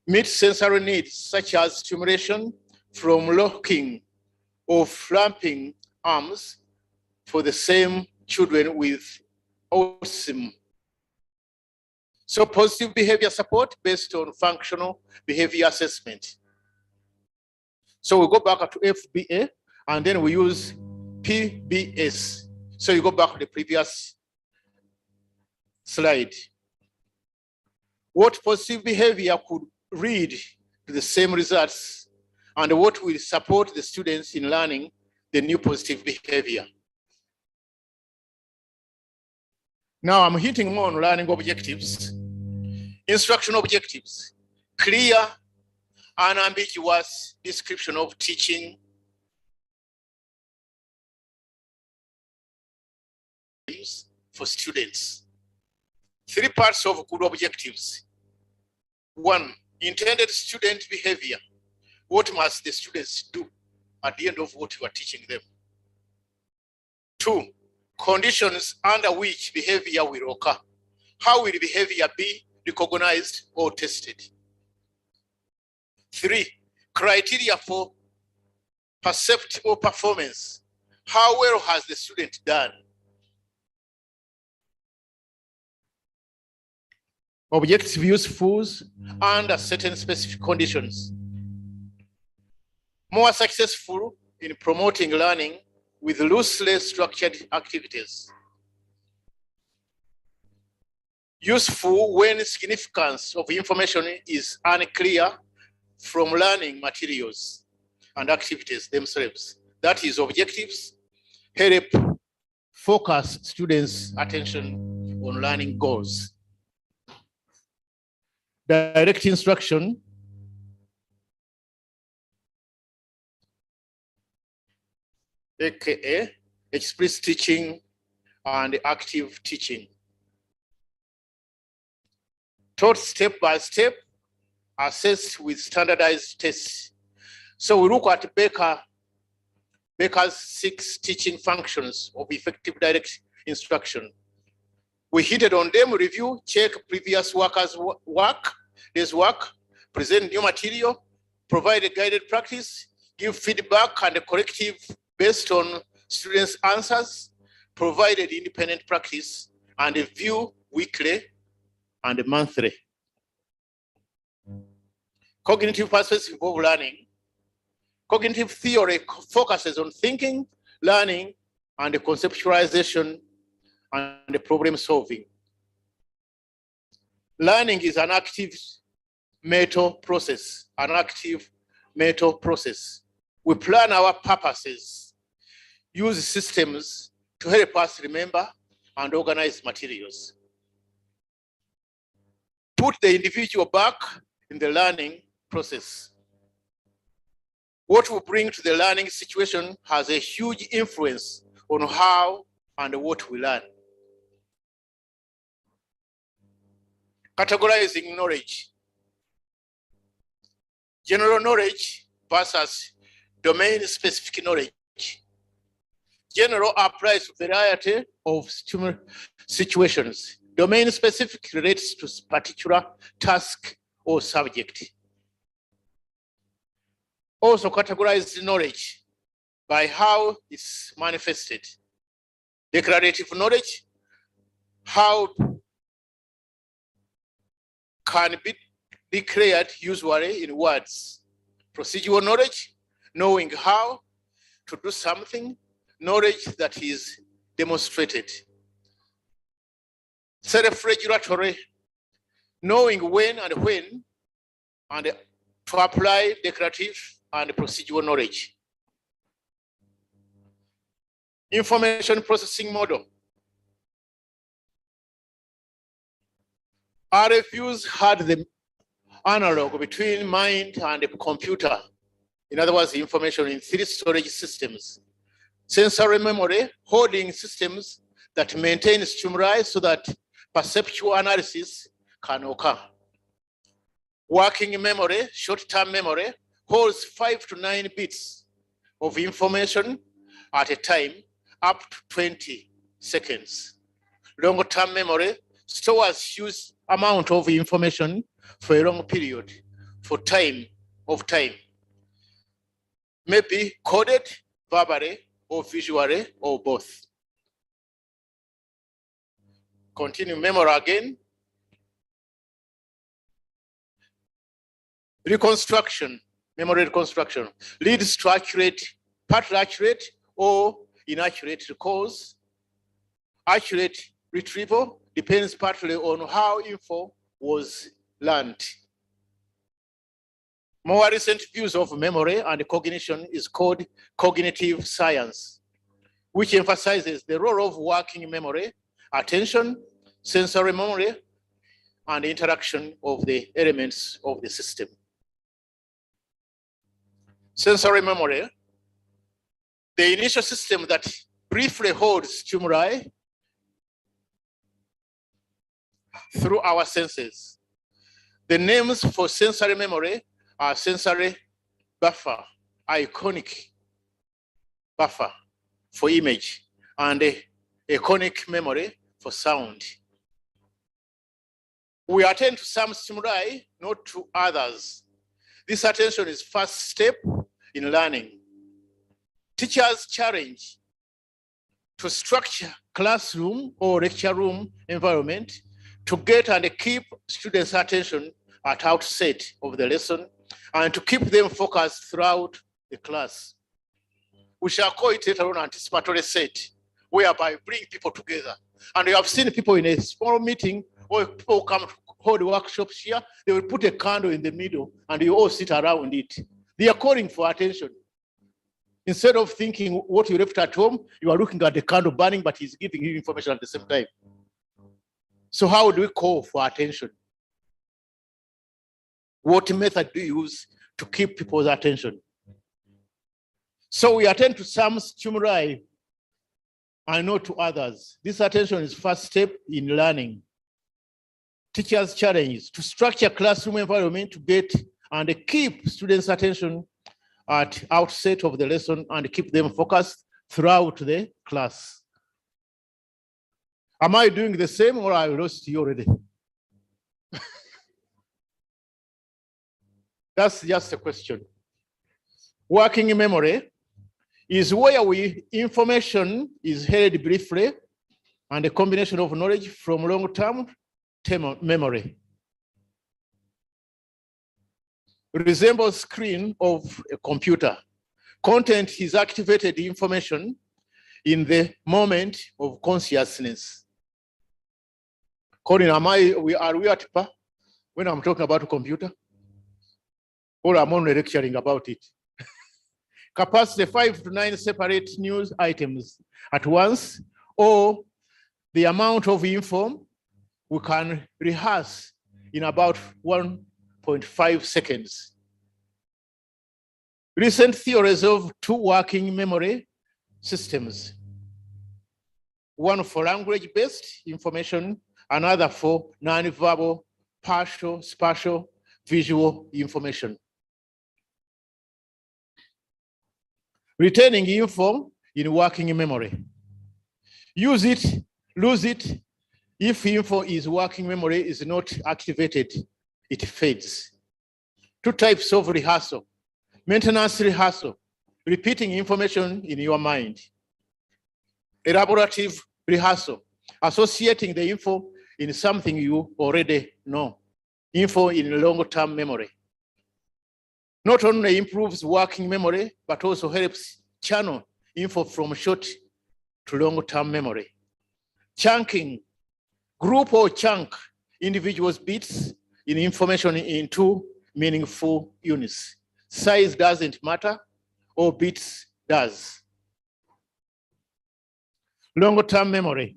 Meet sensory needs such as stimulation from locking or flapping arms for the same children with autism. So positive behavior support based on functional behavior assessment. So we go back to FBA and then we use PBS. So you go back to the previous slide. What positive behavior could lead to the same results and what will support the students in learning the new positive behavior? Now I'm hitting more on learning objectives. Instructional objectives, clear, unambiguous description of teaching for students. 3 parts of good objectives. 1, intended student behavior. What must the students do at the end of what you are teaching them? 2, conditions under which behavior will occur. How will behavior be recognized or tested? 3, criteria for perceptible performance. How well has the student done? Objective useful under certain specific conditions. More successful in promoting learning with loosely structured activities. Useful when significance of information is unclear from learning materials and activities themselves. That is, objectives help focus students' attention on learning goals. Direct instruction, aka explicit teaching and active teaching. Taught step by step, assessed with standardized tests. So we look at Baker's 6 teaching functions of effective direct instruction. We hit it on them: review, check previous workers' work, day's work, present new material, provide a guided practice, give feedback and a corrective based on students' answers, provided independent practice, and review weekly and monthly. Cognitive perspective of learning. Cognitive theory focuses on thinking, learning, and conceptualization and problem solving. Learning is an active mental process, We plan our purposes, use systems to help us remember and organize materials. put the individual back in the learning process. What we bring to the learning situation has a huge influence on how and what we learn. Categorizing knowledge. General knowledge versus domain-specific knowledge. General applies to a variety of situations. Domain-specific relates to particular task or subject. Also categorize knowledge by how it's manifested. Declarative knowledge, how can be declared usually in words. Procedural knowledge, knowing how to do something, knowledge that is demonstrated. Self-regulatory, knowing when and to apply declarative and procedural knowledge. Information processing model. RFUs had the analog between mind and the computer. In other words, information in 3 storage systems. Sensory memory, holding systems that maintain stimuli so that perceptual analysis can occur. Working memory, short-term memory, holds 5 to 9 bits of information at a time, up to 20 seconds. Long-term memory stores huge amount of information for a long period, for time, maybe coded verbally or visually or both. Continue memory again. Reconstruction, memory reconstruction, leads to accurate, partly accurate or inaccurate recalls. Accurate retrieval depends partly on how info was learned. More recent views of memory and cognition is called cognitive science, which emphasizes the role of working memory, attention, sensory memory, and interaction of the elements of the system. Sensory memory, the initial system that briefly holds stimuli through our senses. The names for sensory memory are sensory buffer, iconic buffer for image, and iconic memory for sound. We attend to some stimuli, not to others. This attention is first step in learning. Teachers' challenge to structure classroom or lecture room environment to get and keep students' attention at outset of the lesson and to keep them focused throughout the class. We shall call it later on anticipatory set, whereby bring people together. And you have seen people in a small meeting or people come to hold workshops here, they will put a candle in the middle and you all sit around it. They are calling for attention. Instead of thinking what you left at home, you are looking at the candle burning, but he's giving you information at the same time. So how do we call for attention? What method do you use to keep people's attention? So we attend to some stimuli and not to others. This attention is first step in learning. Teachers' challenge to structure classroom environment to get and keep students' attention at outset of the lesson and keep them focused throughout the class. Am I doing the same or I lost you already? That's just a question. Working memory is where information is held briefly and a combination of knowledge from long-term memory. Resembles screen of a computer. Content is activated information in the moment of consciousness. Colin, are we at PA when I'm talking about a computer? Or I'm only lecturing about it? Capacity 5 to 9 separate news items at once, or the amount of info we can rehearse in about 1.5 seconds. Recent theories of two working memory systems, one for language-based information, another for non-verbal, partial, spatial, visual information. Retaining info in working memory. Use it, lose it. If info is working memory is not activated, it fades. Two types of rehearsal. Maintenance rehearsal, repeating information in your mind. Elaborative rehearsal, associating the info in something you already know. Info in long-term memory. Not only improves working memory, but also helps channel info from short to long-term memory. Chunking, group or chunk individuals' bits in information into meaningful units. Size doesn't matter, or bits does. Long-term memory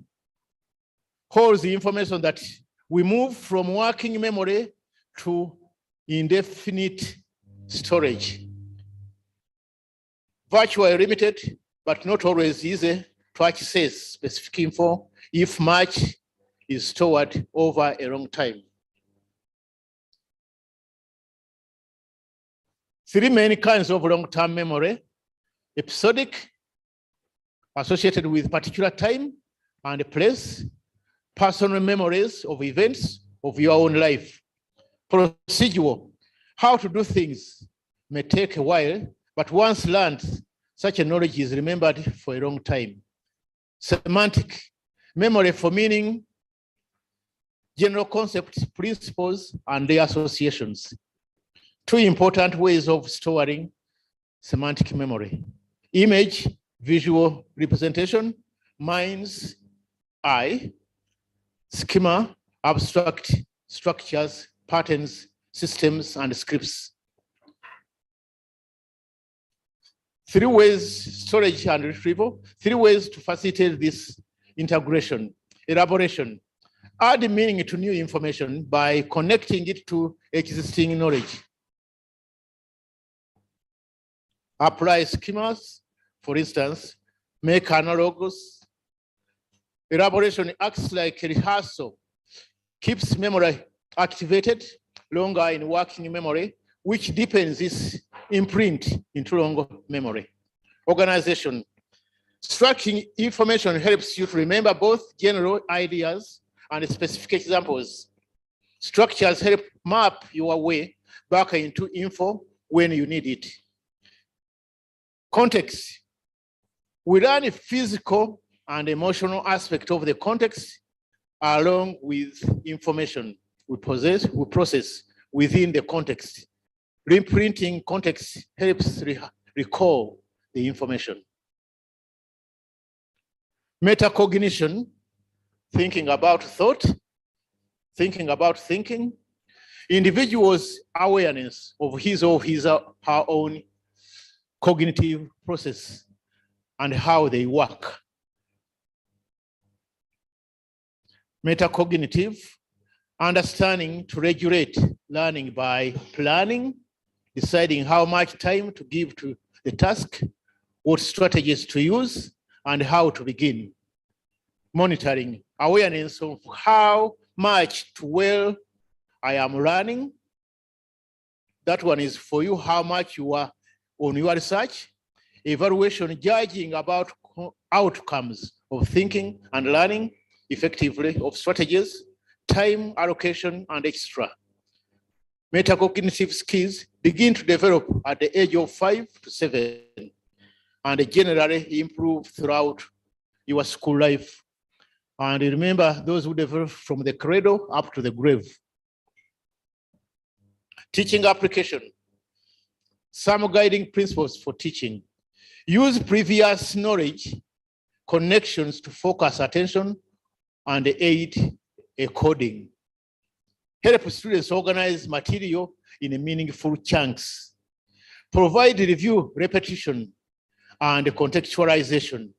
holds the information that we move from working memory to indefinite storage. Virtually limited, but not always easy to access specific info if much is stored over a long time. Three main kinds of long-term memory: episodic, associated with particular time and place, personal memories of events of your own life. Procedural, how to do things may take a while, but once learned, such a knowledge is remembered for a long time. Semantic, memory for meaning, general concepts, principles, and their associations. Two important ways of storing semantic memory: image, visual representation, mind's eye, schema, abstract structures, patterns, systems, and scripts. Three ways, storage and retrieval, three ways to facilitate this integration. Elaboration, add meaning to new information by connecting it to existing knowledge. Apply schemas, for instance, make analogs. Elaboration acts like a rehearsal, keeps memory activated longer in working memory, which deepens its imprint into longer memory. Organization, striking information helps you to remember both general ideas and specific examples. Structures help map your way back into info when you need it. Context, we learn a physical and emotional aspect of the context along with information we process within the context. Reprinting context helps recall the information. Metacognition, thinking about thought, thinking about thinking. Individuals' awareness of his or her own cognitive process and how they work. Metacognitive, understanding to regulate learning by planning, deciding how much time to give to the task, what strategies to use, and how to begin. Monitoring, awareness of how much to well I am learning. That one is for you, how much you are on your research. Evaluation, judging about outcomes of thinking and learning effectively of strategies, time allocation, and extra. Metacognitive skills begin to develop at the age of 5 to 7 and generally improve throughout your school life. And remember, those who develop from the cradle up to the grave. Teaching application. Some guiding principles for teaching. Use previous knowledge connections to focus attention and aid a coding. Help students organize material in meaningful chunks. Provide review, repetition, and contextualization.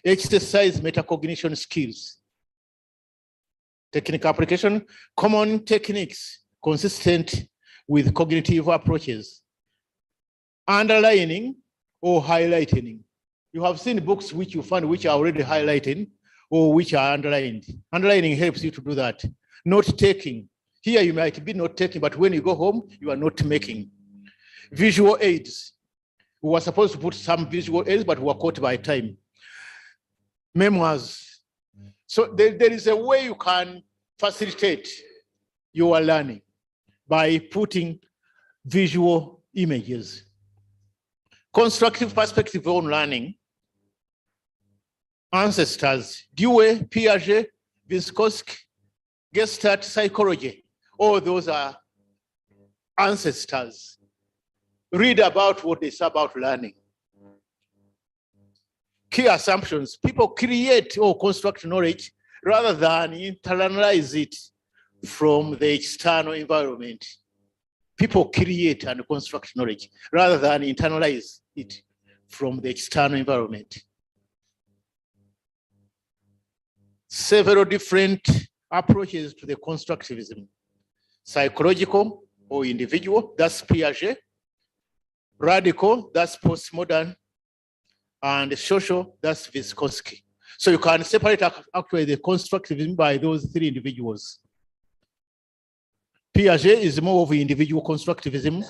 Exercise metacognition skills. Technical application, common techniques consistent with cognitive approaches. Underlining or highlighting. You have seen books which you find which are already highlighted or which are underlined. Underlining helps you to do that. Note taking. Here you might be note taking, but when you go home, you are not making. Visual aids. We were supposed to put some visual aids, but we were caught by time. Memoirs. So there is a way you can facilitate your learning by putting visual images. Constructive perspective on learning. Ancestors, Dewey, Piaget, Vygotsky, Gestalt psychology. All those are ancestors. Read about what they say about learning. Key assumptions. People create or construct knowledge rather than internalize it from the external environment. People create and construct knowledge rather than internalize it from the external environment. Several different approaches to the constructivism. Psychological or individual, that's Piaget. Radical, that's postmodern. And social, that's Vygotsky. So you can separate actually the constructivism by those three individuals. Piaget is more of individual constructivism.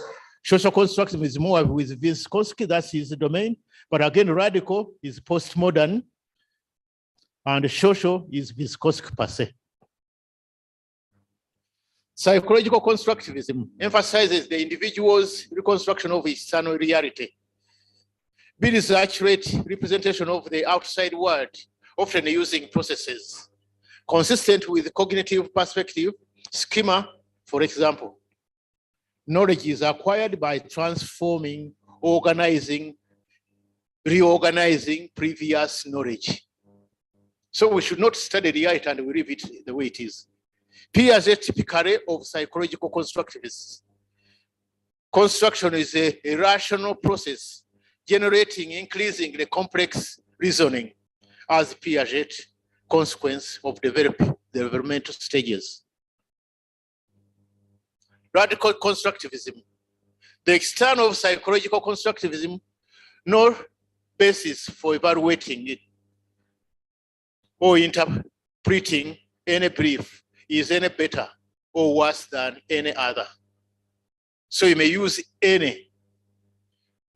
Social constructivism is more with Vygotsky, that's his domain. But again, radical is postmodern. And social is Vygotsky per se. Psychological constructivism emphasizes the individual's reconstruction of external reality. Builds accurate representation of the outside world, often using processes consistent with cognitive perspective schema. For example, knowledge is acquired by transforming, organizing, reorganizing previous knowledge. So we should not study reality and we leave it the way it is. Piaget typically of psychological constructivists. Construction is a rational process generating increasingly complex reasoning as Piaget consequence of developmental stages. Radical constructivism. The external of psychological constructivism, no basis for evaluating it or interpreting any belief is any better or worse than any other. So you may use any.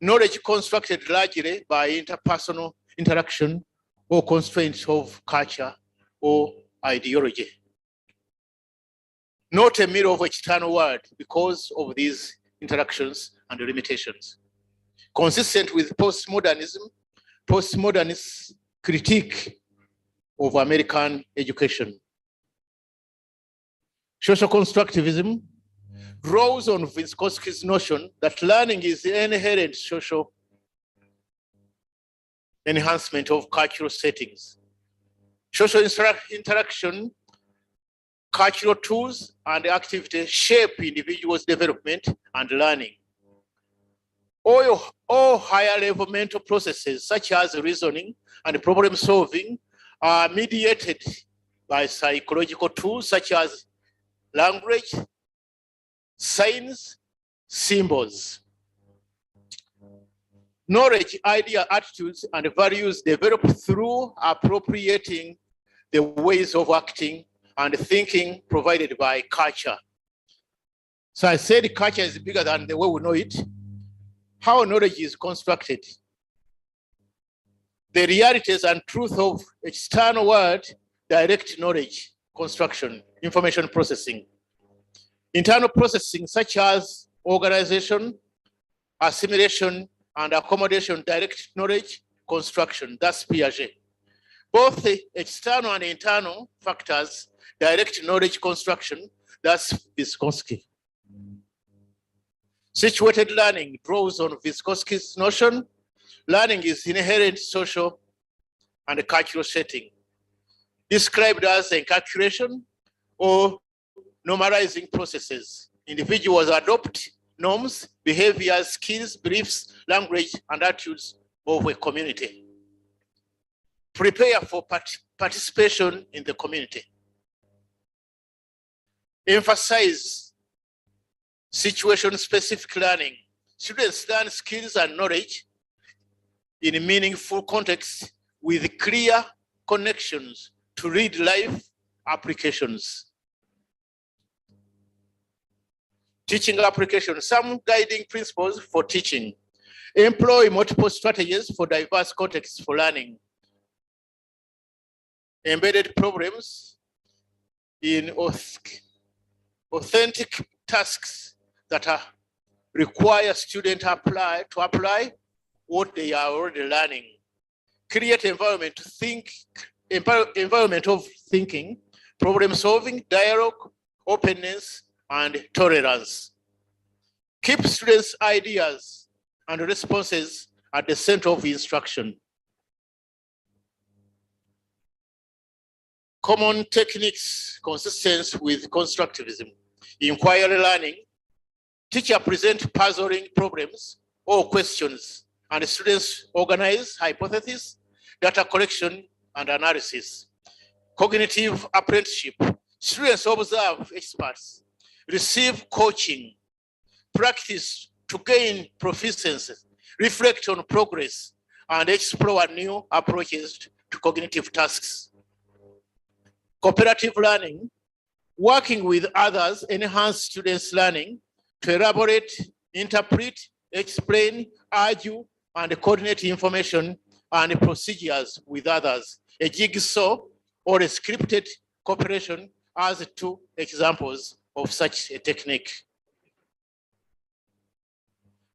Knowledge constructed largely by interpersonal interaction or constraints of culture or ideology. Not a mirror of external world because of these interactions and limitations. Consistent with postmodernism, postmodernist critique of American education. Social constructivism draws on Vygotsky's notion that learning is the inherent social enhancement of cultural settings. Social interaction, cultural tools, and activities shape individuals' development and learning. All higher level mental processes, such as reasoning and problem solving, are mediated by psychological tools such as language, signs, symbols. Knowledge, idea, attitudes, and values developed through appropriating the ways of acting and thinking provided by culture. So I said culture is bigger than the way we know it. How knowledge is constructed. The realities and truth of external world direct knowledge construction, information processing. Internal processing such as organization, assimilation, and accommodation direct knowledge construction, that's Piaget. Both the external and internal factors direct knowledge construction, that's Vygotsky. Situated learning draws on Vygotsky's notion. Learning is inherent social and cultural setting, described as encapsulation or normalizing processes. Individuals adopt norms, behaviors, skills, beliefs, language, and attitudes of a community. Prepare for participation in the community. Emphasize Situation-specific learning. Students learn skills and knowledge in meaningful context with clear connections to real-life applications. Teaching applications. Some guiding principles for teaching. Employ multiple strategies for diverse contexts for learning. Embedded problems in authentic tasks that require students to apply what they are already learning. Create environment to think, environment of thinking, problem solving, dialogue, openness, and tolerance. Keep students' ideas and responses at the center of instruction. Common techniques consistent with constructivism. Inquiry learning. Teacher present puzzling problems or questions, and students organize hypotheses, data collection, and analysis. Cognitive apprenticeship. Students observe experts, receive coaching, practice to gain proficiency, reflect on progress, and explore new approaches to cognitive tasks. Cooperative learning, working with others enhance students' learning to elaborate, interpret, explain, argue, and coordinate information and procedures with others. A jigsaw or a scripted cooperation as 2 examples of such a technique.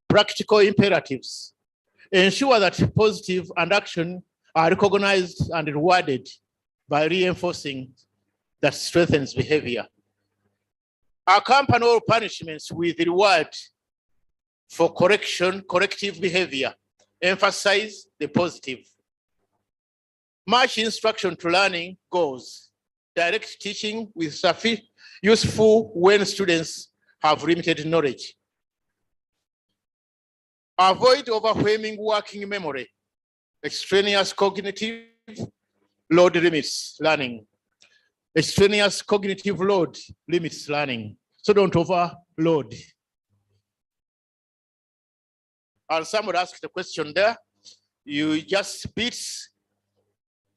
Practical imperatives. Ensure that positive and action are recognized and rewarded by reinforcing that strengthens behavior. Accompany all punishments with reward for corrective behavior. Emphasize the positive. Match instruction to learning goals. Direct teaching with useful when students have limited knowledge. Avoid overwhelming working memory. Extraneous cognitive load limits learning. Extraneous cognitive load limits learning. So don't overload. And someone asked the question there. You just bits,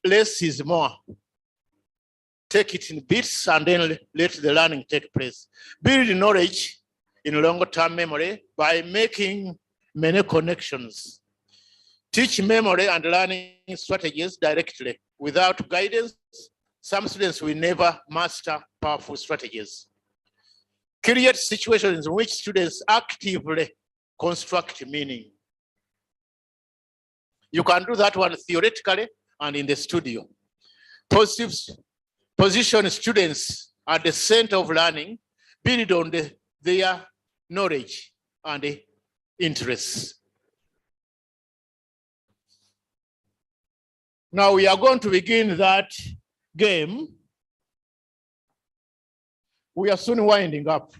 less is more. Take it in bits and then let the learning take place. Build knowledge in longer-term memory by making many connections. Teach memory and learning strategies directly. Without guidance, some students will never master powerful strategies. Create situations in which students actively construct meaning. You can do that one theoretically and in the studio. Position students at the center of learning, build on their knowledge and interests. Now we are going to begin that game. We are soon winding up.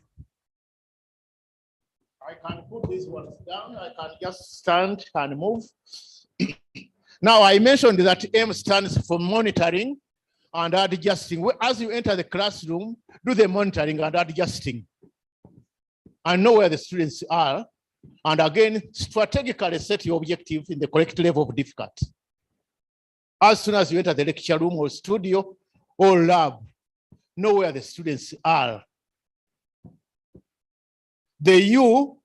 I can put these ones down. I can just stand and move. Now I mentioned that M stands for monitoring and adjusting. As you enter the classroom, do the monitoring and adjusting. And know where the students are. And again, strategically set your objective in the correct level of difficulty. As soon as you enter the lecture room or studio or lab, know where the students are. The U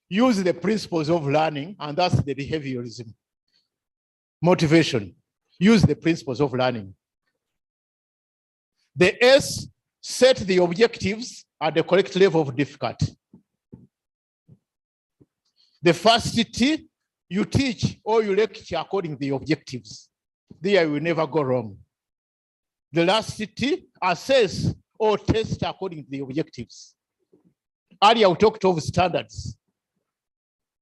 use the principles of learning, and that's the behaviorism. Motivation, use the principles of learning. The S, set the objectives at the correct level of difficulty. The first T, you teach or you lecture according to the objectives. There you will never go wrong. The last T, assess or test according to the objectives. Earlier we talked of standards.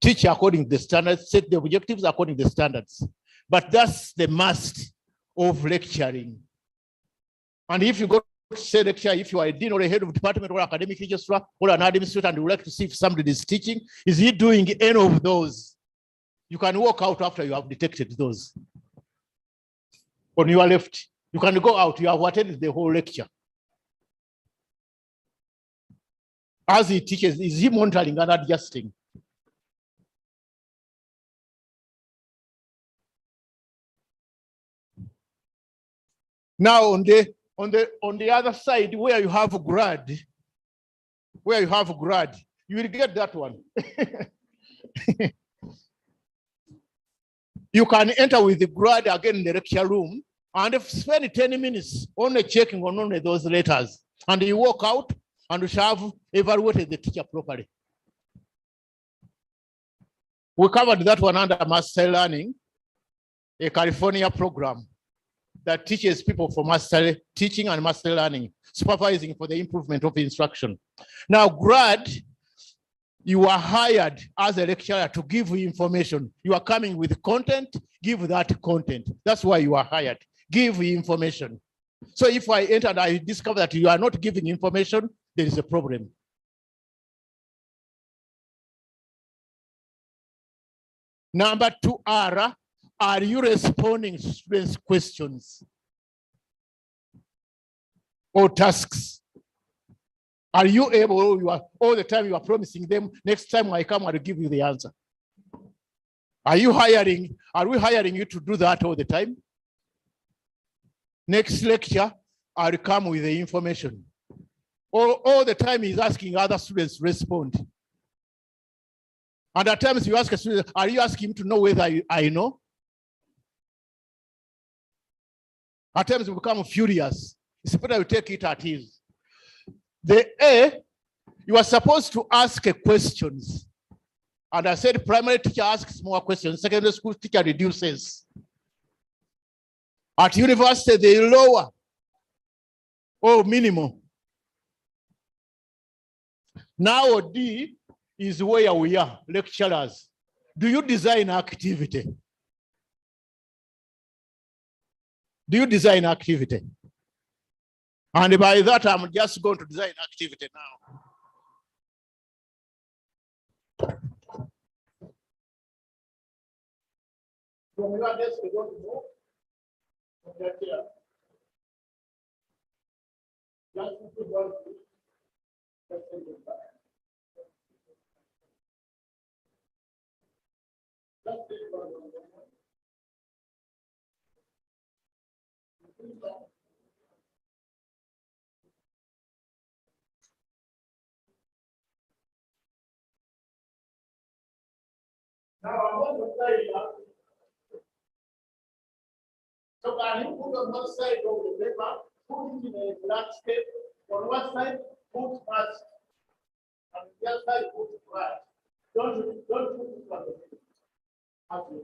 Teach according to the standards, set the objectives according to the standards. But that's the must of lecturing. And if you go to say lecture, if you are a dean or a head of department or academic registrar or an administrator and you would like to see if somebody is teaching, is he doing any of those? You can walk out after you have detected those. On your left, you can go out, you have attended the whole lecture. As he teaches, is he monitoring and adjusting? Now on the other side, where you have grad, you will get that one. You can enter with the grad again in the lecture room and spend 10 minutes only checking on only those letters. And you walk out and you shall have evaluated the teacher properly. We covered that one under Master Learning, a California program that teaches people for master teaching and master learning, supervising for the improvement of instruction. Now, grad, you are hired as a lecturer to give you information. You are coming with content, give that content. That's why you are hired. Give you information. So if I enter and I discover that you are not giving information, there is a problem. Number 2R, are you responding to students' questions or tasks? Are you able, you are all the time you are promising them, next time I come, I'll give you the answer. Are we hiring you to do that all the time? Next lecture, I'll come with the information. All the time he's asking other students to respond. And at times you ask a student, are you asking him to know whether I know? At times we become furious. It's better you take it at ease. The A, you are supposed to ask questions. And I said primary teacher asks more questions, secondary school teacher reduces. At university, they lower or minimum. Now D is where we are, lecturers. Do you design activity? Do you design activity? And by that, I'm just going to design activity now. From your desk, we don't move. From that here. Just put one. Just take it back. Just take one. Now I want to say so can you put on one side of the paper, put it in a black tape, on one side, put mask, and the other side, put right. Don't put it on the paper. Okay.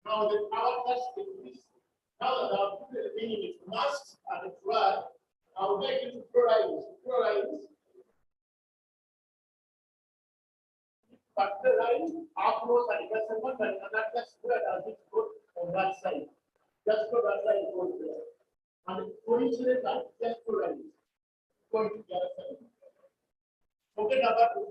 Now our test is this. Now that I've put the meaning is must and try, I'll make it to pluralize. But the line uploads and investment and that's where does it go on that side. Just go that side goes there. And for each letter, just pluralize. Going to the other side. Forget about this.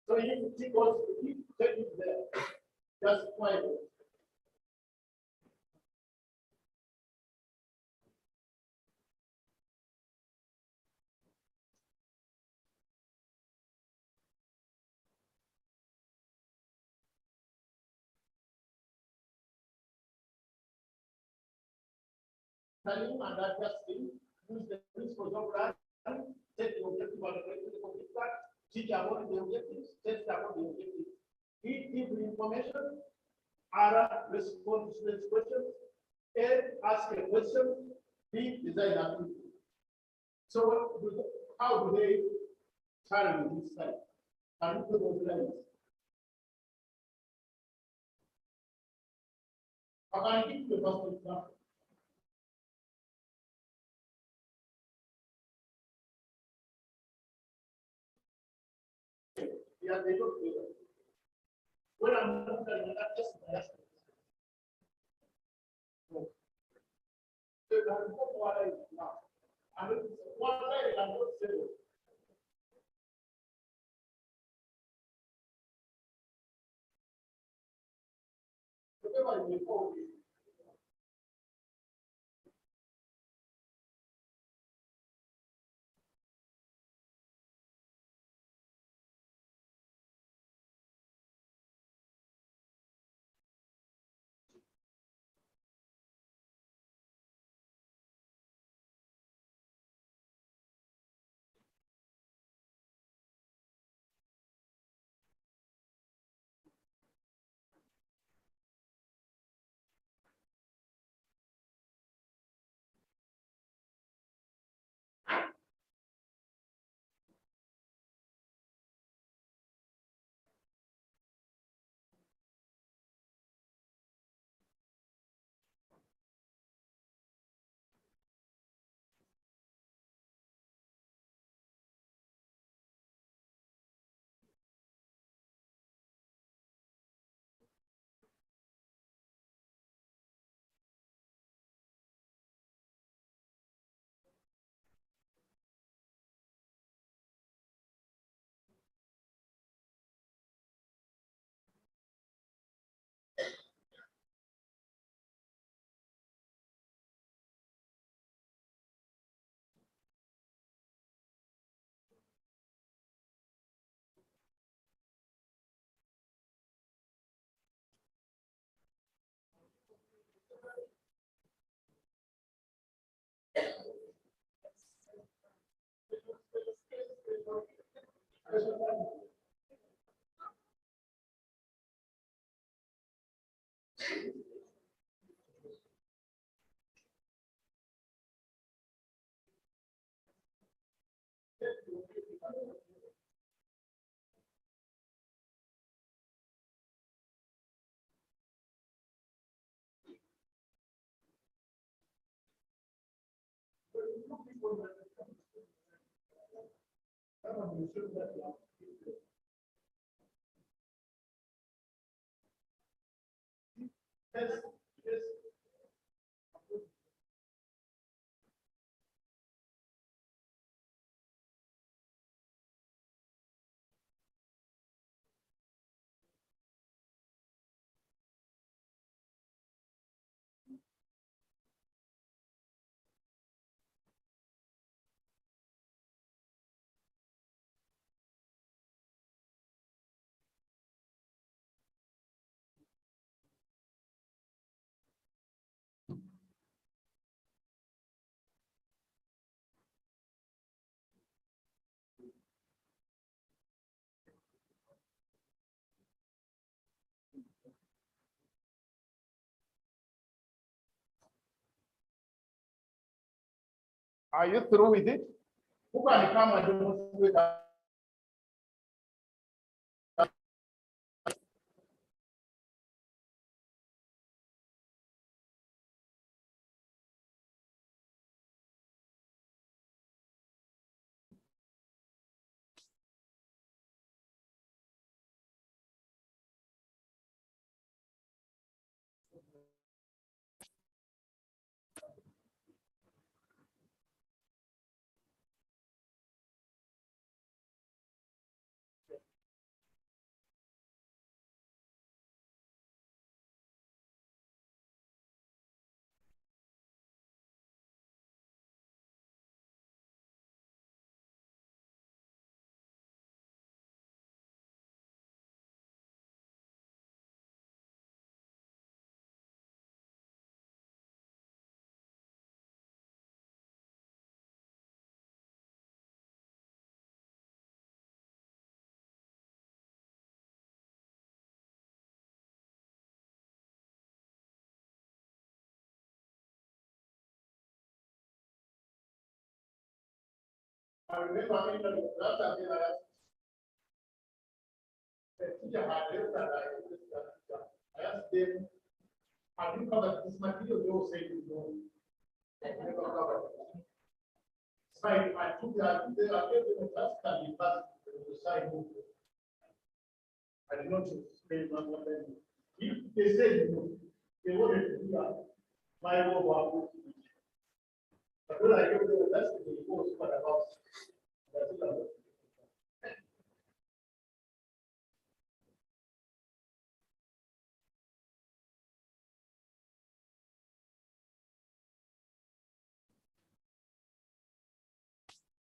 So you keep taking there. Just find it. Telling and adjusting, use the principles of learning, set the objective and the complete that, teach about the objectives, test about the objectives. Give information, R, respond to students' questions, A, ask a question, B, design activity. So how do they turn this side? Can you put those lines? I can give you the first example. Yeah, they don't do that. When I'm looking at that, just so that's what I now. And what I am not saying. Whatever you call it. Are you through with it? Who can come and demonstrate that? I remember in the last time the teacher had looked at I asked them Have you covered this material? They will say you know. Never covered it. So I took that, I gave them a task and the task to side move. I did not explain what they do. If they said you know, they wanted to do that, my work. But when I gave them a task, they go what about that.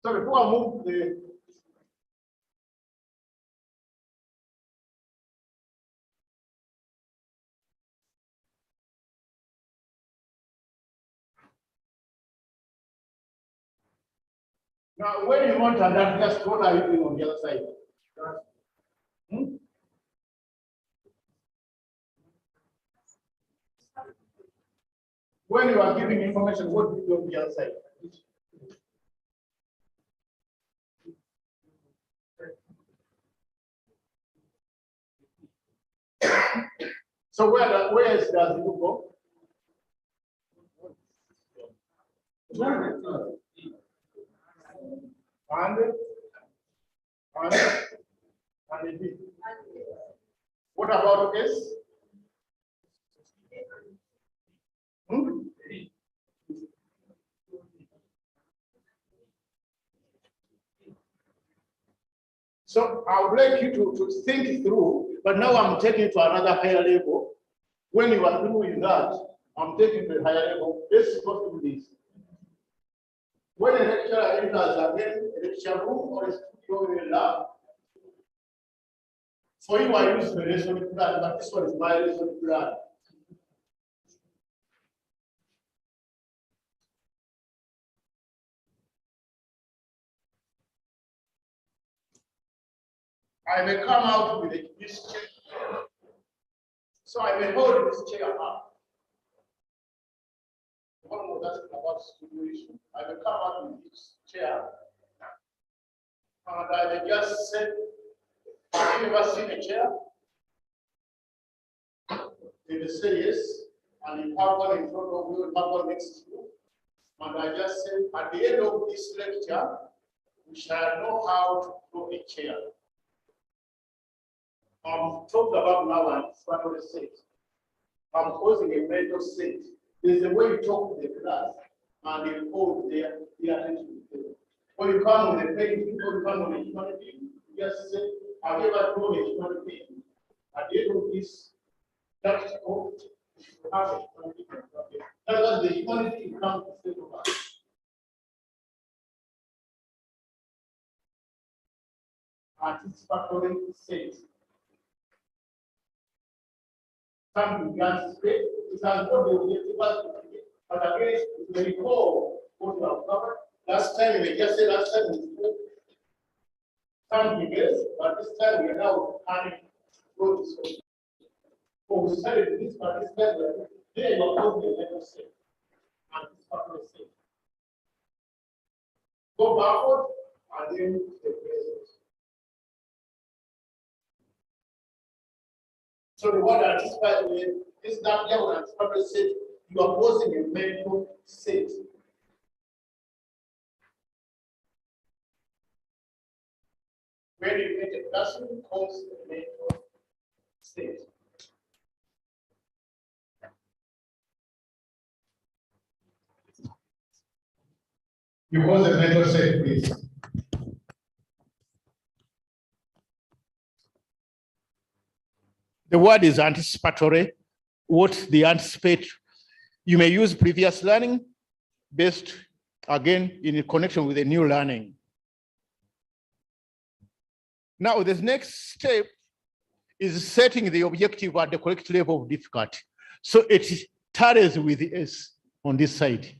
So before I move the now, when you want to adapt, just what are you doing on the other side? Hmm? When you are giving information, what do you do on the other side? So where does it go? And B. What about S? Hmm? So I would like you to think through, but now I'm taking it to another higher level. When you are through with that, I'm taking to a higher level. Let's go through this. When a lecturer enters again a lecture room or a studio in a lab, for you I use the lesson plan, but this one is my lesson plan. I may come out with this chair. So I may hold this chair up. One more that's about situation. I may come out with this chair. And I may just say, have you ever seen a chair? They will say yes. And you have one in front of you, you have one next to you. And I just say, at the end of this lecture, we shall know how to grow a chair. I'm talking about now and Instructional Equity. I'm posing a mental state. There's a way you talk to the class and you hold their attention. When you come with a page, when you come with a human being, you just say, have you ever grown a human being? At the end of this practical, you have a human being. That's the human being comes to say to us. Anticipatory state. Something you anticipate, it has not the objective, but again, you may recall what you have covered. Last time, you may just say last time we spoke something else, but this time we are now planning to go this way. So we started this, but this time there you are going to the state. Anticipatory state. Go backward and then to the present. So the word anticipatory is that level anticipatory state. You are posing a mental state. When you get a classroom, calls the mental state. You call the mental state, please. The word is anticipatory. What the anticipate, you may use previous learning based again in connection with the new learning. Now, the next step is setting the objective at the correct level of difficulty. So it tallies with the S on this side.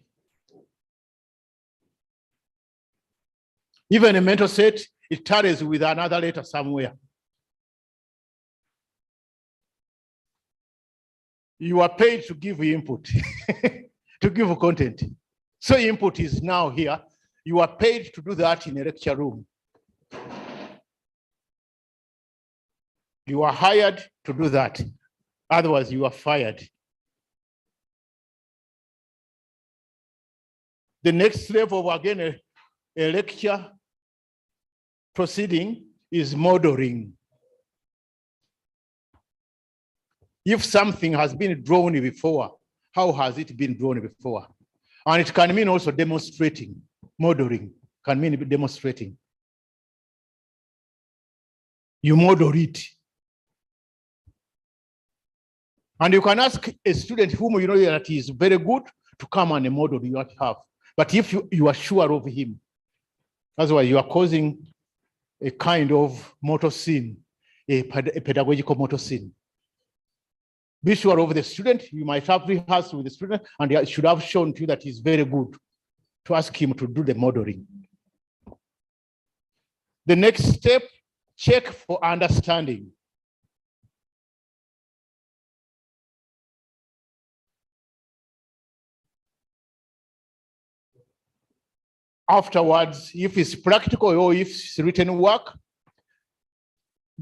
Even a mental set, it tallies with another letter somewhere. You are paid to give input, to give content. So input is now here. You are paid to do that in a lecture room. You are hired to do that. Otherwise, you are fired. The next level, again, a lecture proceeding is modeling. If something has been drawn before, how has it been drawn before? And it can mean also demonstrating. Modeling can mean demonstrating. You model it. And you can ask a student whom you know that he is very good to come and model you have. But if you are sure of him, otherwise you are causing a kind of motor sin, a pedagogical motor sin. Be sure of the student. You might have rehearsed with the student and he should have shown to you that he's very good, to ask him to do the modeling. The next step, check for understanding. Afterwards, if it's practical or if it's written work,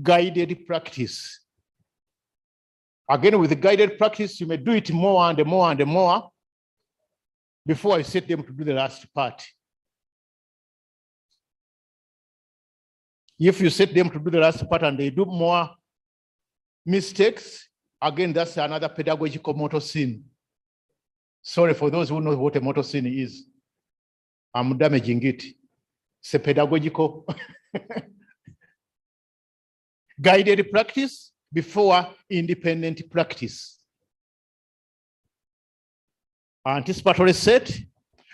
guided practice. Again, with the guided practice, you may do it more and more and more before I set them to do the last part. If you set them to do the last part and they do more mistakes, again, that's another pedagogical motor sin. Sorry for those who know what a motor sin is. I'm damaging it. It's a pedagogical guided practice before independent practice. Anticipatory set.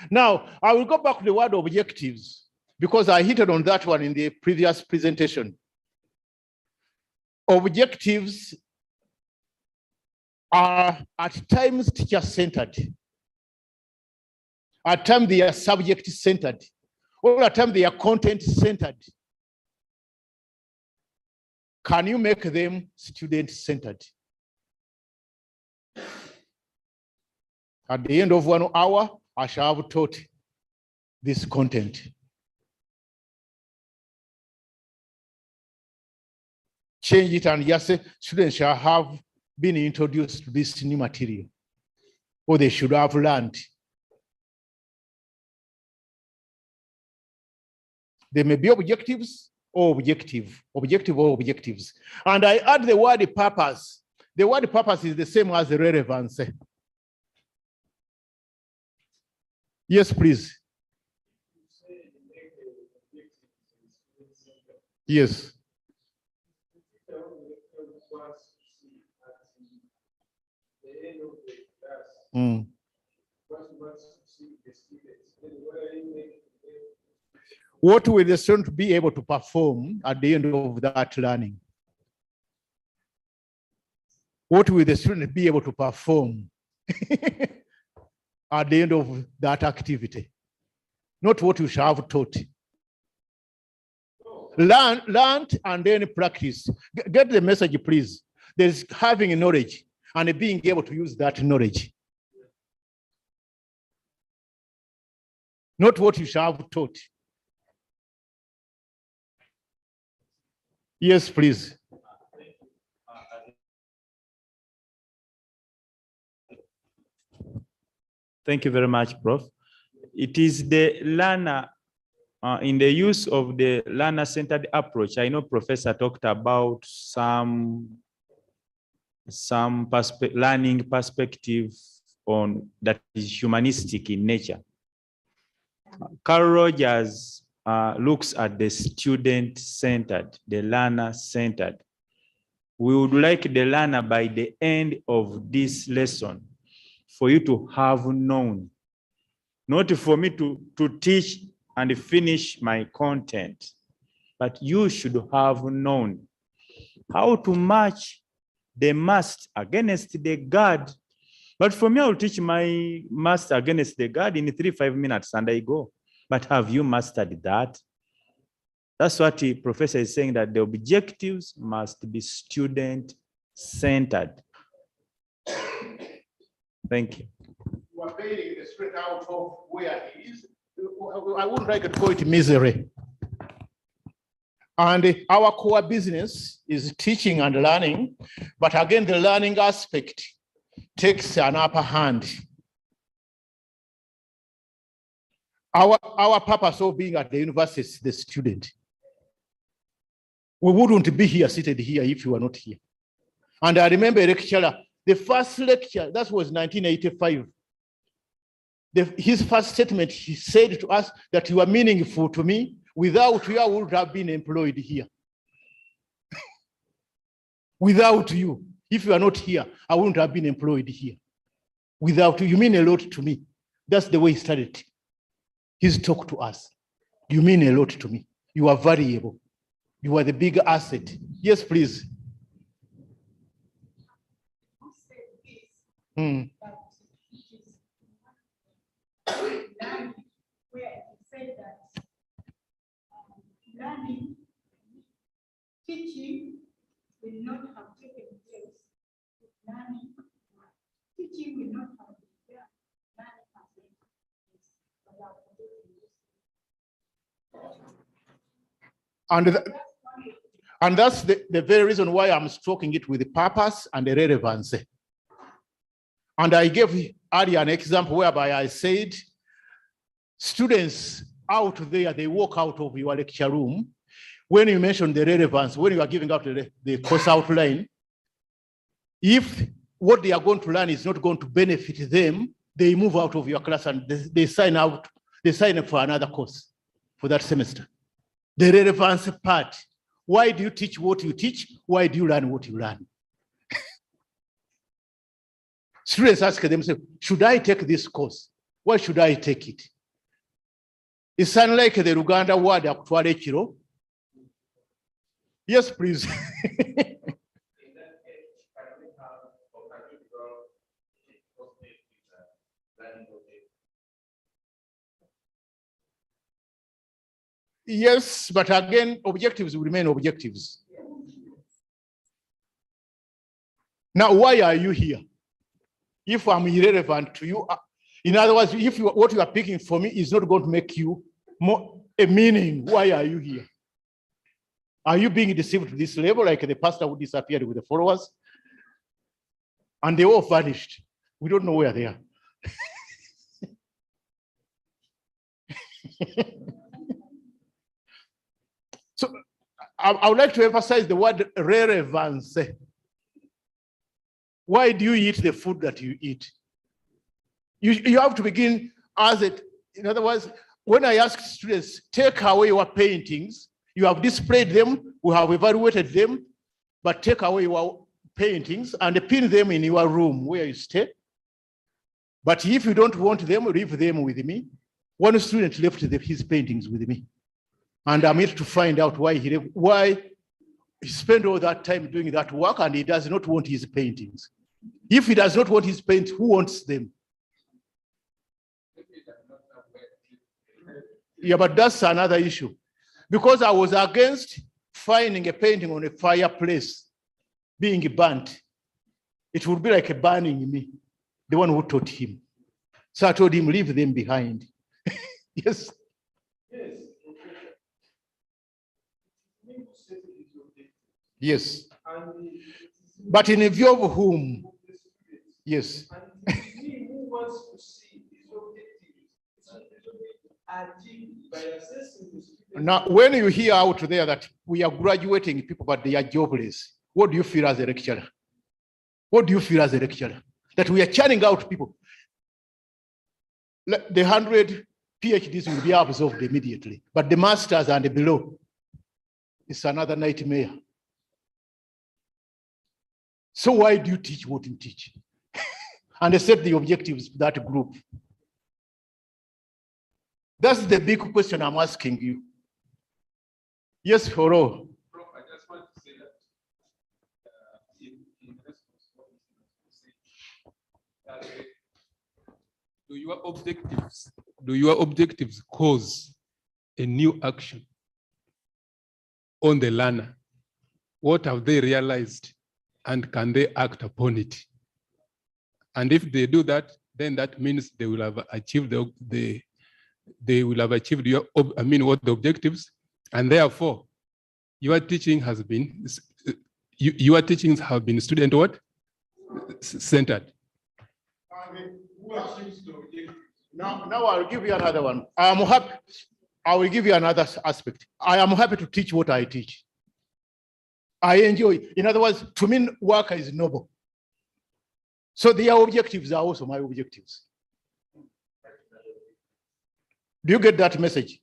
Now, I will go back to the word objectives because I hit on that one in the previous presentation. Objectives are at times teacher-centered. At times they are subject-centered, or at times they are content-centered. Can you make them student-centered? At the end of 1 hour, I shall have taught this content. Change it and just say, students shall have been introduced to this new material, or they should have learned. There may be objectives or objective or objectives. And I add the word purpose. The word purpose is the same as the relevance. Yes, please. Yes. Mm. What will the student be able to perform at the end of that learning? What will the student be able to perform at the end of that activity? Not what you shall have taught. Learned and then practice. Get the message, please. There's having knowledge and being able to use that knowledge. Not what you shall have taught. Yes, please. Thank you very much, Prof. It is the learner, in the use of the learner-centered approach. I know Professor talked about some learning perspective on that is humanistic in nature. Carl Rogers looks at the student-centered, the learner-centered. We would like the learner by the end of this lesson for you to have known, not for me to teach and finish my content, but you should have known how to match the must against the God. But for me, I'll teach my must against the God in 3-5 minutes and I go. But have you mastered that? That's what the professor is saying, that the objectives must be student-centered. Thank you. You are bailing the student out of where he is. I wouldn't like to call it misery. And our core business is teaching and learning, but again, the learning aspect takes an upper hand. Our purpose of being at the university is the student. We wouldn't be here, seated here, if you were not here. And I remember a lecturer, the first lecture, that was 1985. His first statement, he said to us that you are meaningful to me. Without you, I would have been employed here. Without you, if you are not here, I wouldn't have been employed here. Without you, you mean a lot to me. That's the way he started his talk to us. You mean a lot to me. You are valuable. You are the big asset. Yes, please. Where it said that learning, teaching will not have taken place. Learning, teaching will not have been there. Learning has taken place without and that's the very reason why I'm stroking it with the purpose and the relevance. And I gave earlier an example whereby I said, students out there, they walk out of your lecture room. When you mention the relevance, when you are giving out the course outline, if what they are going to learn is not going to benefit them, they move out of your class and they sign up for another course for that semester. The relevance part. Why do you teach what you teach? Why do you learn what you learn? Students ask themselves, should I take this course? Why should I take it? It's unlike the Luganda word akutwala ekiro. Yes, please. Yes, but again, objectives will remain objectives. Now, why are you here? If I'm irrelevant to you, in other words, if what you are picking for me is not going to make you more a meaning, why are you here? Are you being deceived to this level, like the pastor who disappeared with the followers? And they all vanished. We don't know where they are. So I would like to emphasize the word relevance. Why do you eat the food that you eat? You have to begin as it. In other words, when I ask students, take away your paintings, you have displayed them, we have evaluated them, but take away your paintings and pin them in your room where you stay. But if you don't want them, leave them with me. One student left his paintings with me. And I'm here to find out why he spent all that time doing that work and he does not want his paintings. If he does not want his paint, who wants them? Yeah, but that's another issue. Because I was against finding a painting on a fireplace being burnt. It would be like burning me, the one who taught him. So I told him, leave them behind. Yes. Yes. Yes. But in view of whom? Yes. And he who wants to see his objectives by assessing the students. Now, when you hear out there that we are graduating people, but they are jobless, what do you feel as a lecturer? What do you feel as a lecturer? That we are churning out people. The 100 PhDs will be absorbed immediately, but the masters and the below, it's another nightmare. So why do you teach what you teach? And set the objectives of that group. That's the big question I'm asking you. Yes, Horo. Prof, I just want to say that in response to what you said, do your objectives cause a new action on the learner? What have they realized? And can they act upon it? And if they do that, then that means they will have achieved what the objectives, and therefore your teachings have been student what? Centered. Who achieves the objectives? Now I'll give you another one. I will give you another aspect. I am happy to teach what I teach. I enjoy. In other words, to me, work is noble. So their objectives are also my objectives. Do you get that message?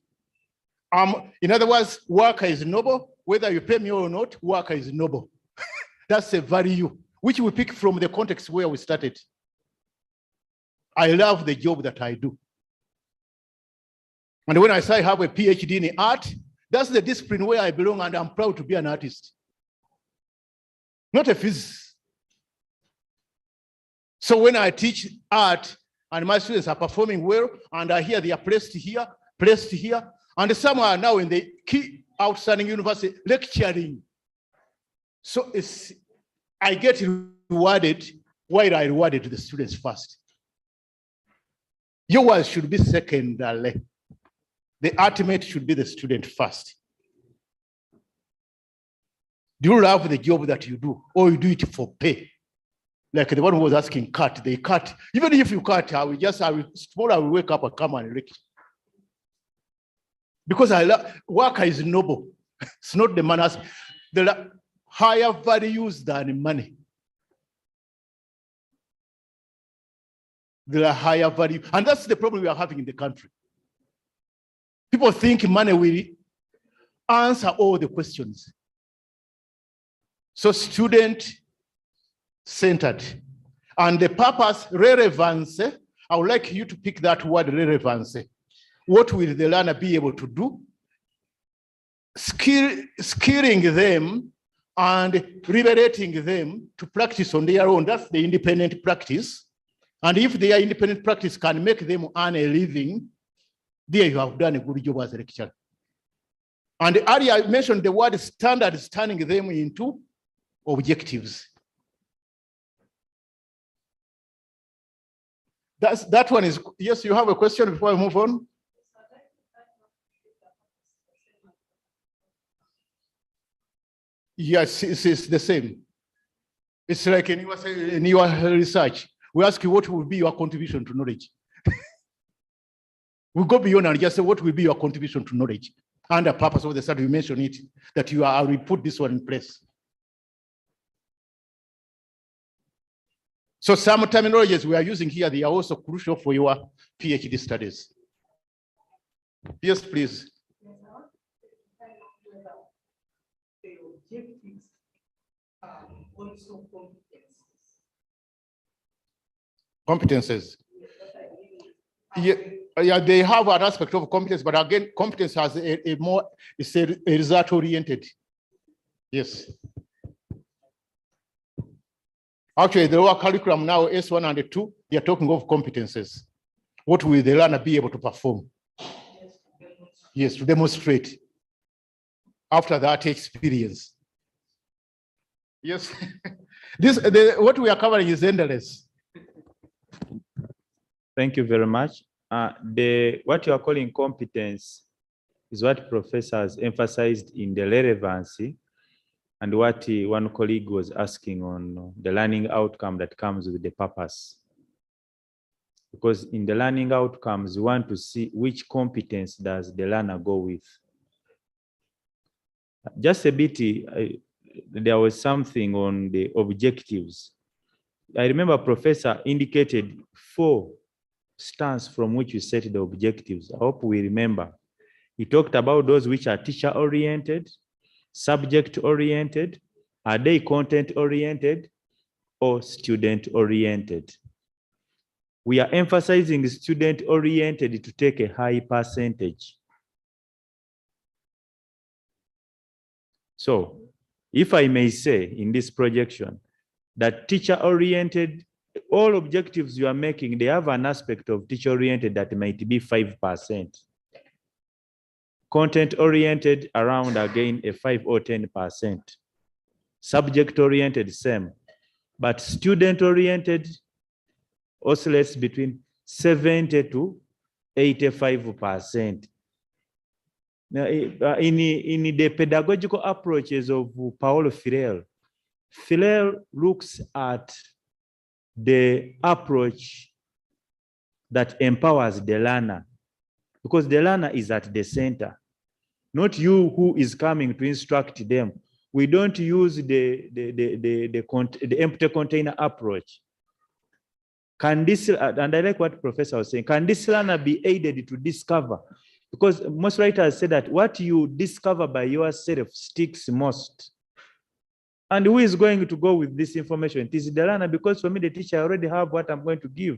In other words, work is noble. Whether you pay me or not, work is noble. That's a value which we pick from the context where we started. I love the job that I do. And when I say I have a PhD in art, that's the discipline where I belong, and I'm proud to be an artist, not a physicist. So when I teach art and my students are performing well, and I hear they are placed here, and some are now in the key outstanding university lecturing. So I get rewarded while I rewarded the students first. Yours should be secondary. The ultimate should be the student first. Do you love the job that you do, or you do it for pay? Like the one who was asking, cut, they cut. Even if you cut, tomorrow I will wake up and come and lecture. Because I love, work is noble. It's not the money. There are higher values than money. There are higher value. And that's the problem we are having in the country. People think money will answer all the questions. So student-centered. And the purpose, relevance, I would like you to pick that word, relevance. What will the learner be able to do? Skilling them and liberating them to practice on their own. That's the independent practice. And if their independent practice can make them earn a living, there you have done a good job as a lecturer. And earlier I mentioned the word standards, turning them into objectives. That one is, yes, you have a question before I move on? Yes, it's the same. It's like in your research, we ask you what will be your contribution to knowledge. We go beyond and just say what will be your contribution to knowledge. And the purpose of the study, you mention it, that you are, we put this one in place. So some terminologies we are using here, they are also crucial for your PhD studies. Yes, please. The objectives are also competences. Competences. Yeah, they have an aspect of competence, but again, competence has a more, it's a result oriented. Yes. Actually, the lower curriculum now, S1 and 2, they are talking of competences. What will the learner be able to perform? Yes, to demonstrate. After that experience. Yes. What we are covering is endless. Thank you very much. What you are calling competence is what professors emphasized in the relevancy and what one colleague was asking on the learning outcome that comes with the purpose. Because in the learning outcomes, you want to see which competence does the learner go with. Just a bit, there was something on the objectives. I remember professor indicated 4 stands from which you set the objectives. I hope we remember. He talked about those which are teacher-oriented, subject-oriented, are they content-oriented, or student-oriented? We are emphasizing student-oriented to take a high percentage. So, if I may say in this projection, that teacher-oriented, all objectives you are making, they have an aspect of teacher-oriented that might be 5%. Content-oriented, around again a 5 or 10%. Subject-oriented, same. But student-oriented oscillates between 70 to 85%. Now, in the pedagogical approaches of Paulo Freire looks at the approach that empowers the learner, because the learner is at the center, not you who is coming to instruct them. We don't use the empty container approach. Can this, and I like what Professor was saying, can this learner be aided to discover? Because most writers say that what you discover by yourself sticks most. And who is going to go with this information? It is the learner, because for me, the teacher, I already have what I'm going to give,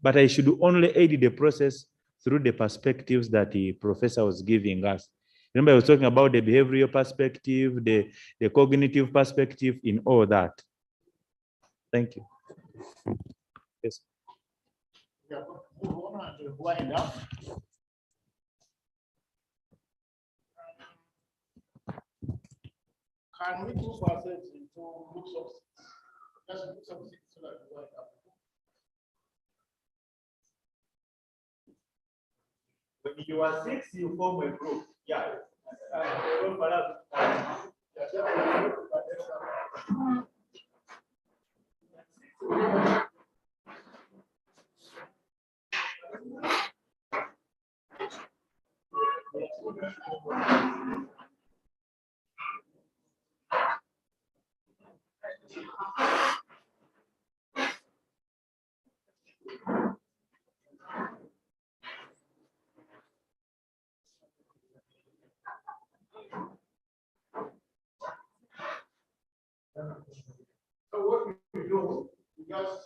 but I should only aid the process through the perspectives that the professor was giving us. Remember, I was talking about the behavioral perspective, the cognitive perspective, in all that. Thank you. Yes. Yeah, move on and wind up. Can we move ourselves into groups of six? Just groups of six so that we wind up. When you are 6, you form a group. Yeah. So what we do, we just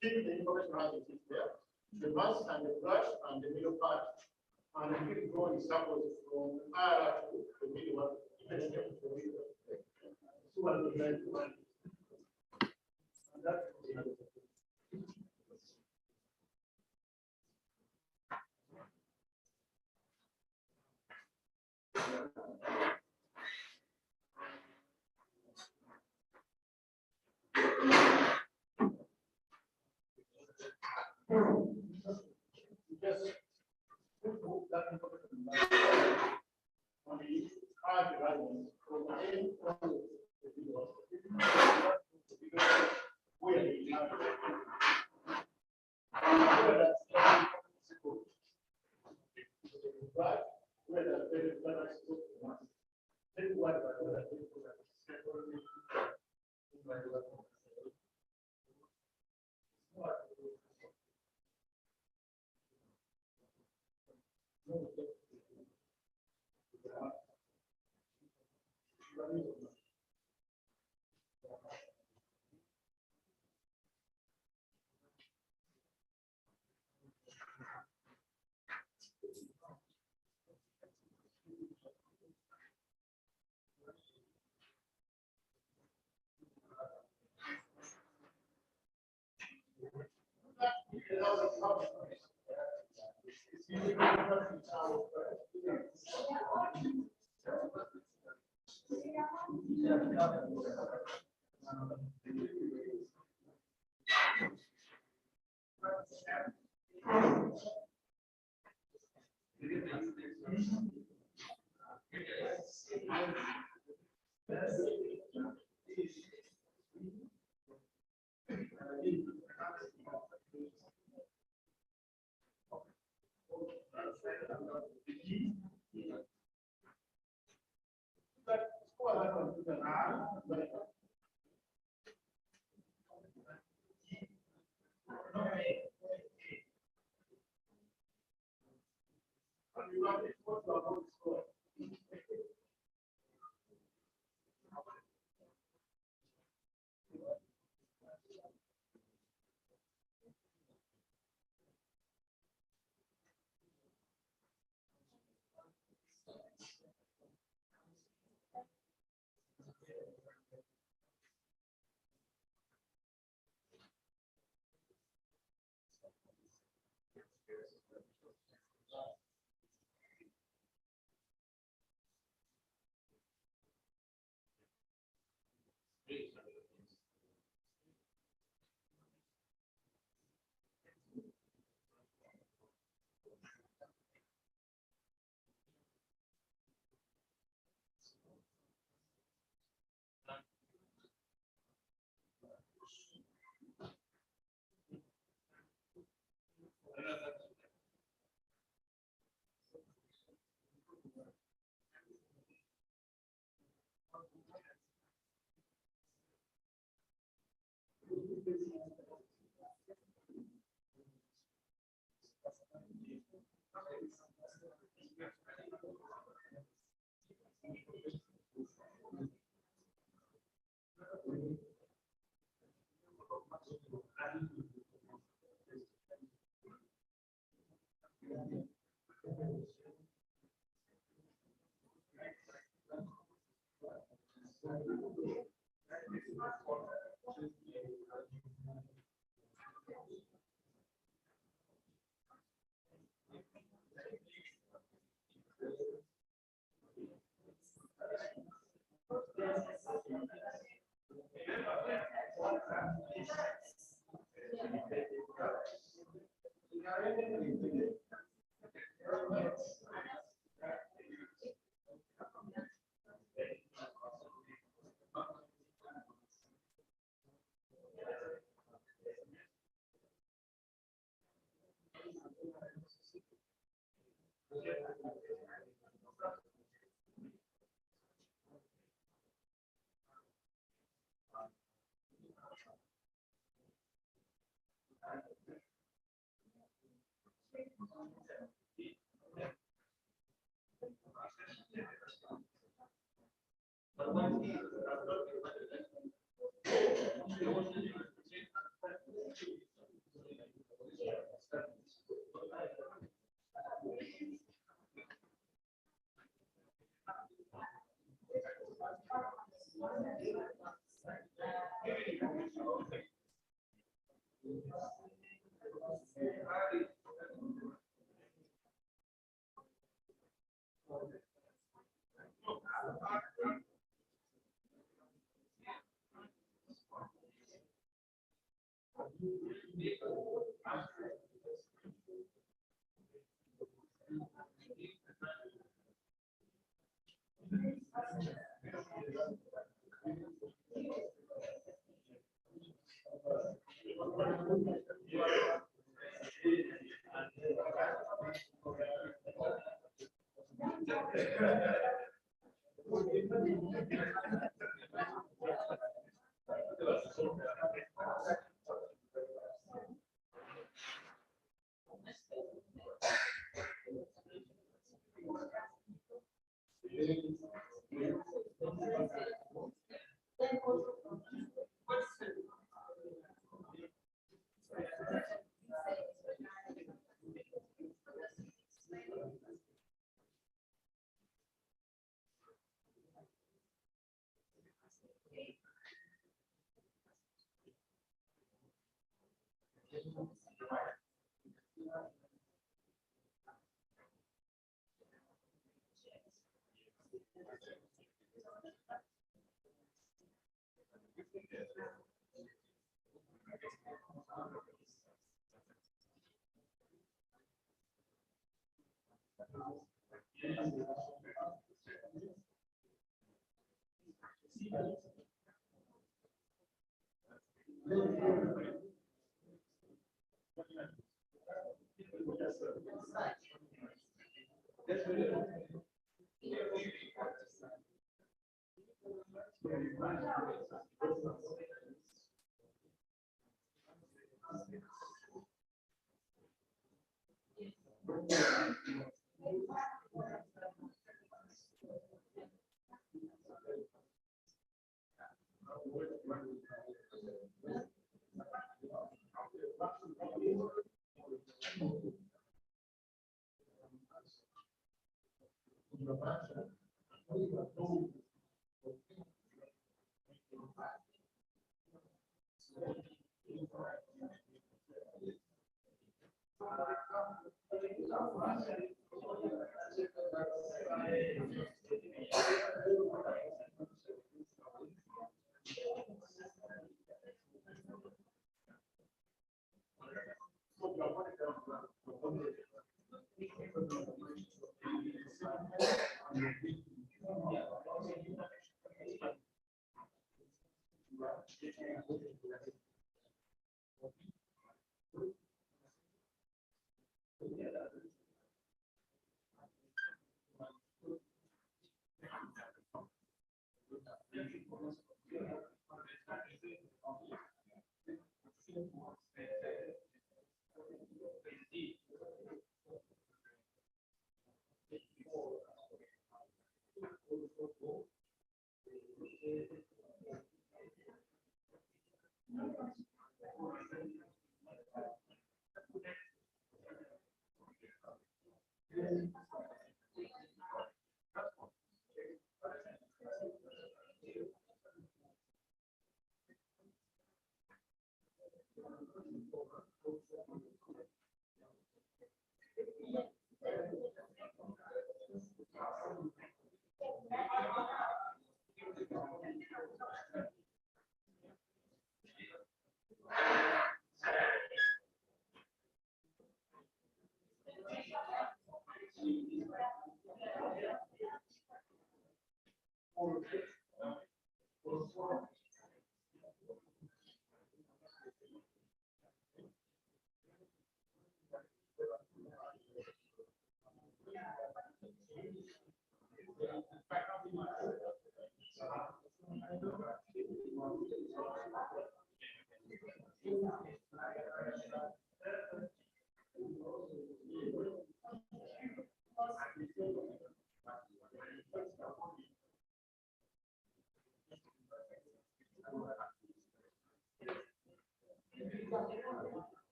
keep the information as it is there, the mass and the flash and the middle part, and we keep drawing samples from R to the middle one, even if the middle. So what we like to run. And that's just move that information on the card running from the end to the middle. Where we have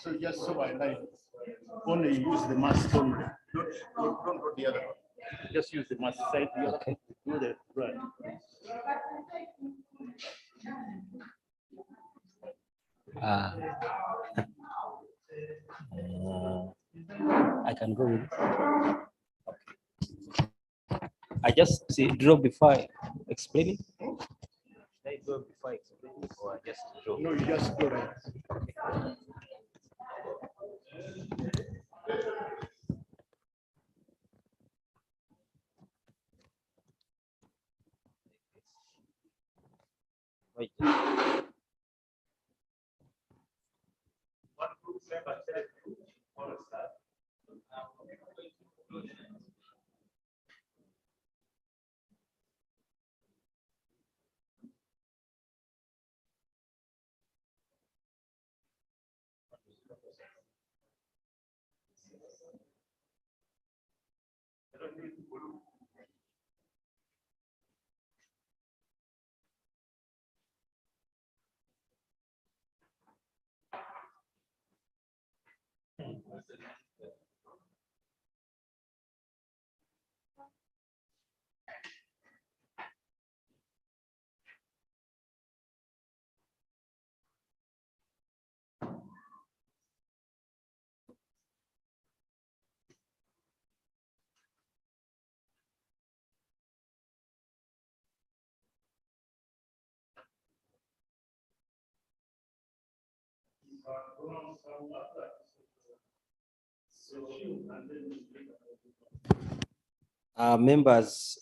So just so I like, only use the mask only, don't go the other one. Just use the mask side here. Okay. Do the right. Uh, I can go with it. I just draw before I explain it. Should I draw before I explain it, or I just draw? No, you just go right. Wait. Members,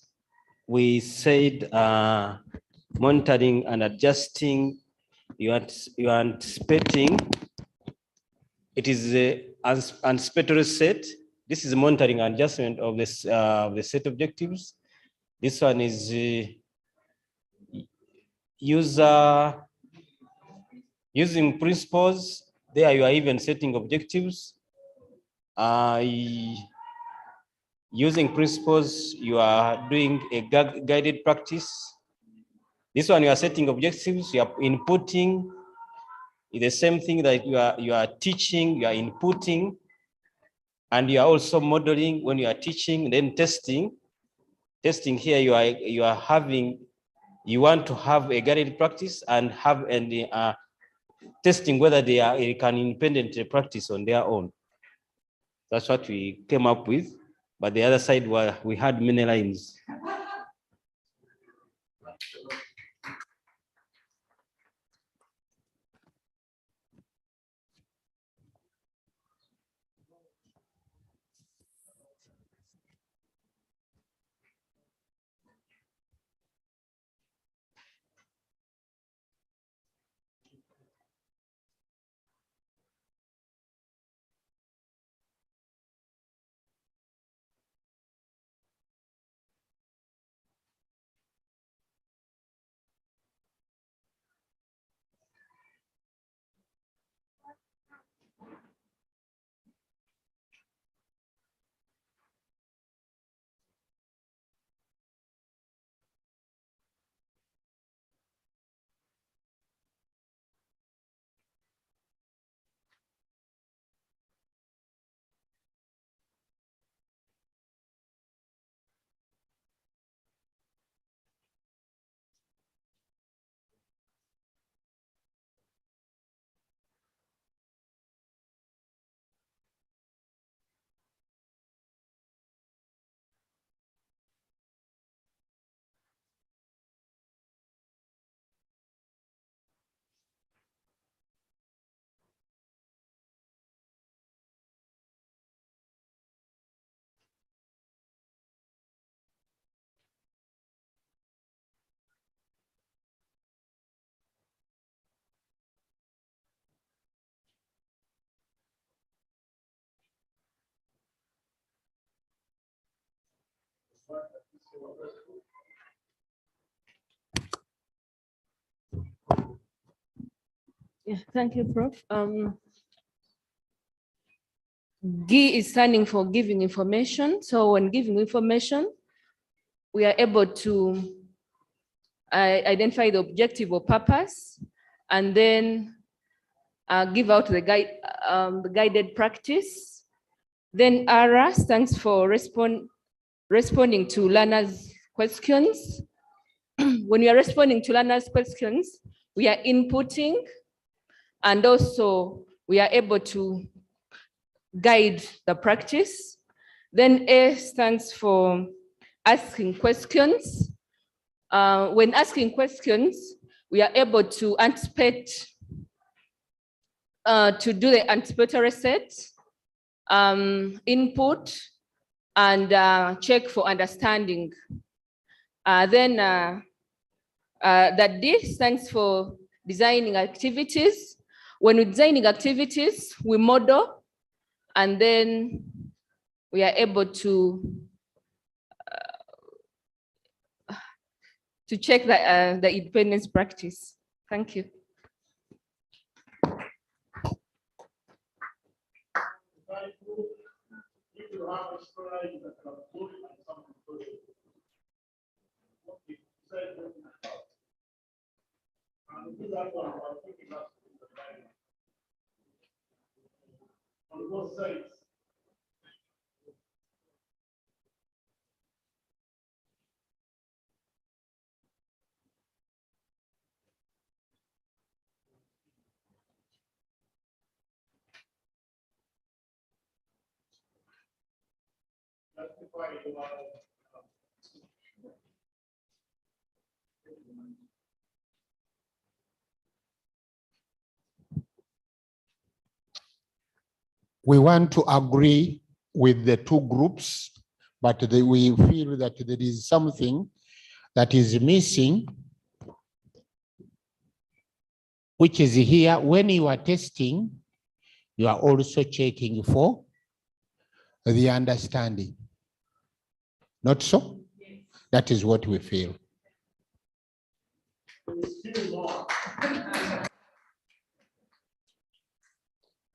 we said monitoring and adjusting. You are anticipating. It is an anticipatory set. This is monitoring and adjustment of this the set objectives. This one is user using principles. There you are even setting objectives. Using principles, you are doing a guided practice. This one you are setting objectives, you are inputting. The same thing that you are teaching, you are inputting, and you are also modeling when you are teaching, then testing. Testing here you want to have a guided practice and have testing whether they can independently practice on their own. That's what we came up with. But the other side, we had many lines. Yeah, thank you, Prof. G is standing for giving information. So when giving information, we are able to identify the objective or purpose, and then give out the guided practice. Then R stands for responding to learners' questions. When we are responding to learners' questions, we are inputting, and also we are able to guide the practice. Then A stands for asking questions. When asking questions, we are able to anticipate, to do the anticipatory set, input, and check for understanding. Then that D stands for designing activities. When we're designing activities, we model, and then we are able to check the independence practice. Thank you. On both sides. We want to agree with the two groups, but we feel that there is something that is missing, which is here. When you are testing, you are also checking for the understanding. Not so? Yes. That is what we feel.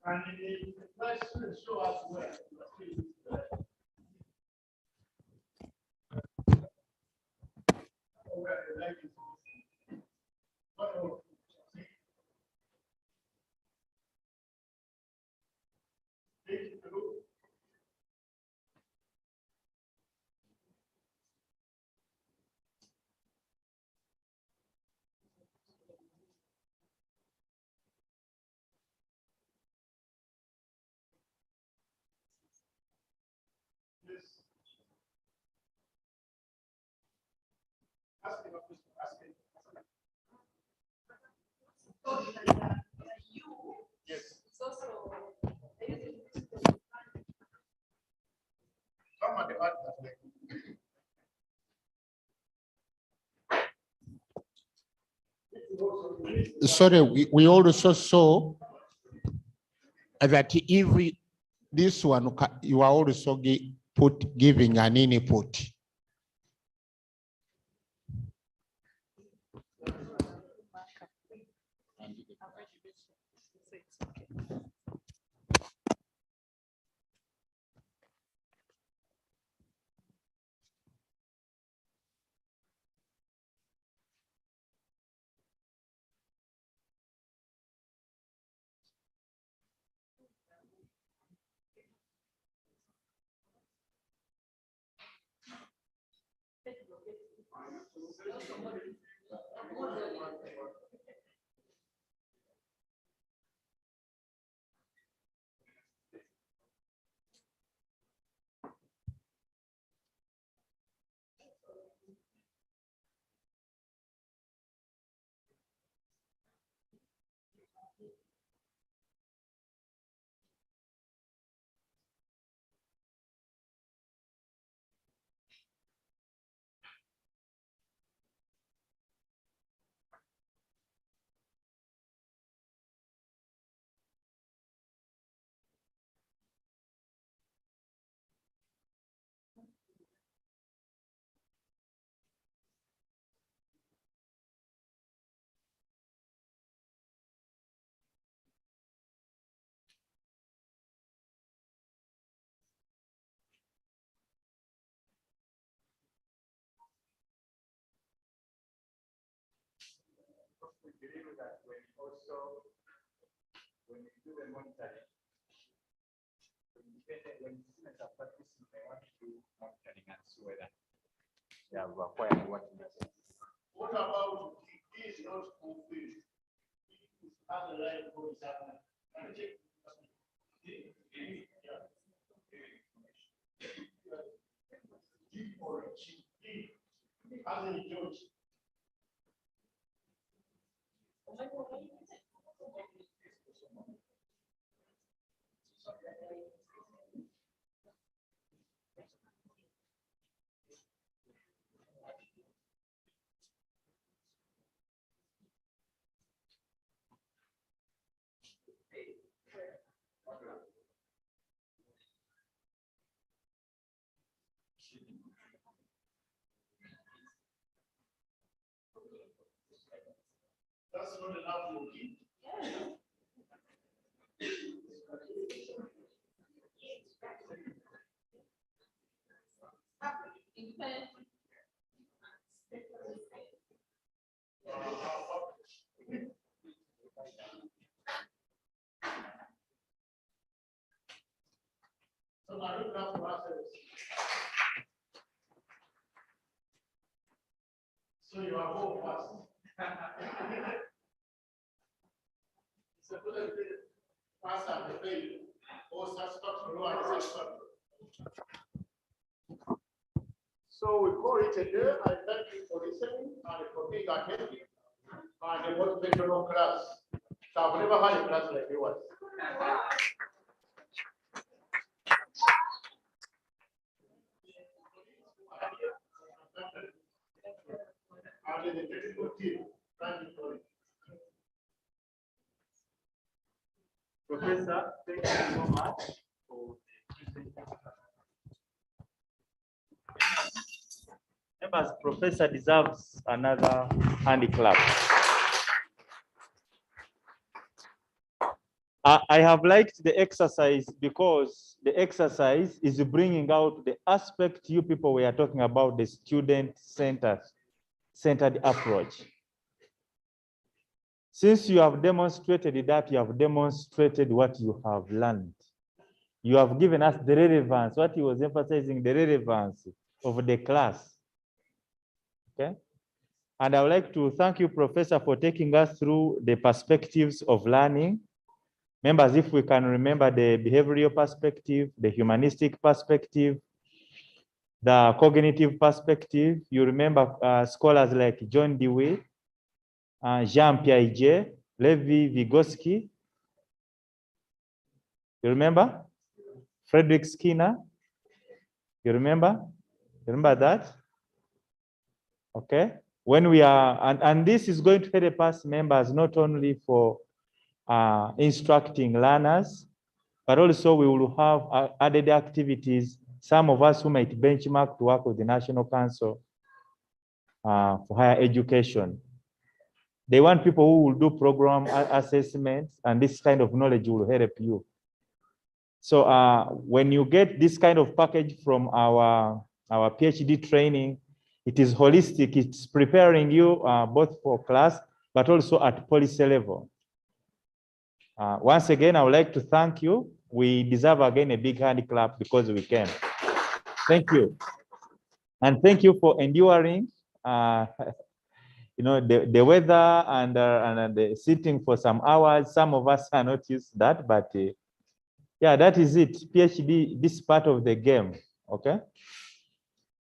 And let's show us where. Sorry, we also saw that if this one, you are also giving an input. believe that when you do the monitoring, when students are practicing, they want to do monitoring and see whether they have acquired what necessary. What about he is not fulfilled? He is underlying what is happening. And check. Or she as a judge. That's not enough for you. So I don't have process. So you are all fast. So pass and fail or satisfactory or unsatisfactory. So we call it a day. I thank you for listening and for being attentive and a motivational class. So I've never had a class like yours. And the technical team, thank you for it. Professor, thank you so much for the presentation. Members, Professor deserves another hand clap. I have liked the exercise because the exercise is bringing out the aspect you people were talking about, the student-centered approach. Since you have demonstrated that, you have demonstrated what you have learned. You have given us the relevance, what he was emphasizing, the relevance of the class. Okay. And I would like to thank you, Professor, for taking us through the perspectives of learning. Members, if we can remember the behavioral perspective, the humanistic perspective, the cognitive perspective, you remember scholars like John Dewey, Jean Piaget, Levi Vygotsky. You remember? Frederick Skinner. You remember? Remember that? Okay. When we are, and this is going to help us, members, not only for instructing learners, but also we will have added activities. Some of us who might benchmark to work with the National Council for Higher Education. They want people who will do program assessments, and this kind of knowledge will help you. So when you get this kind of package from our PhD training, it is holistic. It's preparing you both for class, but also at policy level. Once again, I would like to thank you. We deserve again a big hand clap because we can. Thank you. And thank you for enduring you know, the weather and the sitting for some hours. Some of us are not used to that, but yeah, that is it. PhD, this part of the game, okay?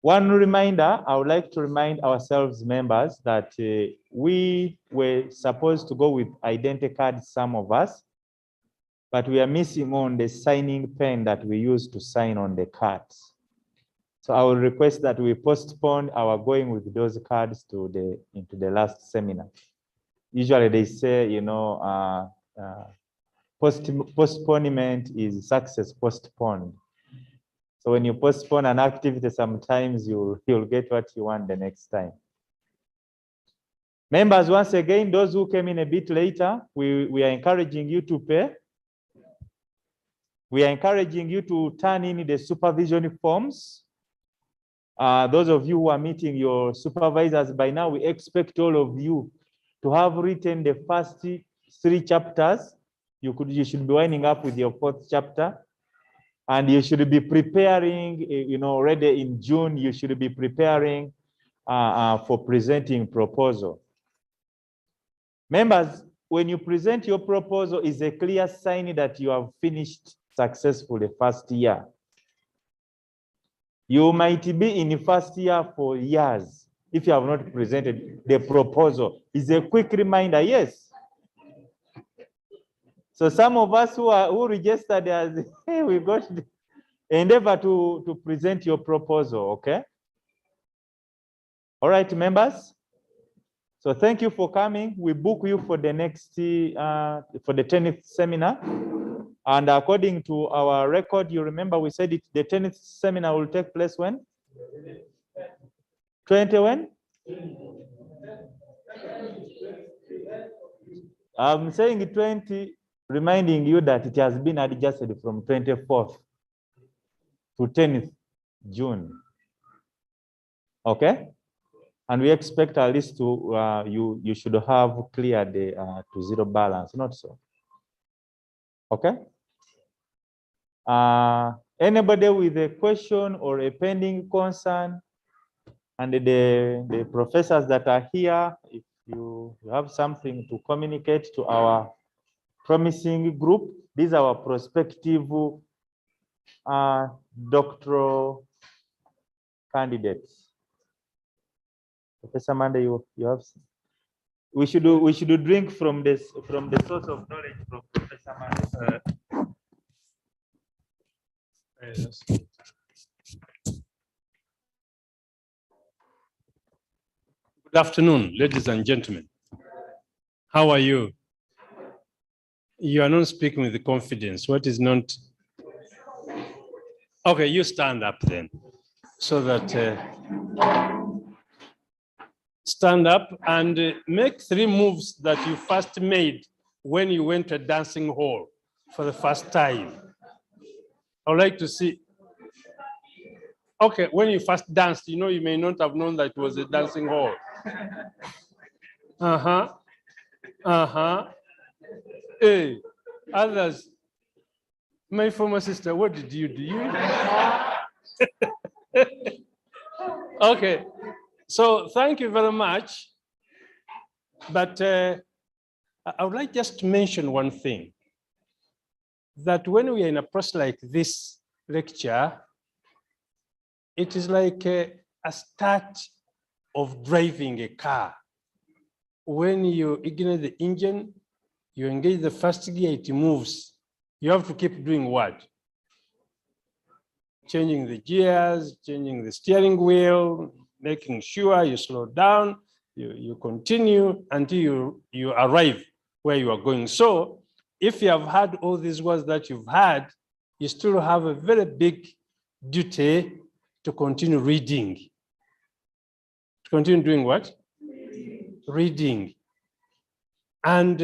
One reminder, I would like to remind ourselves, members, that we were supposed to go with identity cards, some of us, but we are missing on the signing pen that we use to sign on the cards. So I will request that we postpone our going with those cards to into the last seminar. Usually they say, you know, postponement is success postponed. So when you postpone an activity, sometimes you'll get what you want the next time. Members, once again, those who came in a bit later, we are encouraging you to pay. We are encouraging you to turn in the supervision forms. Those of you who are meeting your supervisors by now, we expect all of you to have written the first 3 chapters. You should be winding up with your 4th chapter. And you should be preparing, already in June, you should be preparing for presenting proposal. Members, when you present your proposal, is a clear sign that you have finished successfully first year. You might be in first year for years if you have not presented the proposal. It's a quick reminder, yes. So some of us who registered as we got the endeavor to present your proposal, okay? All right, members. So thank you for coming. We book you for the next, for the 10th seminar. And according to our record, you remember we said the 10th seminar will take place when? 20 when? I'm saying 20, reminding you that it has been adjusted from 24th to 10th June. Okay? And we expect at least to you should have cleared the to 0 balance, not so. Okay? Anybody with a question or a pending concern, and the professors that are here, if you have something to communicate to our promising group, these are our prospective doctoral candidates. Professor Mande, you have. We should drink from the source of knowledge from Professor Mande. Yes. Good afternoon, ladies and gentlemen. How are you? You are not speaking with confidence. What is not? Okay, you stand up then, so that stand up and make 3 moves that you first made when you went to a dancing hall for the first time. I would like to see. Okay, when you first danced, you may not have known that it was a dancing hall. Hey, others. My former sister, what did you do? Okay, so thank you very much. But I would like just to mention one thing, that when we are in a process like this lecture, it is like a start of driving a car. When you ignite the engine, you engage the first gear, it moves. You have to keep doing what? Changing the gears, changing the steering wheel, making sure you slow down, you continue until you arrive where you are going. So if you have had all these words that you've had, you still have a very big duty to continue reading. To continue doing what? Reading. And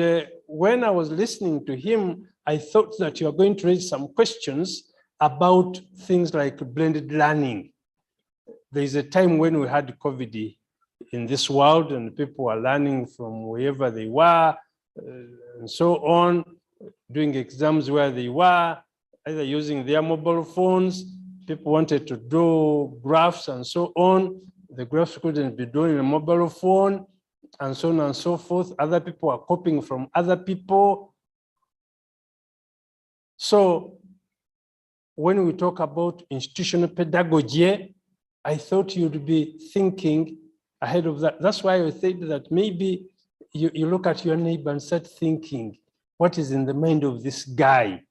when I was listening to him, I thought that you are going to raise some questions about things like blended learning. There is a time when we had COVID in this world and people were learning from wherever they were and so on, doing exams where they were, either using their mobile phones. People wanted to draw graphs and so on. The graphs couldn't be drawn in a mobile phone and so on and so forth. Other people are copying from other people. So when we talk about institutional pedagogy, I thought you'd be thinking ahead of that. That's why I said that maybe you look at your neighbor and start thinking, what is in the mind of this guy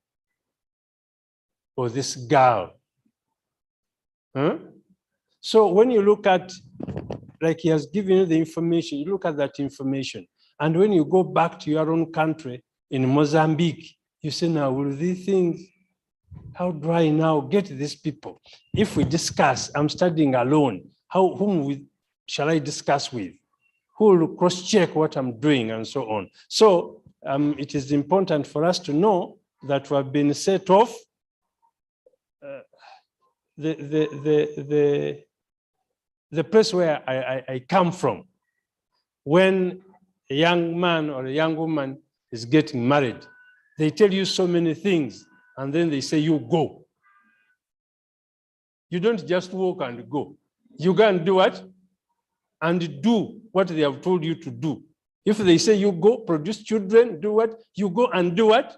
or this girl? Huh? So when you look at, like he has given you the information, you look at that information. And when you go back to your own country in Mozambique, you say, now, will these things, how do I now get these people? If we discuss, I'm studying alone, whom shall I discuss with? Who will cross-check what I'm doing and so on? So it is important for us to know that we have been set off the place where I come from. When a young man or a young woman is getting married, they tell you so many things, and then they say, you go. You don't just walk and go. You go and do what? And do what they have told you to do. If they say you go produce children, do what? You go and do what?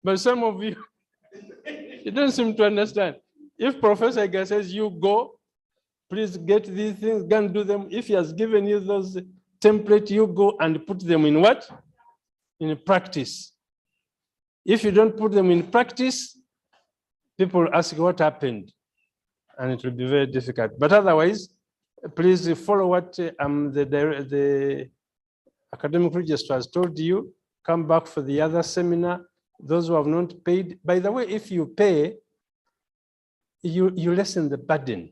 But some of you, you don't seem to understand. If Professor Iga says you go, please get these things, go and do them. If he has given you those templates, you go and put them in what? In practice. If you don't put them in practice, people ask what happened, and it will be very difficult. But otherwise, please follow what the academic registrar has told you. Come back for the other seminar. Those who have not paid, by the way, if you pay, you lessen the burden.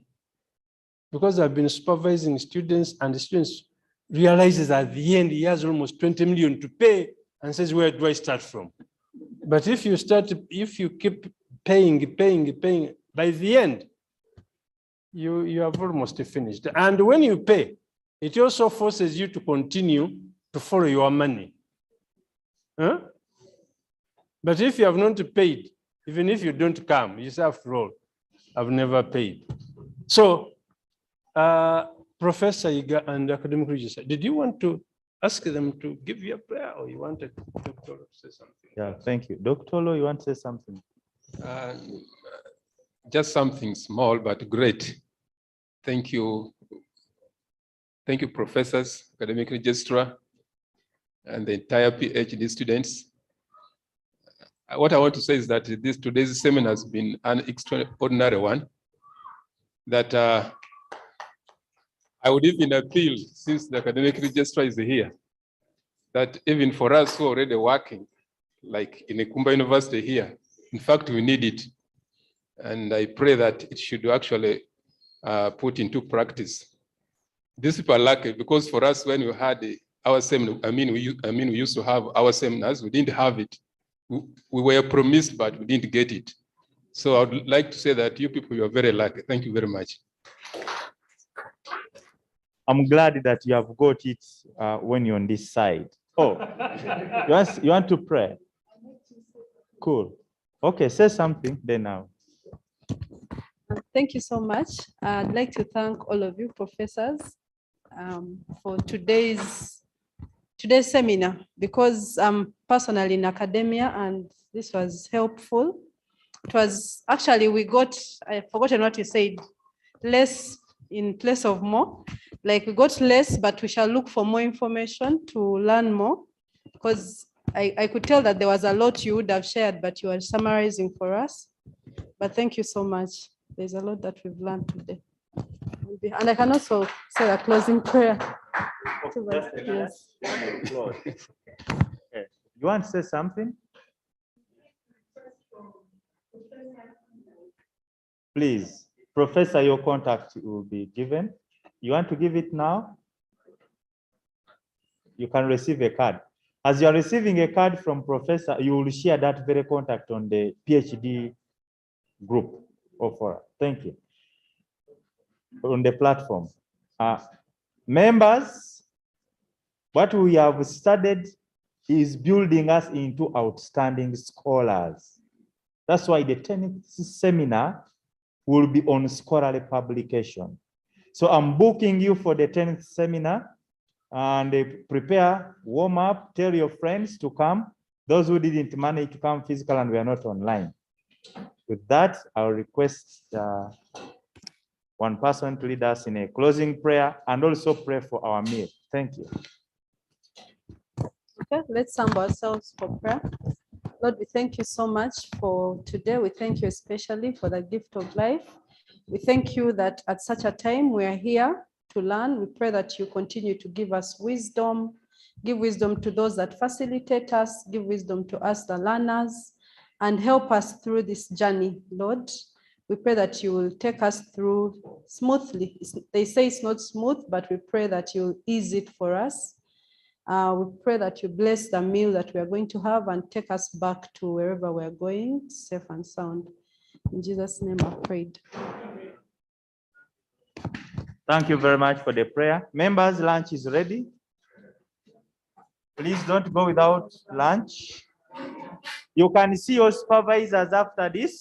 Because I've been supervising students, and the students realizes at the end he has almost 20 million to pay and says, where do I start from? But if you keep paying, by the end, you have almost finished. And when you pay, it also forces you to continue to follow your money. Huh? But if you have not paid, even if you don't come, you say, after all, I've never paid. So, Professor Iga and academic registrar, did you want to ask them to give you a prayer, or you wanted Dr. to say something? Yeah, thank you. Dr. Lo, you want to say something? Just something small, but great. Thank you. Thank you, professors, academic registrar, and the entire PhD students. What I want to say is that today's seminar has been an extraordinary one, that I would even appeal, since the academic registrar is here, that even for us who are already working, like in Ikumba University here, in fact, we need it. And I pray that it should actually put into practice. These people are lucky, because for us, when we had our seminar, we used to have our seminars, we didn't have it. We were promised, but we didn't get it. So I would like to say that you people, you are very lucky. Thank you very much. I'm glad that you have got it when you're on this side. Oh, you want to pray? Cool. Okay, say something then now. Thank you so much. I'd like to thank all of you professors for today's seminar, because I'm personally in academia and this was helpful. It was actually, I forgotten what you said, less in place of more. Like we got less, but we shall look for more information to learn more, because I could tell that there was a lot you would have shared, but you are summarizing for us. But thank you so much. There's a lot that we've learned today. And I can also say a closing prayer. Yes. Okay. You want to say something? Please, Professor, your contact will be given. You want to give it now? You can receive a card. As you are receiving a card from Professor, you will share that very contact on the PhD group of forum. Thank you. On the platform. Members, what we have studied is building us into outstanding scholars. That's why the 10th seminar will be on scholarly publication. So I'm booking you for the 10th seminar, and prepare, warm up, tell your friends to come. Those who didn't manage to come physical and we are not online. With that, I'll request one person to lead us in a closing prayer and also pray for our meal. Thank you. Okay, let's sum ourselves for prayer. Lord, we thank you so much for today. We thank you especially for the gift of life. We thank you that at such a time we are here to learn. We pray that you continue to give us wisdom, give wisdom to those that facilitate us, give wisdom to us, the learners, and help us through this journey, Lord. We pray that you will take us through smoothly. They say it's not smooth, but we pray that you'll ease it for us. We pray that you bless the meal that we are going to have and take us back to wherever we're going, safe and sound. In Jesus' name I prayed. Thank you very much for the prayer. Members, lunch is ready. Please don't go without lunch. You can see your supervisors after this.